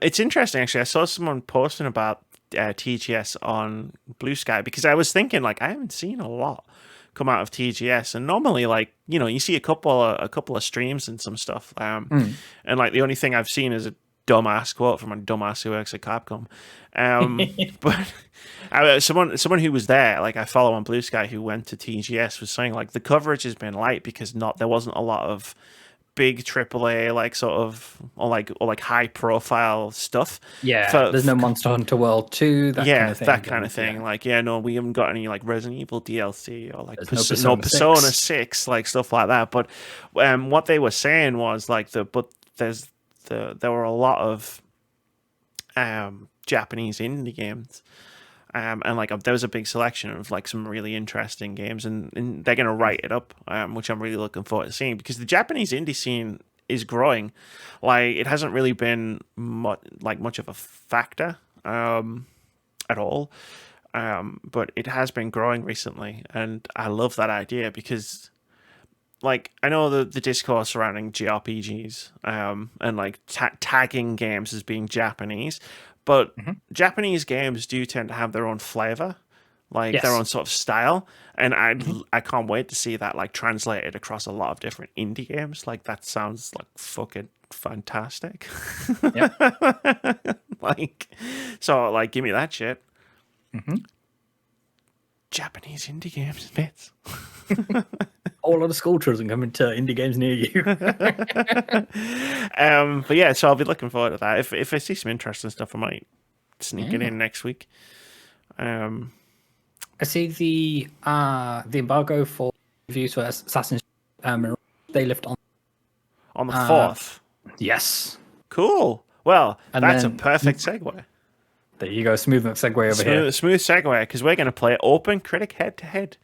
It's interesting actually. I saw someone posting about TGS on Blue Sky because I was thinking like I haven't seen a lot come out of TGS, and normally like you see a couple of streams and some stuff, and like the only thing I've seen is a dumbass quote from a dumbass who works at Capcom. But someone who was there, like I follow on Blue Sky, who went to TGS, was saying like the coverage has been light because there wasn't a lot of big AAA like sort of or like high profile stuff. Yeah, there's no Monster Hunter World 2. That kind of thing. Yeah. Like no, we haven't got any like Resident Evil DLC or like no Persona 6 like stuff like that. But what they were saying was like there were a lot of Japanese indie games, and like there was a big selection of like some really interesting games, and they're going to write it up, which I'm really looking forward to seeing, because the Japanese indie scene is growing. Like it hasn't really been much of a factor at all, but it has been growing recently, and I love that idea because like I know the discourse surrounding JRPGs and like tagging games as being Japanese, but Japanese games do tend to have their own flavor, like their own sort of style, and I can't wait to see that like translated across a lot of different indie games. Like that sounds like fucking fantastic. Like give me that shit. Japanese indie games, bits. A whole lot of school children coming to indie games near you. But yeah, so I'll be looking forward to that. If I see some interesting stuff, I might sneak it in next week. I see the embargo for reviews for Assassin's Creed they lift on the 4th. Yes. Cool. Well, and that's a perfect segue. There you go. Smooth segue over here. Smooth segue, because we're going to play OpenCritic Head-To-Head.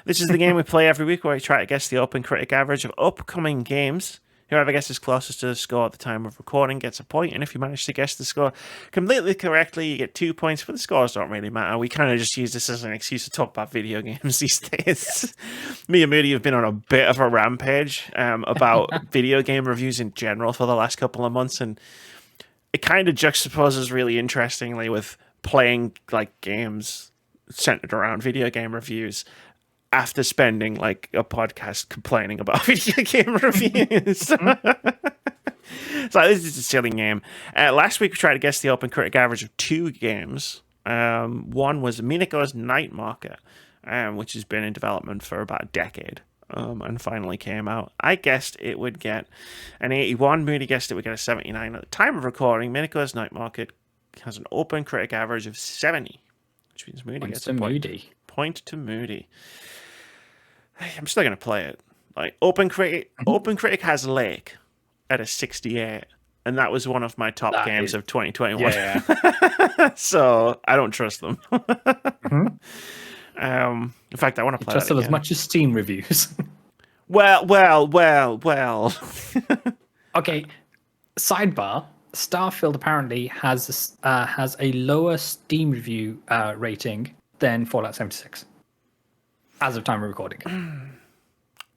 This is the game we play every week where we try to guess the OpenCritic average of upcoming games. Whoever guesses closest to the score at the time of recording gets a point, and if you manage to guess the score completely correctly, you get 2 points, but the scores don't really matter. We kind of just use this as an excuse to talk about video games these days. Me and Moody have been on a bit of a rampage about video game reviews in general for the last couple of months, and it kind of juxtaposes really interestingly with playing like games centered around video game reviews after spending like a podcast complaining about video game reviews. So this is a silly game. Last week we tried to guess the OpenCritic average of 2 games. One was Minako's Night Market, which has been in development for about a decade. And finally came out. I guessed it would get an 81. Moody guessed it would get a 79. At the time of recording, Minako's Night Market has an OpenCritic average of 70, which means Moody gets a point. Point to Moody. I'm still going to play it. Like OpenCritic has Lake at a 68, and that was one of my top games of 2021. Yeah. So I don't trust them. In fact, I want to play trust it them as much as Steam reviews. Well. Okay, sidebar. Starfield apparently has a lower Steam review rating than Fallout 76 as of time of recording.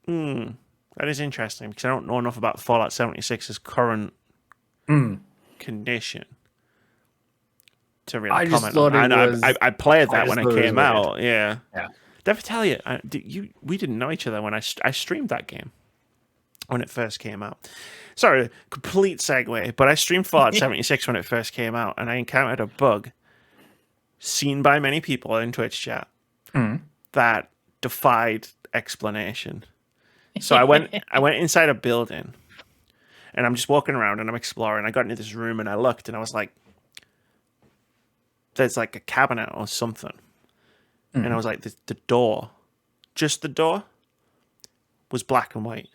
That is interesting because I don't know enough about Fallout 76's current condition to really comment on it. I played that when it came out. Yeah. Did I ever tell you? We didn't know each other when I streamed that game when it first came out. Sorry, complete segue, but I streamed Fallout 76 when it first came out, and I encountered a bug seen by many people in Twitch chat that defied explanation. So I went inside a building, and I'm just walking around and I'm exploring. I got into this room and I looked and I was like, there's like a cabinet or something. And I was like, the door, just the door, was black and white.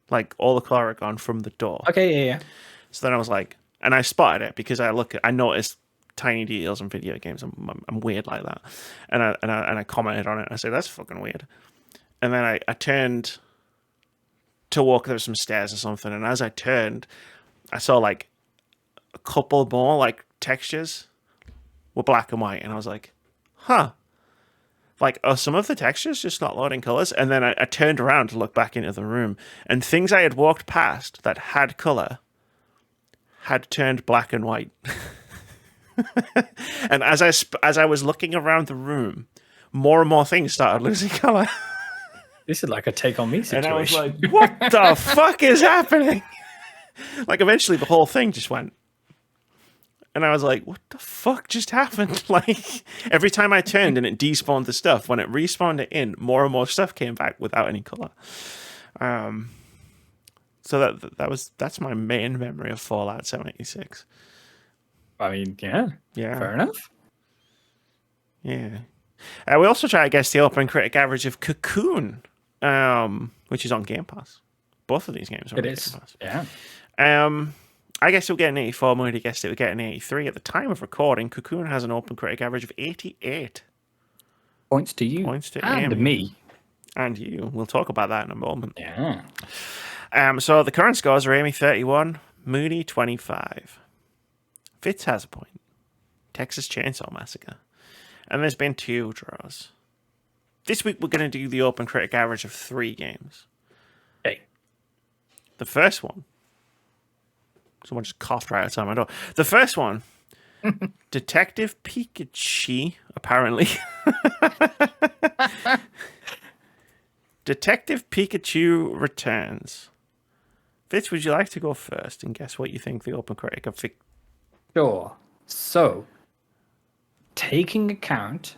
Like all the color had gone from the door. Okay, yeah. So then I was like, and I spotted it because I noticed tiny details in video games. I'm weird like that. And I commented on it. I said, that's fucking weird. And then I turned to walk, there were some stairs or something. And as I turned, I saw like a couple more like textures were black and white. And I was like, huh. Like, are some of the textures just not loading colors? And then I turned around to look back into the room, and things I had walked past that had color had turned black and white. And as I was looking around the room, more and more things started losing color. This is like a Take On Me situation. And I was like, what the fuck is happening? Like, eventually the whole thing just went. And I was like, what the fuck just happened? Like, every time I turned and it despawned the stuff, when it respawned it in, more and more stuff came back without any color. So that's my main memory of Fallout 76. I mean, yeah. Fair enough. Yeah. We also try to guess the OpenCritic average of Cocoon, which is on Game Pass. Both of these games are on Game Pass. Yeah. I guess we'll get an 84. Moody guessed it would get an 83. At the time of recording, Cocoon has an OpenCritic average of 88. Points to you. Points to and Amy. Me. And you. We'll talk about that in a moment. Yeah. So the current scores are Amy 31, Moody 25. Vitz has a point. Texas Chainsaw Massacre. And there's been 2 draws. This week we're going to do the OpenCritic average of 3 games. Okay. The first one. Someone just coughed right outside my door. The first one, Detective Pikachu, apparently. Detective Pikachu returns. Vitz, would you like to go first and guess what you think the OpenCritic of... Sure. So, taking account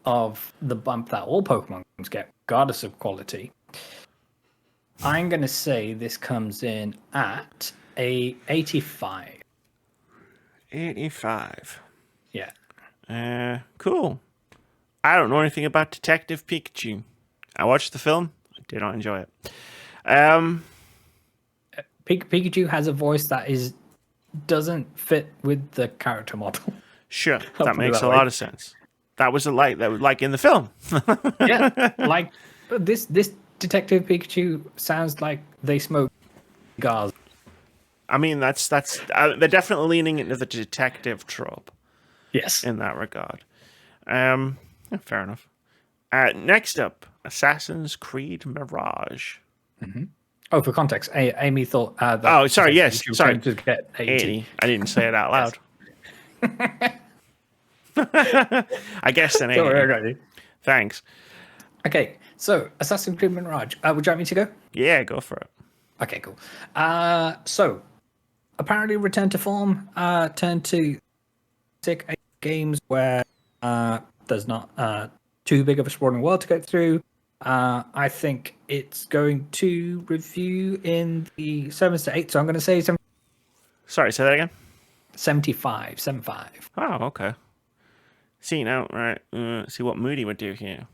of the bump that all Pokemon games get, regardless of quality, I'm going to say this comes in at a 85. 85. Yeah. Cool. I don't know anything about Detective Pikachu. I watched the film. I did not enjoy it. Pikachu has a voice that doesn't fit with the character model. Sure, I'll that put it makes that a way. lot of sense. That was like in the film. Yeah, like this Detective Pikachu sounds like they smoke cigars. I mean, that's they're definitely leaning into the detective trope Yes. in that regard. Yeah, fair enough. Next up, Assassin's Creed Mirage. Oh, for context, Amy thought that Oh, sorry. Detective Yes, Pikachu was sorry. going to get 80. I didn't say it out Yes. loud. I guessed an Don't 80. worry, I got you. Thanks. Okay, so Assassin's Creed Mirage. Would you like me to go? Yeah, go for it. Okay, cool. So apparently, return to form. Turn to classic games where there's not too big of a sprawling world to go through. I think it's going to review in the 7s to 8. So I'm going to say Sorry, say that again. 75. Oh, okay. See now, right? See what Moody would do here.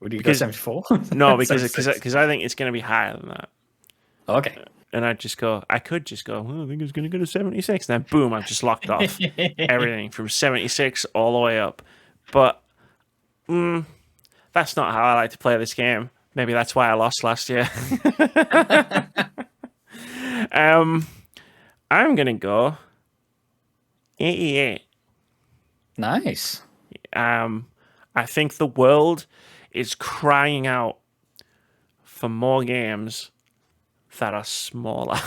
Would you go 74? No, because 76. I think it's going to be higher than that. Okay. And I could just go, I think it's going to go to 76. And then boom, I've just locked off everything from 76 all the way up. But that's not how I like to play this game. Maybe that's why I lost last year. I'm going to go 88. Nice. I think the world is crying out for more games that are smaller.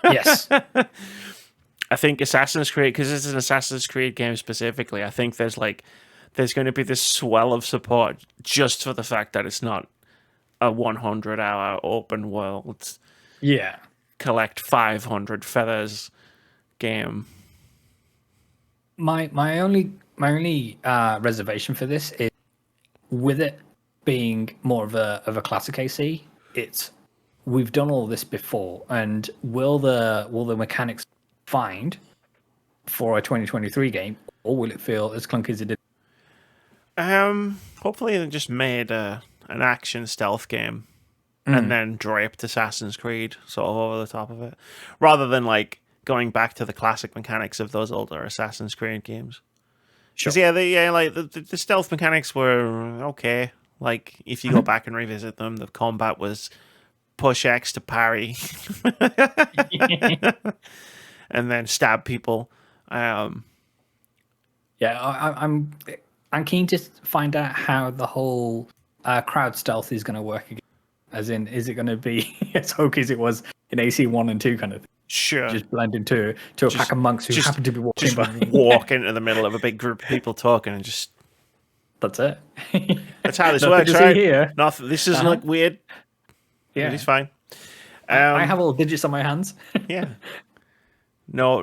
Yes. I think Assassin's Creed, because it's an Assassin's Creed game specifically, I think there's going to be this swell of support just for the fact that it's not a 100-hour open world, Yeah. collect 500 feathers game. My only reservation for this is with it being more of a classic AC. We've done all this before, and will the mechanics find for a 2023 game, or will it feel as clunky as it did? Hopefully they just made an action stealth game and then draped Assassin's Creed sort of over the top of it, rather than going back to the classic mechanics of those older Assassin's Creed games. Sure. Because the stealth mechanics were okay. Like if you go back and revisit them, the combat was push X to parry, and then stab people. Yeah, I'm keen to find out how the whole crowd stealth is going to work again. As in, is it going to be as hokey as it was in AC 1 and 2 kind of thing? Sure. Just blend into a pack of monks who happen to be walking by. Walk into the middle of a big group of people talking and just... That's it. That's how this Nothing works, to see right? here. Nothing. This isn't like weird. Yeah, It's fine. I have all digits on my hands. Yeah. No.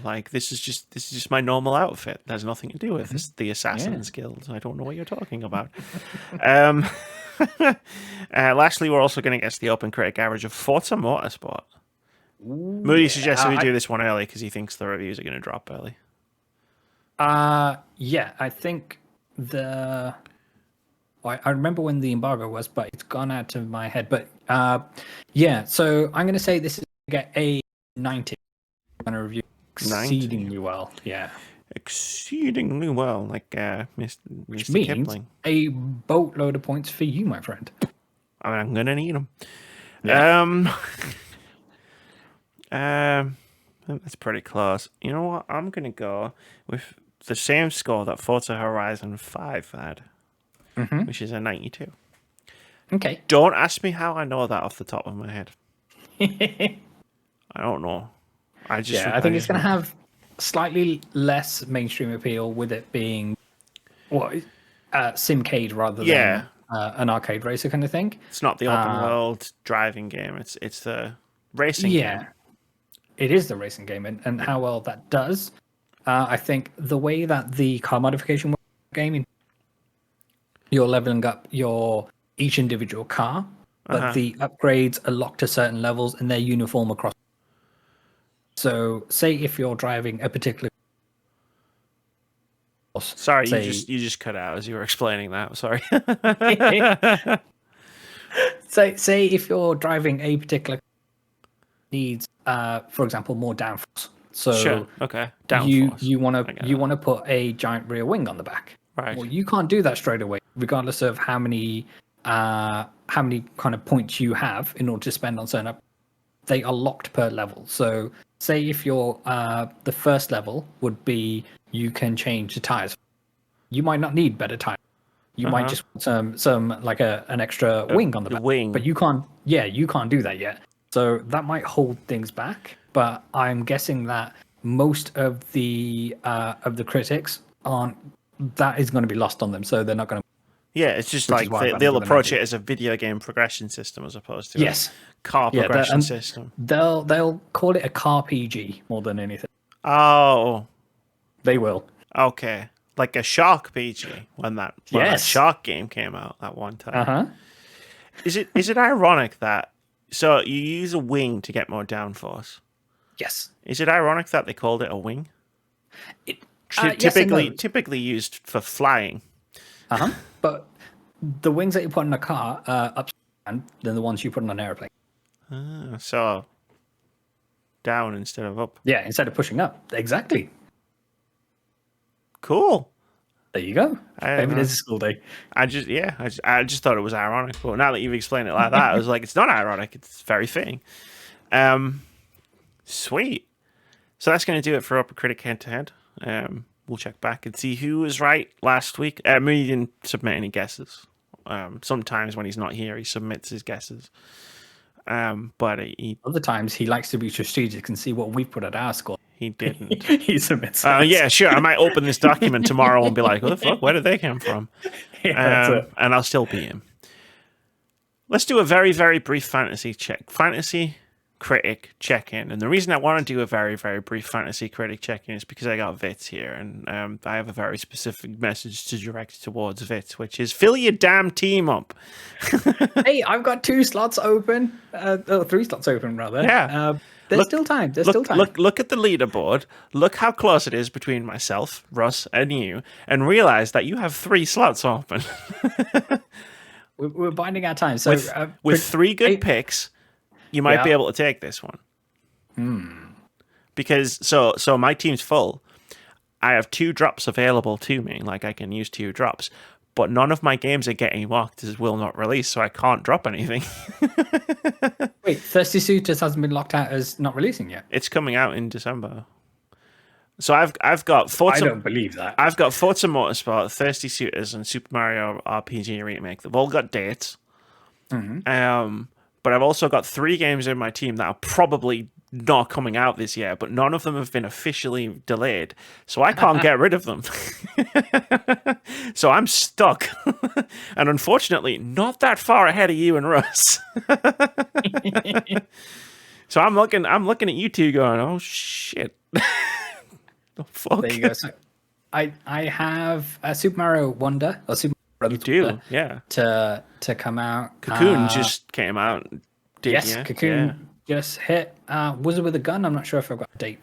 Like this is just my normal outfit. There's nothing to do with this, the Assassin's Guild. I don't know what you're talking about. Lastly, we're also going to guess the OpenCritic average of Forza Motorsport. Moody suggested we do this one early because he thinks the reviews are going to drop early. Yeah, I think I remember when the embargo was, but it's gone out of my head. But yeah, so I'm going to say this is going to get a 90 on a review. Exceedingly well, yeah. Exceedingly well, like Mr. Which means Kipling. a boatload of points for you, my friend. I mean, I'm going to need them. Yeah. That's pretty close. You know what? I'm going to go with the same score that Forza Horizon 5 had, which is a 92. Okay. Don't ask me how I know that off the top of my head. I don't know. I think it's going to have slightly less mainstream appeal with it being simcade rather than an arcade racer kind of thing. It's not the open world driving game. It's the racing game. It is the racing game, and how well that does. I think the way that the car modification game, you're leveling up each individual car, but the upgrades are locked to certain levels and they're uniform across. So, say if you're driving a particular. Sorry, you just cut out as you were explaining that. Sorry. Say if you're driving a particular needs, for example, more downforce So Sure. Okay. you Downforce. you want I get to that. put a giant rear wing on the back. Right. Well, you can't do that straight away, regardless of how many kind of points you have in order to spend on certain they are locked per level. So say if you're the first level would be you can change the tires. You might not need better tires. You might just want some like an extra wing on the back. wing. But you can't do that yet. So that might hold things back. But I'm guessing that most of the critics aren't, that is going to be lost on them. So they're not going to. Yeah, it's just Which is like why they'll I'm approach it as a video game progression system as opposed to yes, a car progression system. They'll call it a car PG more than anything. Oh, They will. okay. Like a Shark PG when that Shark game came out that one time. Is it ironic that so you use a wing to get more downforce? Yes. Is it ironic that they called it a wing? Yes, Typically used for flying. But the wings that you put in a car are upside down than the ones you put on an airplane. So down instead of up. Yeah, instead of pushing up. Exactly. Cool. There you go. Maybe there's a school day. I just thought it was ironic, but now that you've explained it like that, I was like, it's not ironic. It's very fitting. Sweet. So that's going to do it for OpenCritic Head-To-Head. We'll check back and see who was right last week. We didn't submit any guesses. Sometimes when he's not here, he submits his guesses. But other times he likes to be strategic and see what we put at our score. He didn't. He submits. Yeah, sure. I might open this document tomorrow and be like, "What the fuck? Where did they come from?" And I'll still beat him. Let's do a very, very brief fantasy critic check-in. And the reason I want to do a very, very brief fantasy critic check-in is because I got Vitz here, and I have a very specific message to direct towards Vitz, which is fill your damn team up. Hey, I've got 2 slots open. 3 slots open, rather. Yeah. There's still time. Look at the leaderboard. Look how close it is between myself, Russ, and you, and realize that you have 3 slots open. We're binding our time. So with 3 good picks, you might be able to take this one. Because so my team's full. I have 2 drops available to me. Like I can use 2 drops. But none of my games are getting marked as will not release, so I can't drop anything. Wait, Thirsty Suitors hasn't been locked out as not releasing yet? It's coming out in December. So I've got Forza. I don't believe that. I've got Forza Motorsport, Thirsty Suitors, and Super Mario RPG Remake. They've all got dates. But I've also got 3 games in my team that are probably not coming out this year, but none of them have been officially delayed, so I can't get rid of them. So I'm stuck, and unfortunately, not that far ahead of you and Russ. So I'm looking at you two, going, "Oh shit!" Oh, fuck. There you go. So I have a Super Mario Wonder or Super Mario You do, yeah. To come out. Cocoon just came out. Yes, Cocoon just hit. Wizard with a Gun. I'm not sure if I've got a date.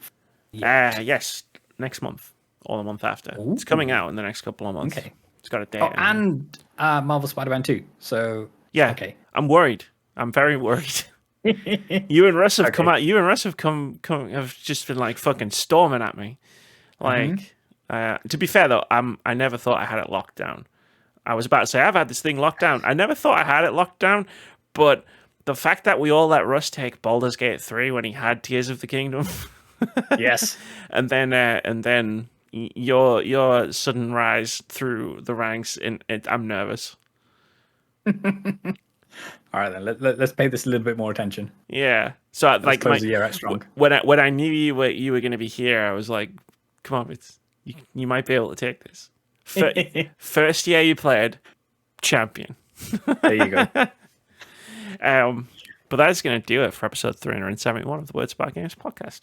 Yes, next month or the month after. Ooh. It's coming out in the next couple of months. Okay, it's got a date. Oh, and Marvel Spider-Man 2. So yeah, okay. I'm worried. I'm very worried. You and Russ have come out. You and Russ have have just been like fucking storming at me. Like, to be fair though, I never thought I had it locked down. I was about to say I've had this thing locked down. I never thought I had it locked down, but the fact that we all let Russ take Baldur's Gate 3 when he had Tears of the Kingdom, yes, and then your sudden rise through the ranks, I'm nervous. All right, then let's pay this a little bit more attention. Yeah, so let's like close the year out strong. When I knew you were going to be here, I was like, come on, you might be able to take this. First year you played, champion. There you go. But that's going to do it for episode 371 of the Words About Games podcast.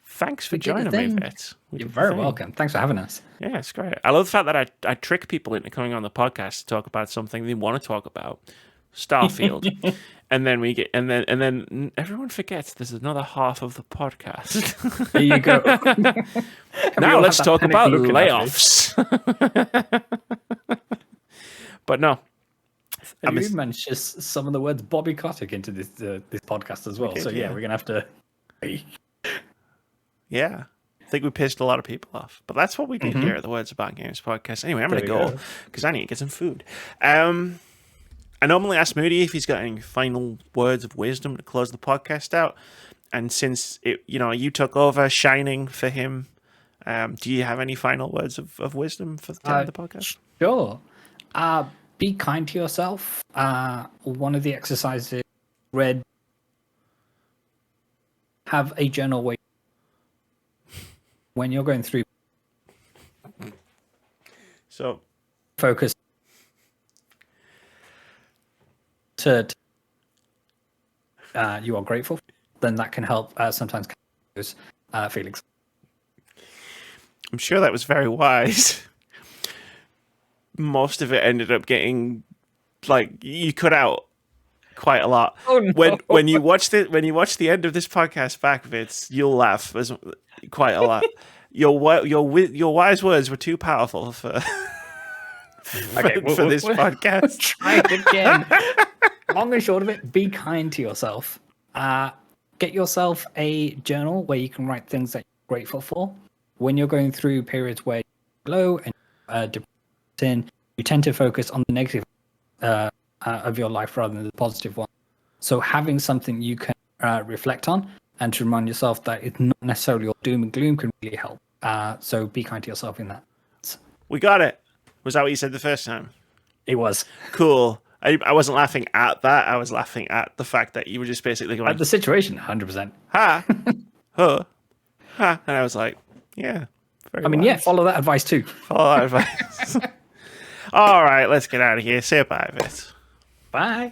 Thanks for joining me, Vitz. You're very welcome. Thanks for having us. Yeah, it's great. I love the fact that I trick people into coming on the podcast to talk about something they want to talk about, Starfield, and then everyone forgets there's another half of the podcast. There you go. Now let's talk about layoffs. But no. You mentioned some of the words Bobby Kotick into this podcast as well. Okay, so yeah, we're gonna have to. Yeah. I think we pissed a lot of people off. But that's what we do here at the Words About Games podcast. Anyway, I'm going to go because I need to get some food. I normally ask Moody if he's got any final words of wisdom to close the podcast out. And since you took over shining for him, do you have any final words of wisdom for the end of the podcast? Sure. Be kind to yourself. One of the exercises read, have a journal where when you're going through, so focus to you are grateful, then that can help sometimes those feelings. I'm sure that was very wise. Most of it ended up getting you cut out quite a lot. Oh, no. When you watch the end of this podcast back, Vitz, you'll laugh quite a lot. Your wise words were too powerful for this podcast. Try it again. Long and short of it, be kind to yourself. Get yourself a journal where you can write things that you're grateful for. When you're going through periods where you're low and depressed, you tend to focus on the negative of your life rather than the positive one. So having something you can reflect on and to remind yourself that it's not necessarily all doom and gloom can really help. So be kind to yourself in that. We got it. Was that what you said the first time? It was. Cool. I wasn't laughing at that. I was laughing at the fact that you were just basically going... At the situation, 100%. Ha! Huh. Ha! And I was like, yeah. Wise. Follow that advice too. Follow that advice. All right, let's get out of here. Say bye, Vitz. Bye.